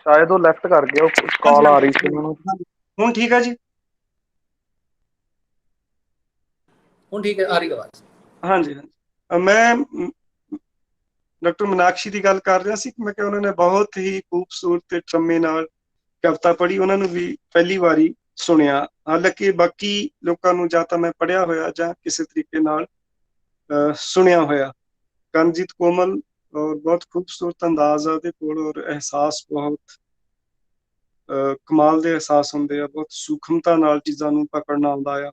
ਸ਼ਾਇਦ ਉਹ ਲੈਫਟ ਕਰ ਗਿਆ, ਉਹ ਕਾਲ ਆ ਰਹੀ ਸੀ ਮੈਨੂੰ। ਹੁਣ ਠੀਕ ਹੈ ਜੀ? ਹੁਣ ਠੀਕ ਹੈ, ਆ ਰਹੀ ਆਵਾਜ਼। ਹਾਂਜੀ ਹਾਂਜੀ, ਮੈਂ ਡਾਕਟਰ ਮੀਨਾਕਸ਼ੀ ਦੀ ਗੱਲ ਕਰ ਰਿਹਾ ਸੀ। ਮੈਂ ਕਿਹਾ ਉਹਨਾਂ ਨੇ ਬਹੁਤ ਹੀ ਖੂਬਸੂਰਤ ਤੇ ਚੰਮੇ ਨਾਲ ਕਵਿਤਾ ਪੜ੍ਹੀ, ਉਹਨਾਂ ਨੂੰ ਵੀ ਪਹਿਲੀ ਵਾਰੀ ਸੁਣਿਆ। ਹਾਲਾਂਕਿ ਬਾਕੀ ਲੋਕਾਂ ਨੂੰ ਜਾਂ ਤਾਂ ਮੈਂ ਪੜ੍ਹਿਆ ਹੋਇਆ ਜਾਂ ਕਿਸੇ ਤਰੀਕੇ ਨਾਲ ਸੁਣਿਆ ਹੋਇਆ। ਕਰਨਜੀਤ ਕੋਮਲ ਔਰ ਬਹੁਤ ਖੂਬਸੂਰਤ ਅੰਦਾਜ਼ ਆ ਉਹਦੇ ਕੋਲ, ਔਰ ਅਹਿਸਾਸ ਬਹੁਤ ਕਮਾਲ ਦੇ ਅਹਿਸਾਸ ਹੁੰਦੇ ਆ, ਬਹੁਤ ਸੂਖਮਤਾ ਨਾਲ ਚੀਜ਼ਾਂ ਨੂੰ ਪਕੜਨਾ ਆਉਂਦਾ ਆ।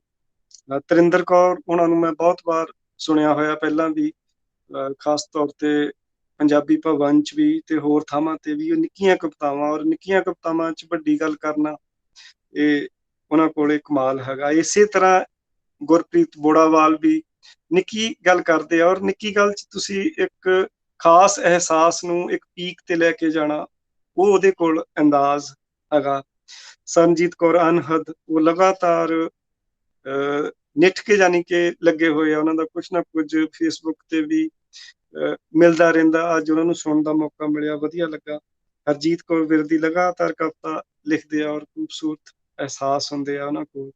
ਤਰਿੰਦਰ ਕੌਰ ਉਹਨਾਂ ਨੂੰ ਮੈਂ ਬਹੁਤ ਵਾਰ ਸੁਣਿਆ ਹੋਇਆ ਪਹਿਲਾਂ ਵੀ, ਖਾਸ ਤੌਰ ਤੇ ਪੰਜਾਬੀ ਭਵਨ 'ਚ ਵੀ ਤੇ ਹੋਰ ਥਾਵਾਂ ਤੇ ਵੀ। ਉਹ ਨਿੱਕੀਆਂ ਕਵਿਤਾਵਾਂ, ਔਰ ਨਿੱਕੀਆਂ ਕਵਿਤਾਵਾਂ 'ਚ ਵੱਡੀ ਗੱਲ ਕਰਨਾ, ਇਹ ਉਹਨਾਂ ਕੋਲ ਕਮਾਲ ਹੈਗਾ। ਇਸੇ ਤਰ੍ਹਾਂ ਗੁਰਪ੍ਰੀਤ ਬੋੜਾਵਾਲ ਵੀ ਨਿੱਕੀ ਗੱਲ ਕਰਦੇ ਆ, ਔਰ ਨਿੱਕੀ ਗੱਲ 'ਚ ਤੁਸੀਂ ਇੱਕ ਖਾਸ ਅਹਿਸਾਸ ਨੂੰ ਇੱਕ ਪੀਕ ਤੇ ਲੈ ਕੇ ਜਾਣਾ, ਉਹ ਉਹਦੇ ਕੋਲ ਅੰਦਾਜ਼ ਹੈਗਾ। ਸਰਨਜੀਤ ਕੌਰ ਅਨਹਦ, ਉਹ ਲਗਾਤਾਰ ਨਿੱਠ ਕੇ ਜਾਨੀ ਕਿ ਲੱਗੇ ਹੋਏ ਆ, ਉਹਨਾਂ ਦਾ ਕੁਛ ਨਾ ਕੁਝ ਫੇਸਬੁੱਕ ਤੇ ਵੀ ਮਿਲਦਾ ਰਹਿੰਦਾ। ਅੱਜ ਉਹਨਾਂ ਨੂੰ ਸੁਣਨ ਦਾ ਮੌਕਾ ਮਿਲਿਆ, ਵਧੀਆ ਲੱਗਾ। ਹਰਜੀਤ ਕੌਰ ਵਿਰਦੀ ਲਗਾਤਾਰ ਕਵਿਤਾ ਲਿਖਦੇ ਆ ਔਰ ਖੂਬਸੂਰਤ ਅਹਿਸਾਸ ਹੁੰਦੇ ਆ ਉਹਨਾਂ ਕੋਲ।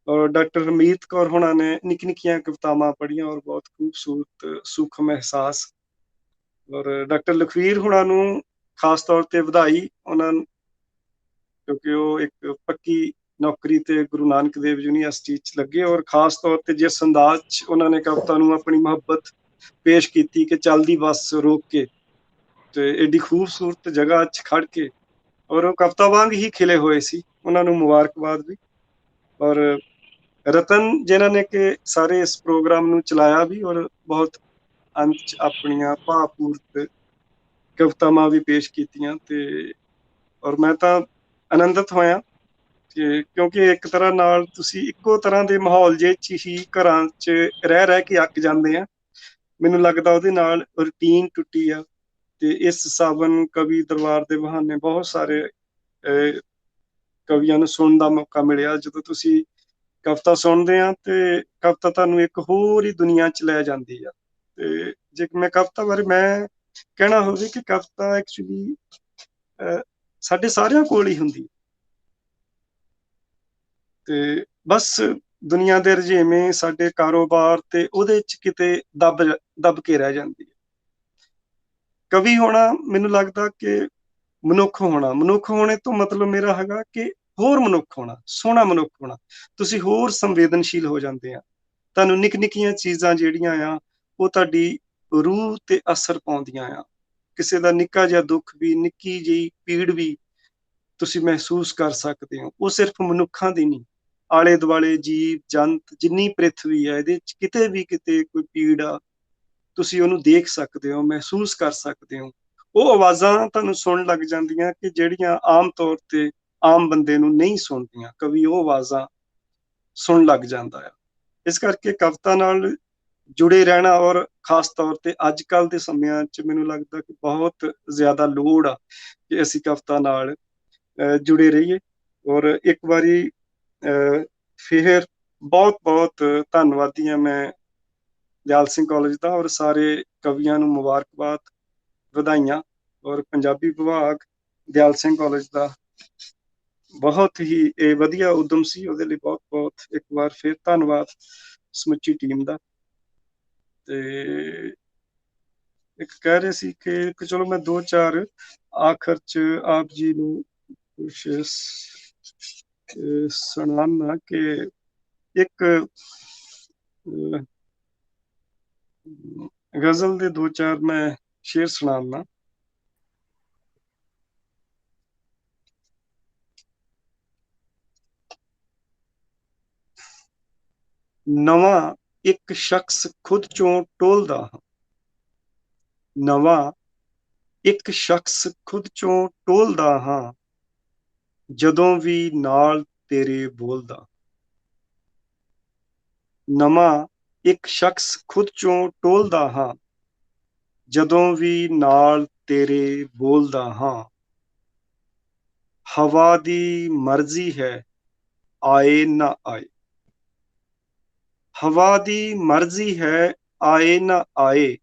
ਔਰ ਡਾਕਟਰ ਹਰਮੀਤ ਕੌਰ ਹੋਣਾ ਨੇ ਨਿੱਕੀਆਂ ਕਵਿਤਾਵਾਂ ਪੜ੍ਹੀਆਂ ਔਰ ਬਹੁਤ ਖੂਬਸੂਰਤ ਸੂਖਮ ਅਹਿਸਾਸ। ਔਰ ਡਾਕਟਰ ਲਖਵੀਰ ਹੋਣਾ ਨੂੰ ਖਾਸ ਤੌਰ ਤੇ ਵਧਾਈ ਉਹਨਾਂ ਨੂੰ, ਕਿਉਂਕਿ ਉਹ ਇੱਕ ਪੱਕੀ ਨੌਕਰੀ ਤੇ ਗੁਰੂ ਨਾਨਕ ਦੇਵ ਯੂਨੀਵਰਸਿਟੀ 'ਚ ਲੱਗੇ, ਔਰ ਖਾਸ ਤੌਰ ਤੇ ਜਿਸ ਅੰਦਾਜ਼ 'ਚ ਉਹਨਾਂ ਨੇ ਕਵਿਤਾ ਨੂੰ ਆਪਣੀ ਮੁਹੱਬਤ ਪੇਸ਼ ਕੀਤੀ ਕਿ ਚੱਲਦੀ ਬੱਸ ਰੋਕ ਕੇ ਤੇ ਏਡੀ ਖੂਬਸੂਰਤ ਜਗ੍ਹਾ 'ਚ ਖੜ ਕੇ, ਔਰ ਉਹ ਕਵਿਤਾ ਵਾਂਗ ਹੀ ਖਿਲੇ ਹੋਏ ਸੀ। ਉਹਨਾਂ ਨੂੰ ਮੁਬਾਰਕਬਾਦ ਵੀ। ਔਰ ਰਤਨ ਜਿਨ੍ਹਾਂ ਨੇ ਕਿ ਸਾਰੇ ਇਸ ਪ੍ਰੋਗਰਾਮ ਨੂੰ ਚਲਾਇਆ ਵੀ, ਔਰ ਬਹੁਤ ਅੰਤ 'ਚ ਆਪਣੀਆਂ ਭਾਵਪੂਰਤ ਕਵਿਤਾਵਾਂ ਵੀ ਪੇਸ਼ ਕੀਤੀਆਂ। ਤੇ ਔਰ ਮੈਂ ਤਾਂ ਆਨੰਦਿਤ ਹੋਇਆ ਕਿ ਕਿਉਂਕਿ ਇੱਕ ਤਰ੍ਹਾਂ ਨਾਲ ਤੁਸੀਂ ਇੱਕੋ ਤਰ੍ਹਾਂ ਦੇ ਮਾਹੌਲ ਜਿਹੇ 'ਚ ਹੀ ਘਰਾਂ 'ਚ ਰਹਿ ਕੇ ਅੱਕ ਜਾਂਦੇ ਆ। ਮੈਨੂੰ ਲੱਗਦਾ ਉਹਦੇ ਨਾਲ ਰੂਟੀਨ ਟੁੱਟੀ ਆ। ਤੇ ਇਸ ਸਾਵਨ ਕਵੀ ਦਰਬਾਰ ਦੇ ਬਹਾਨੇ ਬਹੁਤ ਸਾਰੇ ਕਵੀਆਂ ਨੂੰ ਸੁਣਨ ਦਾ ਮੌਕਾ ਮਿਲਿਆ। ਜਦੋਂ ਤੁਸੀਂ ਕਵਿਤਾ ਸੁਣਦੇ ਆ ਤੇ ਕਵਿਤਾ ਤੁਹਾਨੂੰ ਇੱਕ ਹੋਰ ਹੀ ਦੁਨੀਆ 'ਚ ਲੈ ਜਾਂਦੀ ਆ। ਤੇ ਜੇ ਮੈਂ ਕਵਿਤਾ ਬਾਰੇ ਮੈਂ ਕਹਿਣਾ ਹੋਵੇ ਕਿ ਕਵਿਤਾ ਐਕਚੁਅਲੀ ਸਾਡੇ ਸਾਰਿਆਂ ਕੋਲ ਹੀ ਹੁੰਦੀ ਤੇ ਬਸ ਦੁਨੀਆ ਦੇ ਰੁਝੇਵੇਂ ਸਾਡੇ ਕਾਰੋਬਾਰ ਤੇ ਉਹਦੇ ਚ ਕਿਤੇ ਦਬ ਕੇ ਰਹਿ ਜਾਂਦੀ ਹੈ। ਕਵੀ ਹੋਣਾ ਮੈਨੂੰ ਲੱਗਦਾ ਕਿ ਮਨੁੱਖ ਹੋਣੇ ਤੋਂ ਮਤਲਬ ਮੇਰਾ ਹੈਗਾ ਕਿ ਹੋਰ ਮਨੁੱਖ ਹੋਣਾ, ਸੋਹਣਾ ਮਨੁੱਖ ਹੋਣਾ। ਤੁਸੀਂ ਹੋਰ ਸੰਵੇਦਨਸ਼ੀਲ ਹੋ ਜਾਂਦੇ ਆ। ਤੁਹਾਨੂੰ ਨਿੱਕ ਨਿੱਕੀਆਂ ਚੀਜ਼ਾਂ ਜਿਹੜੀਆਂ ਆ ਉਹ ਤੁਹਾਡੀ ਰੂਹ ਤੇ ਅਸਰ ਪਾਉਂਦੀਆਂ ਆ। ਕਿਸੇ ਦਾ ਨਿੱਕਾ ਜਿਹਾ ਦੁੱਖ ਵੀ, ਨਿੱਕੀ ਜਿਹੀ ਪੀੜ ਵੀ ਤੁਸੀਂ ਮਹਿਸੂਸ ਕਰ ਸਕਦੇ ਹੋ। ਉਹ ਸਿਰਫ ਮਨੁੱਖਾਂ ਦੀ ਨਹੀਂ, ਆਲੇ ਦੁਆਲੇ ਜੀਵ ਜੰਤ ਜਿੰਨੀ ਪ੍ਰਿਥਵੀ ਹੈ ਇਹਦੇ ਚ ਕਿਤੇ ਵੀ ਕਿਤੇ ਕੋਈ ਪੀੜ ਆ, ਤੁਸੀਂ ਉਹਨੂੰ ਦੇਖ ਸਕਦੇ ਹੋ, ਮਹਿਸੂਸ ਕਰ ਸਕਦੇ ਹੋ। ਉਹ ਆਵਾਜ਼ਾਂ ਤੁਹਾਨੂੰ ਸੁਣਨ ਲੱਗ ਜਾਂਦੀਆਂ ਕਿ ਜਿਹੜੀਆਂ ਆਮ ਤੌਰ ਤੇ ਆਮ ਬੰਦੇ ਨੂੰ ਨਹੀਂ ਸੁਣਦੀਆਂ। ਕਵੀ ਉਹ ਆਵਾਜ਼ਾਂ ਸੁਣ ਲੱਗ ਜਾਂਦਾ ਆ। ਇਸ ਕਰਕੇ ਕਵਿਤਾ ਨਾਲ ਜੁੜੇ ਰਹਿਣਾ, ਔਰ ਖਾਸ ਤੌਰ ਤੇ ਅੱਜ ਕੱਲ ਦੇ ਸਮਿਆਂ 'ਚ ਮੈਨੂੰ ਲੱਗਦਾ ਕਿ ਬਹੁਤ ਜ਼ਿਆਦਾ ਲੋੜ ਆ ਕਿ ਅਸੀਂ ਕਵਿਤਾ ਨਾਲ ਜੁੜੇ ਰਹੀਏ। ਔਰ ਇੱਕ ਵਾਰੀ ਫਿਰ ਬਹੁਤ ਬਹੁਤ ਧੰਨਵਾਦੀ ਹਾਂ ਮੈਂ ਦਿਆਲ ਸਿੰਘ ਕਾਲਜ ਦਾ, ਔਰ ਸਾਰੇ ਕਵੀਆਂ ਨੂੰ ਮੁਬਾਰਕਬਾਦ, ਵਧਾਈਆਂ। ਔਰ ਪੰਜਾਬੀ ਵਿਭਾਗ ਦਿਆਲ ਸਿੰਘ ਕਾਲਜ ਦਾ ਬਹੁਤ ਹੀ ਇਹ ਵਧੀਆ ਉਦਮ ਸੀ, ਉਹਦੇ ਲਈ ਬਹੁਤ ਬਹੁਤ ਇੱਕ ਵਾਰ ਫਿਰ ਧੰਨਵਾਦ ਸਮੁੱਚੀ ਟੀਮ ਦਾ। ਤੇ ਇੱਕ ਕਹਿ ਰਹੇ ਸੀ ਕਿ ਚਲੋ ਮੈਂ 2-4 ਆਖਰ ਚ ਆਪ ਜੀ ਨੂੰ ਕੁਛ ਸੁਣਾਉਣਾ ਕਿ ਇੱਕ ਗਜ਼ਲ ਦੇ 2-4 ਮੈਂ ਸ਼ੇਰ ਸੁਣਾਉਣਾ। ਨਵਾਂ ਇੱਕ ਸ਼ਖਸ ਖੁਦ ਚੋਂ ਟੋਲਦਾ ਹਾਂ, ਨਵਾਂ ਇੱਕ ਸ਼ਖਸ ਖੁਦ ਚੋਂ ਟੋਲਦਾ ਹਾਂ, ਜਦੋਂ ਵੀ ਨਾਲ ਤੇਰੇ ਬੋਲਦਾ। ਨਵਾਂ ਇੱਕ ਸ਼ਖਸ ਖੁਦ ਚੋਂ ਟੋਲਦਾ ਹਾਂ, ਜਦੋਂ ਵੀ ਨਾਲ ਤੇਰੇ ਬੋਲਦਾ ਹਾਂ। ਹਵਾ ਦੀ ਮਰਜ਼ੀ ਹੈ ਆਏ ਨਾ ਆਏ, ਹਵਾ ਦੀ ਮਰਜ਼ੀ ਹੈ ਆਏ ਨਾ ਆਏ,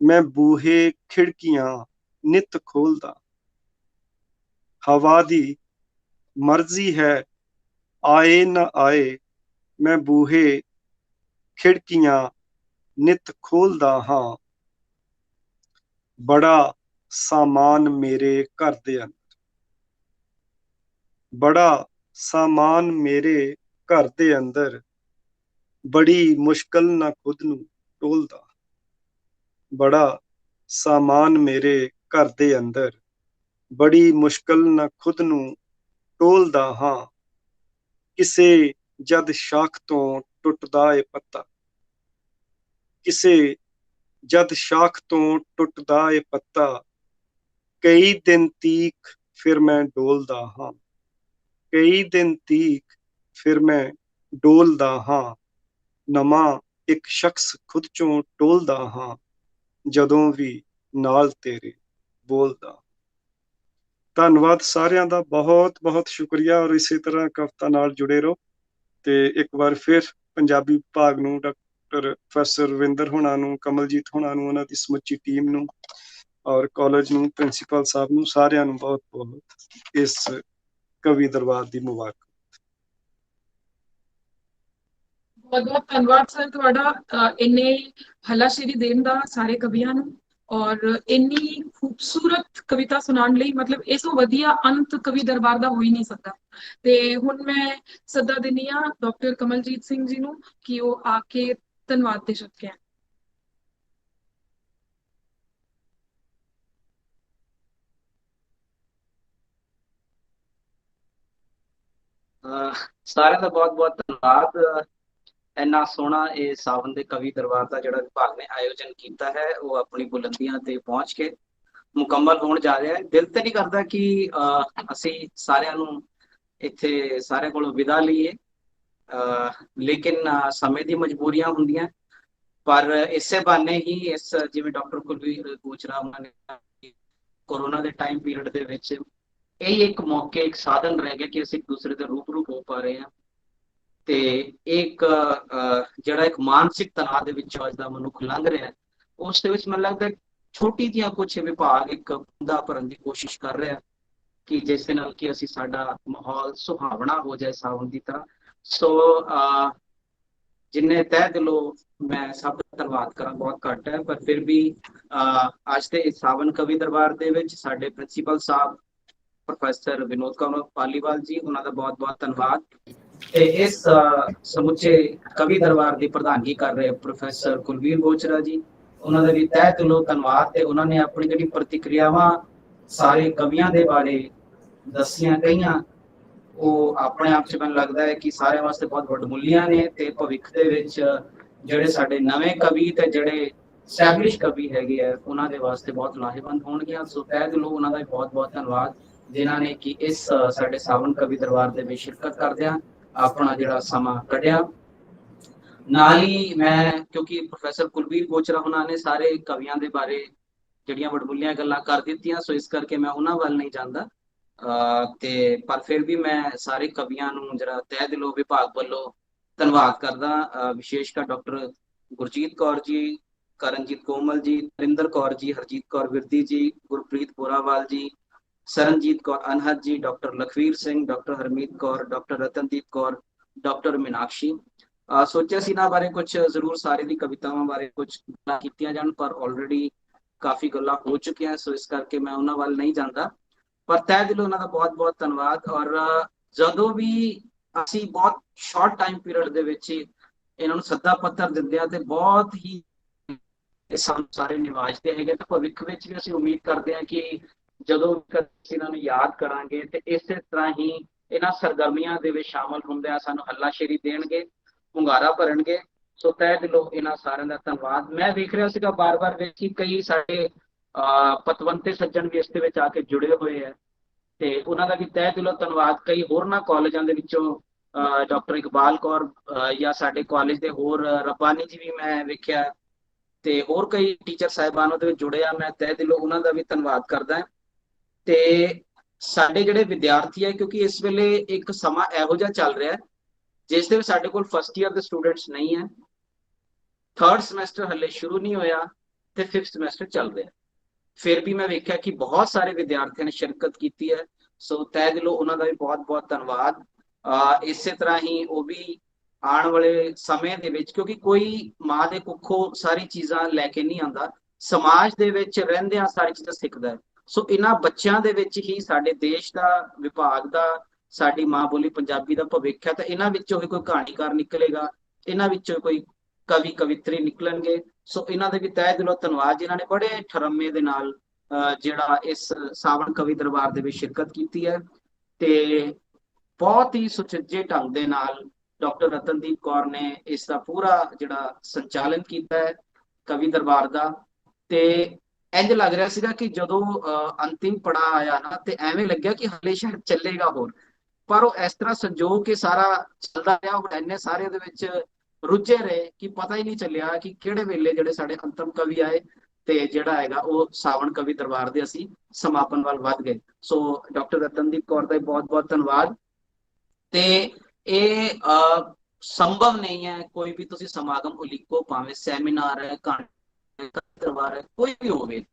ਮੈਂ ਬੂਹੇ ਖਿੜਕੀਆਂ ਨਿਤ ਖੋਲਦਾ। ਹਵਾ ਦੀ ਮਰਜ਼ੀ ਹੈ ਆਏ ਨਾ ਆਏ, ਮੈਂ ਬੂਹੇ ਖਿੜਕੀਆਂ ਨਿਤ ਖੋਲਦਾ ਹਾਂ। ਬੜਾ ਸਾਮਾਨ ਮੇਰੇ ਘਰ ਦੇ ਅੰਦਰ, ਬੜਾ ਸਾਮਾਨ ਮੇਰੇ ਘਰ ਦੇ ਅੰਦਰ, ਬੜੀ ਮੁਸ਼ਕਲ ਨਾਲ ਖੁਦ ਨੂੰ ਟੋਲਦਾ। ਬੜਾ ਸਾਮਾਨ ਮੇਰੇ ਘਰ ਦੇ ਅੰਦਰ, ਬੜੀ ਮੁਸ਼ਕਲ ਨਾਲ ਖੁਦ ਨੂੰ ਟੋਲਦਾ ਹਾਂ। ਕਿਸੇ ਜਦ ਸ਼ਾਖ ਤੋਂ ਟੁੱਟਦਾ ਏ ਪੱਤਾ, ਕਿਸੇ ਜਦ ਸ਼ਾਖ ਤੋਂ ਟੁੱਟਦਾ ਏ ਪੱਤਾ, ਕਈ ਦਿਨ ਤੀਕ ਫਿਰ ਮੈਂ ਡੋਲਦਾ ਹਾਂ। ਕਈ ਦਿਨ ਤੀਕ ਫਿਰ ਮੈਂ ਡੋਲਦਾ ਹਾਂ। ਨਵਾਂ ਇੱਕ ਸ਼ਖਸ ਖੁਦ ਚੋਂ ਟੋਲਦਾ ਹਾਂ, ਜਦੋਂ ਵੀ ਨਾਲ ਤੇਰੇ ਬੋਲਦਾ। ਧੰਨਵਾਦ ਸਾਰਿਆਂ ਦਾ, ਬਹੁਤ ਬਹੁਤ ਸ਼ੁਕਰੀਆ। ਔਰ ਇਸੇ ਤਰ੍ਹਾਂ ਕਵਿਤਾ ਨਾਲ ਜੁੜੇ ਰਹੋ। ਤੇ ਇੱਕ ਵਾਰ ਫਿਰ ਪੰਜਾਬੀ ਵਿਭਾਗ ਨੂੰ, ਡਾਕਟਰ ਪ੍ਰੋਫੈਸਰ ਰਵਿੰਦਰ ਹੋਣਾ ਨੂੰ, ਕਮਲਜੀਤ ਹੋਣਾ ਨੂੰ, ਉਹਨਾਂ ਦੀ ਸਮੁੱਚੀ ਟੀਮ ਨੂੰ, ਔਰ ਕਾਲਜ ਨੂੰ, ਪ੍ਰਿੰਸੀਪਲ ਸਾਹਿਬ ਨੂੰ, ਸਾਰਿਆਂ ਨੂੰ ਬਹੁਤ ਬਹੁਤ ਇਸ ਕਵੀ ਦਰਬਾਰ ਦੀ ਮੁਬਾਰਕ। ਬਹੁਤ ਬਹੁਤ ਧੰਨਵਾਦ ਸਰ ਤੁਹਾਡਾ ਇੰਨੇ ਹੱਲਾਸ਼ੇਰੀ ਦੇਣ ਦਾ ਸਾਰੇ ਕਵੀਆਂ ਨੂੰ, ਔਰ ਇੰਨੀ ਖੂਬਸੂਰਤ ਕਵਿਤਾ ਸੁਣਾਉਣ ਲਈ। ਮਤਲਬ ਇਸ ਤੋਂ ਵਧੀਆ ਅੰਤ ਕਵੀ ਦਰਬਾਰ ਦਾ ਹੋ ਹੀ ਨਹੀਂ ਸਕਦਾ। ਤੇ ਹੁਣ ਮੈਂ ਸੱਦਾ ਦਿੰਦੀ ਹਾਂ ਡਾਕਟਰ ਕਮਲਜੀਤ ਸਿੰਘ ਜੀ ਨੂੰ ਕਿ ਉਹ ਆ ਕੇ ਧੰਨਵਾਦ ਦੇ ਸ਼ਬਦ ਕਹਿਣ। ਸਾਰਿਆਂ ਦਾ ਬਹੁਤ ਬਹੁਤ ਧੰਨਵਾਦ। ਇੰਨਾ ਸੋਹਣਾ ਇਹ ਸਾਵਨ ਦੇ ਕਵੀ ਦਰਬਾਰ ਦਾ ਜਿਹੜਾ ਵਿਭਾਗ ਨੇ ਆਯੋਜਨ ਕੀਤਾ ਹੈ, ਉਹ ਆਪਣੀ ਬੁਲੰਦੀਆਂ ਤੇ ਪਹੁੰਚ ਕੇ ਮੁਕੰਮਲ ਹੋਣ ਜਾ ਰਿਹਾ ਹੈ। ਦਿਲ ਤੇ ਨਹੀਂ ਕਰਦਾ ਕਿ ਅਸੀਂ ਸਾਰਿਆਂ ਨੂੰ ਇੱਥੇ ਸਾਰਿਆਂ ਕੋਲੋਂ ਵਿਦਾ ਲਈਏ, ਲੇਕਿਨ ਸਮੇਂ ਦੀ ਮਜਬੂਰੀਆਂ ਹੁੰਦੀਆਂ। ਪਰ ਇਸੇ ਬਹਾਨੇ ਹੀ ਇਸ ਜਿਵੇਂ ਡਾਕਟਰ ਕੁਲਵੀਰ ਗੋਚਰਾ ਉਹਨਾਂ ਨੇ ਕੋਰੋਨਾ ਦੇ ਟਾਈਮ ਪੀਰੀਅਡ ਦੇ ਵਿੱਚ ਇਹ ਇੱਕ ਮੌਕੇ, ਇੱਕ ਸਾਧਨ ਰਹਿ ਗਿਆ ਕਿ ਅਸੀਂ ਇੱਕ ਦੂਸਰੇ ਦੇ ਰੂਬਰੂ ਹੋ ਪਾ ਰਹੇ ਹਾਂ। ਤੇ ਇੱਕ ਜਿਹੜਾ ਇੱਕ ਮਾਨਸਿਕ ਤਣਾਅ ਦੇ ਵਿੱਚੋਂ ਅੱਜ ਦਾ ਮਨੁੱਖ ਲੰਘ ਰਿਹਾ, ਉਸ ਦੇ ਵਿੱਚ ਮੈਨੂੰ ਲੱਗਦਾ ਛੋਟੀ ਜਿਹੀਆਂ ਕੁਛ ਵਿਭਾਗ ਇੱਕ ਬੂੰਦਾ ਭਰਨ ਦੀ ਕੋਸ਼ਿਸ਼ ਕਰ ਰਿਹਾ ਕਿ ਜਿਸ ਦੇ ਨਾਲ ਕਿ ਅਸੀਂ ਸਾਡਾ ਮਾਹੌਲ ਸੁਹਾਵਣਾ ਹੋ ਜਾਏ ਸਾਵਣ ਦੀ ਤਰ੍ਹਾਂ। ਸੋ ਜਿੰਨੇ ਤਹਿ ਦਿਲੋਂ ਮੈਂ ਸਭ ਦਾ ਧੰਨਵਾਦ ਕਰਾਂ ਬਹੁਤ ਘੱਟ ਹੈ, ਪਰ ਫਿਰ ਵੀ ਅੱਜ ਦੇ ਇਸ ਸਾਵਨ ਕਵੀ ਦਰਬਾਰ ਦੇ ਵਿੱਚ ਸਾਡੇ ਪ੍ਰਿੰਸੀਪਲ ਸਾਹਿਬ ਪ੍ਰੋਫੈਸਰ ਵਿਨੋਦ ਕੌਰ ਪਾਲੀਵਾਲ ਜੀ, ਉਹਨਾਂ ਦਾ ਬਹੁਤ ਬਹੁਤ ਧੰਨਵਾਦ। ਤੇ ਇਸ ਸਮੁੱਚੇ ਕਵੀ ਦਰਬਾਰ ਦੀ ਪ੍ਰਧਾਨਗੀ ਕਰ ਰਹੇ ਪ੍ਰੋਫੈਸਰ ਕੁਲਵੀਰ ਗੋਚਰਾ ਜੀ, ਉਹਨਾਂ ਦਾ ਵੀ ਤਹਿ ਦਿਲੋਂ ਧੰਨਵਾਦ। ਤੇ ਉਹਨਾਂ ਨੇ ਆਪਣੀ ਜਿਹੜੀ ਪ੍ਰਤੀਕਿਰਿਆਵਾਂ ਸਾਰੇ ਕਵੀਆਂ ਦੇ ਬਾਰੇ ਦੱਸੀਆਂ ਕਹੀਆਂ, ਉਹ ਆਪਣੇ ਆਪ 'ਚ ਮੈਨੂੰ ਲੱਗਦਾ ਹੈ ਕਿ ਸਾਰਿਆਂ ਵਾਸਤੇ ਬਹੁਤ ਵਡਮੁੱਲੀਆਂ ਨੇ, ਤੇ ਭਵਿੱਖ ਦੇ ਵਿੱਚ ਜਿਹੜੇ ਸਾਡੇ ਨਵੇਂ ਕਵੀ ਤੇ ਜਿਹੜੇ ਸਟੈਬਲਿਸ਼ ਕਵੀ ਹੈਗੇ ਆ ਉਹਨਾਂ ਦੇ ਵਾਸਤੇ ਬਹੁਤ ਲਾਹੇਵੰਦ ਹੋਣਗੀਆਂ। ਸੋ ਤਹਿ ਦਿਲੋਂ ਉਹਨਾਂ ਦਾ ਬਹੁਤ ਬਹੁਤ ਧੰਨਵਾਦ ਜਿਨ੍ਹਾਂ ਨੇ ਕਿ ਇਸ ਸਾਡੇ ਸਾਵਨ ਕਵੀ ਦਰਬਾਰ ਦੇ ਵਿੱਚ ਸ਼ਿਰਕਤ ਕਰਦਿਆਂ ਆਪਣਾ ਜਿਹੜਾ ਸਮਾਂ ਕੱਢਿਆ। ਨਾਲ ਹੀ ਮੈਂ, ਕਿਉਂਕਿ ਪ੍ਰੋਫੈਸਰ ਕੁਲਵੀਰ ਗੋਚਰਾ ਉਹਨਾਂ ਨੇ ਸਾਰੇ ਕਵੀਆਂ ਦੇ ਬਾਰੇ ਜਿਹੜੀਆਂ ਵਡਮੁੱਲੀਆਂ ਗੱਲਾਂ ਕਰ ਦਿੱਤੀਆਂ, ਸੋ ਇਸ ਕਰਕੇ ਮੈਂ ਉਹਨਾਂ ਵੱਲ ਨਹੀਂ ਜਾਂਦਾ, ਤੇ ਪਰ ਫਿਰ ਵੀ ਮੈਂ ਸਾਰੇ ਕਵੀਆਂ ਨੂੰ ਜਿਹੜਾ ਤਹਿ ਦਿਲੋਂ ਵਿਭਾਗ ਵੱਲੋਂ ਧੰਨਵਾਦ ਕਰਦਾ। ਵਿਸ਼ੇਸ਼ ਕਰ ਡਾਕਟਰ ਗੁਰਜੀਤ ਕੌਰ ਜੀ, ਕਰਨਜੀਤ ਕੋਮਲ ਜੀ, ਨਰਿੰਦਰ ਕੌਰ ਜੀ, ਹਰਜੀਤ ਕੌਰ ਵਿਰਦੀ ਜੀ, ਗੁਰਪ੍ਰੀਤ ਬੋਰਾਵਾਲ ਜੀ, ਸਰਨਜੀਤ ਕੌਰ ਅਨਹਦ ਜੀ, doctor Lakhvir Singh, doctor Harmeet Kaur, doctor Ratandeep Kaur, doctor Meenakshi. ਸੋਚਿਆ ਸੀ ਇਹਨਾਂ ਬਾਰੇ ਕੁਝ ਜ਼ਰੂਰ ਸਾਰੇ ਦੀ ਕਵਿਤਾਵਾਂ ਬਾਰੇ ਕੁਝ ਗੱਲਾਂ ਕੀਤੀਆਂ ਜਾਣ, ਪਰ ਆਲਰੇਡੀ ਕਾਫੀ ਗੱਲਾਂ ਹੋ ਚੁੱਕੀਆਂ, ਸੋ ਇਸ ਕਰਕੇ ਮੈਂ ਉਹਨਾਂ ਵੱਲ ਨਹੀਂ ਜਾਂਦਾ। ਪਰ ਤਹਿ ਦਿਲੋਂ ਉਹਨਾਂ ਦਾ ਬਹੁਤ ਬਹੁਤ ਧੰਨਵਾਦ। ਔਰ ਜਦੋਂ ਵੀ ਅਸੀਂ ਬਹੁਤ ਸ਼ਾਰਟ ਟਾਈਮ ਪੀਰੀਅਡ ਦੇ ਵਿੱਚ ਇਹਨਾਂ ਨੂੰ ਸੱਦਾ ਪੱਤਰ ਦਿੰਦੇ ਆ ਤੇ ਬਹੁਤ ਹੀ ਸਾਨੂੰ ਸਾਰੇ ਨਿਵਾਜਦੇ ਹੈਗੇ, ਤੇ ਭਵਿੱਖ ਵਿੱਚ ਵੀ ਅਸੀਂ ਉਮੀਦ ਕਰਦੇ ਹਾਂ ਕਿ ਜਦੋਂ ਇਹਨਾਂ ਨੂੰ ਯਾਦ ਕਰਾਂਗੇ ਤੇ ਇਸੇ ਤਰ੍ਹਾਂ ਹੀ ਇਹਨਾਂ ਸਰਗਰਮੀਆਂ ਦੇ ਵਿੱਚ ਸ਼ਾਮਲ ਹੁੰਦੇ ਆ ਸਾਨੂੰ ਹੱਲਾਸ਼ੇਰੀ ਦੇਣਗੇ, ਹੁੰਗਾਰਾ ਭਰਨਗੇ। ਸੋ ਤਹਿ ਦਿਲੋਂ ਇਹਨਾਂ ਸਾਰਿਆਂ ਦਾ ਧੰਨਵਾਦ। ਮੈਂ ਵੇਖ ਰਿਹਾ ਸੀਗਾ ਬਾਰ-ਬਾਰ ਵੇਖੀ ਕਈ ਸਾਡੇ ਪਤਵੰਤੇ ਸੱਜਣ ਵੀ ਇਸ ਦੇ ਵਿੱਚ ਆ ਕੇ ਜੁੜੇ ਹੋਏ ਆ, ਤੇ ਉਹਨਾਂ ਦਾ ਵੀ ਤਹਿ ਦਿਲੋਂ ਧੰਨਵਾਦ। ਕਈ ਹੋਰਨਾਂ ਕਾਲਜਾਂ ਦੇ ਵਿੱਚੋਂ ਡਾਕਟਰ ਇਕਬਾਲ ਕੌਰ ਜਾਂ ਸਾਡੇ ਕਾਲਜ ਦੇ ਹੋਰ ਰੱਬਾਨੀ ਜੀ ਵੀ ਮੈਂ ਵੇਖਿਆ, ਤੇ ਹੋਰ ਕਈ ਟੀਚਰ ਸਾਹਿਬਾਨ ਉਹਦੇ ਵਿੱਚ ਜੁੜੇ ਆ, ਮੈਂ ਤਹਿ ਦਿਲੋਂ ਉਹਨਾਂ ਦਾ ਵੀ ਧੰਨਵਾਦ ਕਰਦਾ। ਤੇ ਸਾਡੇ ਜਿਹੜੇ ਵਿਦਿਆਰਥੀ ਹੈ, ਕਿਉਂਕਿ ਇਸ ਵੇਲੇ ਇੱਕ ਸਮਾਂ ਇਹੋ ਜਿਹਾ ਚੱਲ ਰਿਹਾ ਜਿਸ ਦੇ ਵਿੱਚ ਸਾਡੇ ਕੋਲ ਫਸਟ ਈਅਰ ਦੇ ਸਟੂਡੈਂਟਸ ਨਹੀਂ ਹੈ, ਥਰਡ ਸਮੈਸਟਰ ਹਲੇ ਸ਼ੁਰੂ ਨਹੀਂ ਹੋਇਆ ਤੇ ਫਿਫਥ ਸਮੈਸਟਰ ਚੱਲ ਰਿਹਾ, ਫਿਰ ਵੀ ਮੈਂ ਵੇਖਿਆ ਕਿ ਬਹੁਤ ਸਾਰੇ ਵਿਦਿਆਰਥੀਆਂ ਨੇ ਸ਼ਿਰਕਤ ਕੀਤੀ ਹੈ। ਸੋ ਤਹਿ ਦਿਲੋਂ ਉਹਨਾਂ ਦਾ ਵੀ ਬਹੁਤ ਬਹੁਤ ਧੰਨਵਾਦ। ਇਸੇ ਤਰ੍ਹਾਂ ਹੀ ਉਹ ਵੀ ਆਉਣ ਵਾਲੇ ਸਮੇਂ ਦੇ ਵਿੱਚ, ਕਿਉਂਕਿ ਕੋਈ ਮਾਂ ਦੇ ਕੁੱਖੋਂ ਸਾਰੀ ਚੀਜ਼ਾਂ ਲੈ ਕੇ ਨਹੀਂ ਆਉਂਦਾ, ਸਮਾਜ ਦੇ ਵਿੱਚ ਰਹਿੰਦਿਆਂ ਸਾਰੀ ਚੀਜ਼ਾਂ ਸਿੱਖਦਾ ਹੈ। ਸੋ ਇਹਨਾਂ ਬੱਚਿਆਂ ਦੇ ਵਿੱਚ ਹੀ ਸਾਡੇ ਦੇਸ਼ ਦਾ, ਵਿਭਾਗ ਦਾ, ਸਾਡੀ ਮਾਂ ਬੋਲੀ ਪੰਜਾਬੀ ਦਾ ਭਵਿੱਖ ਹੈ। ਤਾਂ ਇਹਨਾਂ ਵਿੱਚੋਂ ਹੀ ਕੋਈ ਕਹਾਣੀਕਾਰ ਨਿਕਲੇਗਾ, ਇਹਨਾਂ ਵਿੱਚੋਂ ਕੋਈ ਕਵੀ ਕਵਿਤਰੀ ਨਿਕਲਣਗੇ। ਸੋ ਇਹਨਾਂ ਦੇ ਵੀ ਤਹਿ ਦਿਲੋਂ ਧੰਨਵਾਦ ਜਿਨ੍ਹਾਂ ਨੇ ਬੜੇ ਠਰਮੇ ਦੇ ਨਾਲ ਜਿਹੜਾ ਇਸ ਸਾਵਣ ਕਵੀ ਦਰਬਾਰ ਦੇ ਵਿੱਚ ਸ਼ਿਰਕਤ ਕੀਤੀ ਹੈ, ਤੇ ਬਹੁਤ ਹੀ ਸੁਚੱਜੇ ਢੰਗ ਦੇ ਨਾਲ ਡਾਕਟਰ ਰਤਨਦੀਪ ਕੌਰ ਨੇ ਇਸ ਦਾ ਪੂਰਾ ਜਿਹੜਾ ਸੰਚਾਲਨ ਕੀਤਾ ਹੈ ਕਵੀ ਦਰਬਾਰ ਦਾ। ਤੇ ਇੰਜ ਲੱਗ ਰਿਹਾ ਸੀਗਾ ਕਿ ਜਦੋਂ ਅੰਤਿਮ ਪੜਾਅ ਆਇਆ ਨਾ, ਤੇ ਐਵੇਂ ਲੱਗਿਆ ਕਿ ਹਲੇ ਸ਼ਾਇਦ ਚੱਲੇਗਾ ਹੋਰ, ਪਰ ਉਹ ਇਸ ਤਰ੍ਹਾਂ ਸੰਜੋਗ ਕੇ ਸਾਰਾ ਚੱਲਦਾ ਰਿਹਾ। ਉਹ ਇੰਨੇ ਸਾਰੇ ਦੇ ਵਿੱਚ ਰੁੱਝੇ ਰਹੇ ਕਿ ਪਤਾ ਹੀ ਨਹੀਂ ਚੱਲਿਆ ਕਿ ਕਿਹੜੇ ਵੇਲੇ ਜਿਹੜੇ ਸਾਡੇ ਅੰਤਮ ਕਵੀ ਆਏ ਤੇ ਜਿਹੜਾ ਹੈਗਾ ਉਹ ਸਾਵਣ ਕਵੀ ਦਰਬਾਰ ਦੇ ਅਸੀਂ ਸਮਾਪਨ ਵੱਲ ਵੱਧ ਗਏ। ਸੋ ਡਾਕਟਰ ਰਤਨਦੀਪ ਕੌਰ ਦਾ ਬਹੁਤ ਬਹੁਤ ਧੰਨਵਾਦ। ਤੇ ਇਹ ਸੰਭਵ ਨਹੀਂ ਹੈ ਕੋਈ ਵੀ ਤੁਸੀਂ ਸਮਾਗਮ ਉਲੀਕੋ, ਭਾਵੇਂ ਸੈਮੀਨਾਰ ਹੈ, ਕਹਾਣੀ ਦਰਬਾਰ ਹੈ, ਕੋਈ ਵੀ ਹੋਵੇ,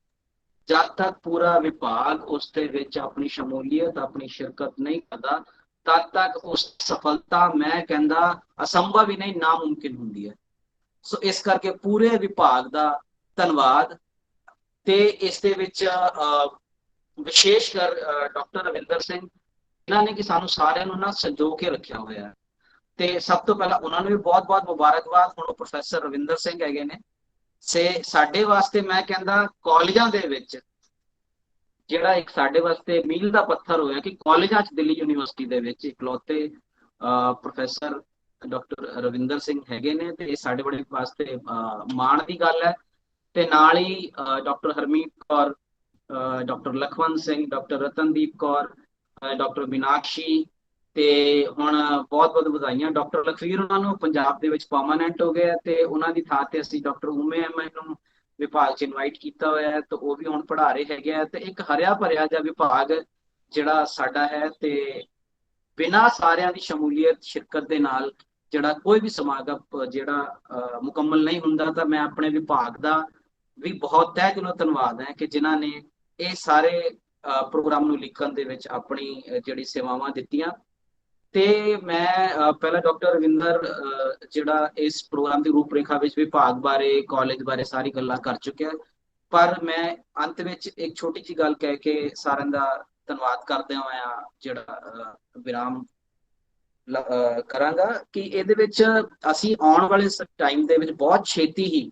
ਜਦ ਤੱਕ ਪੂਰਾ ਵਿਭਾਗ ਉਸ ਦੇ ਵਿੱਚ ਆਪਣੀ ਸ਼ਮੂਲੀਅਤ, ਆਪਣੀ ਸ਼ਿਰਕਤ ਨਹੀਂ ਕਰਦਾ, ਤਦ ਤੱਕ ਉਸ ਸਫਲਤਾ ਮੈਂ ਕਹਿੰਦਾ ਅਸੰਭਵ ਹੀ ਨਹੀਂ, ਨਾਮੁਮਕਿਨ ਹੁੰਦੀ ਹੈ। ਸੋ ਇਸ ਕਰਕੇ ਪੂਰੇ ਵਿਭਾਗ ਦਾ ਧੰਨਵਾਦ। ਤੇ ਇਸ ਦੇ ਵਿੱਚ ਵਿਸ਼ੇਸ਼ ਕਰ ਡਾਕਟਰ ਰਵਿੰਦਰ ਸਿੰਘ, ਇਹਨਾਂ ਨੇ ਕਿ ਸਾਨੂੰ ਸਾਰਿਆਂ ਨੂੰ ਨਾ ਸੰਜੋ ਕੇ ਰੱਖਿਆ ਹੋਇਆ ਹੈ, ਤੇ ਸਭ ਤੋਂ ਪਹਿਲਾਂ ਉਹਨਾਂ ਨੂੰ ਵੀ ਬਹੁਤ ਬਹੁਤ ਮੁਬਾਰਕਬਾਦ। ਹੁਣ ਉਹ ਪ੍ਰੋਫੈਸਰ ਰਵਿੰਦਰ ਸਿੰਘ ਹੈਗੇ ਨੇ, ਸਾਡੇ ਵਾਸਤੇ ਮੈਂ ਕਹਿੰਦਾ ਕਾਲਜਾਂ ਦੇ ਵਿੱਚ ਜਿਹੜਾ ਇੱਕ ਸਾਡੇ ਵਾਸਤੇ ਮੀਲ ਦਾ ਪੱਥਰ ਹੋਇਆ ਕਿ ਕਾਲਜਾਂ 'ਚ ਦਿੱਲੀ ਯੂਨੀਵਰਸਿਟੀ ਦੇ ਵਿੱਚ ਇਕਲੌਤੇ ਪ੍ਰੋਫੈਸਰ ਡਾਕਟਰ ਰਵਿੰਦਰ ਸਿੰਘ ਹੈਗੇ ਨੇ, ਤੇ ਇਹ ਸਾਡੇ ਬੜੇ ਵਾਸਤੇ ਮਾਣ ਦੀ ਗੱਲ ਹੈ। ਤੇ ਨਾਲ ਹੀ doctor Harmeet Kaur, doctor Lakhwant Singh, doctor Ratandeep Kaur, doctor Meenakshi, ਤੇ ਹੁਣ ਬਹੁਤ ਬਹੁਤ ਵਧਾਈਆਂ ਡਾਕਟਰ ਲਖਵੀਰ, ਉਹਨਾਂ ਨੂੰ ਪੰਜਾਬ ਦੇ ਵਿੱਚ ਪਰਮਾਨੈਂਟ ਹੋ ਗਏ, ਤੇ ਉਹਨਾਂ ਦੀ ਥਾਂ ਤੇ ਅਸੀਂ ਡਾਕਟਰ ਉਮੇ ਅਹਿਮਦ ਨੂੰ ਵਿਭਾਗ 'ਚ ਇਨਵਾਈਟ ਕੀਤਾ ਹੋਇਆ ਹੈ, ਤੇ ਉਹ ਵੀ ਹੁਣ ਪੜ੍ਹਾ ਰਹੇ ਹੈਗੇ ਆ। ਤੇ ਇੱਕ ਹਰਿਆ ਭਰਿਆ ਜਿਹਾ ਵਿਭਾਗ ਜਿਹੜਾ ਸਾਡਾ ਹੈ, ਤੇ ਬਿਨਾਂ ਸਾਰਿਆਂ ਦੀ ਸ਼ਮੂਲੀਅਤ, ਸ਼ਿਰਕਤ ਦੇ ਨਾਲ ਜਿਹੜਾ ਕੋਈ ਵੀ ਸਮਾਗਮ ਜਿਹੜਾ ਮੁਕੰਮਲ ਨਹੀਂ ਹੁੰਦਾ। ਤਾਂ ਮੈਂ ਆਪਣੇ ਵਿਭਾਗ ਦਾ ਵੀ ਬਹੁਤ ਤਹਿ ਦਿਲੋਂ ਧੰਨਵਾਦ ਹੈ ਕਿ ਜਿਨ੍ਹਾਂ ਨੇ ਇਹ ਸਾਰੇ ਪ੍ਰੋਗਰਾਮ ਨੂੰ ਲਿਖਣ ਦੇ ਵਿੱਚ ਆਪਣੀ ਜਿਹੜੀ ਸੇਵਾਵਾਂ ਦਿੱਤੀਆਂ। ਤੇ ਮੈਂ ਪਹਿਲਾਂ ਡਾਕਟਰ ਰਵਿੰਦਰ ਜਿਹੜਾ ਇਸ ਪ੍ਰੋਗਰਾਮ ਦੀ ਰੂਪਰੇਖਾ ਵਿੱਚ ਵਿਭਾਗ ਬਾਰੇ ਕਾਲਜ ਬਾਰੇ ਸਾਰੀ ਗੱਲਾਂ ਕਰ ਚੁੱਕਿਆ, ਪਰ ਮੈਂ ਅੰਤ ਵਿੱਚ ਇੱਕ ਛੋਟੀ ਜਿਹੀ ਗੱਲ ਕਹਿ ਕੇ ਸਾਰਿਆਂ ਦਾ ਧੰਨਵਾਦ ਕਰਦੇ ਹੋਇਆ ਜਿਹੜਾ ਵਿਰਾਮ ਕਰਾਂਗਾ ਕਿ ਇਹਦੇ ਵਿੱਚ ਅਸੀਂ ਆਉਣ ਵਾਲੇ ਟਾਈਮ ਦੇ ਵਿੱਚ ਬਹੁਤ ਛੇਤੀ ਹੀ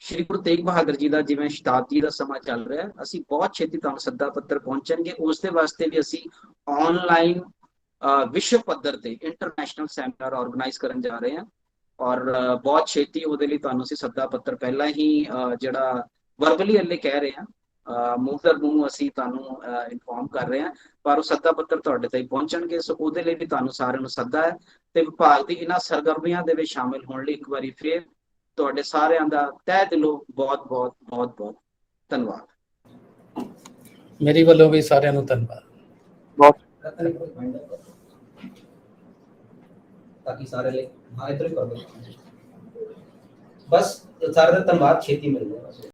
ਸ਼੍ਰੀ ਗੁਰੂ ਤੇਗ ਬਹਾਦਰ ਜੀ ਦਾ ਜਿਵੇਂ ਸ਼ਤਾਬਦੀ ਦਾ ਸਮਾਂ ਚੱਲ ਰਿਹਾ, ਅਸੀਂ ਬਹੁਤ ਛੇਤੀ ਤੁਹਾਨੂੰ ਸੱਦਾ ਪੱਤਰ ਪਹੁੰਚਣਗੇ। ਉਸ ਦੇ ਵਾਸਤੇ ਵੀ ਅਸੀਂ ਆਨਲਾਈਨ ਵਿਸ਼ਵ ਪੱਧਰ ਤੇ ਇੰਟਰਨੈਸ਼ਨਲ ਸੈਮੀਨਾਰ ਆਰਗੇਨਾਈਜ਼ ਕਰਨ ਜਾ ਰਹੇ ਹਾਂ, ਔਰ ਬਹੁਤ ਛੇਤੀ ਉਹਦੇ ਲਈ ਤੁਹਾਨੂੰ ਅਸੀਂ ਸੱਦਾ ਪੱਤਰ ਪਹਿਲਾਂ ਹੀ ਜਿਹੜਾ ਵਰਬਲੀ ਹਲੇ ਕਹਿ ਰਹੇ ਹਾਂ, ਮੂੰਹ ਦਰ ਮੂੰਹ ਅਸੀਂ ਤੁਹਾਨੂੰ ਇਨਫੋਰਮ ਕਰ ਰਹੇ ਹਾਂ, ਪਰ ਉਹ ਸੱਦਾ ਪੱਤਰ ਤੁਹਾਡੇ ਤਾਈਂ ਪਹੁੰਚਣਗੇ। ਸੋ ਉਹਦੇ ਲਈ ਵੀ ਤੁਹਾਨੂੰ ਸਾਰਿਆਂ ਨੂੰ ਸੱਦਾ ਹੈ ਤੇ ਵਿਭਾਗ ਦੀ ਇਹਨਾਂ ਸਰਗਰਮੀਆਂ ਦੇ ਵਿੱਚ ਸ਼ਾਮਿਲ ਹੋਣ ਲਈ ਇੱਕ ਵਾਰੀ ਫੇਰ ਤੁਹਾਡੇ ਸਾਰਿਆਂ ਦਾ ਤਹਿ ਦਿਲੋਂ ਬਹੁਤ ਬਹੁਤ ਬਹੁਤ ਬਹੁਤ ਧੰਨਵਾਦ। ਮੇਰੀ ਵੱਲੋਂ ਵੀ ਸਾਰਿਆਂ ਨੂੰ ਧੰਨਵਾਦ। ਬਹੁਤ ताकि सारे ले हाँ इधर ही कर दो बस, सारे धन्यवाद, छेती मिल जाए।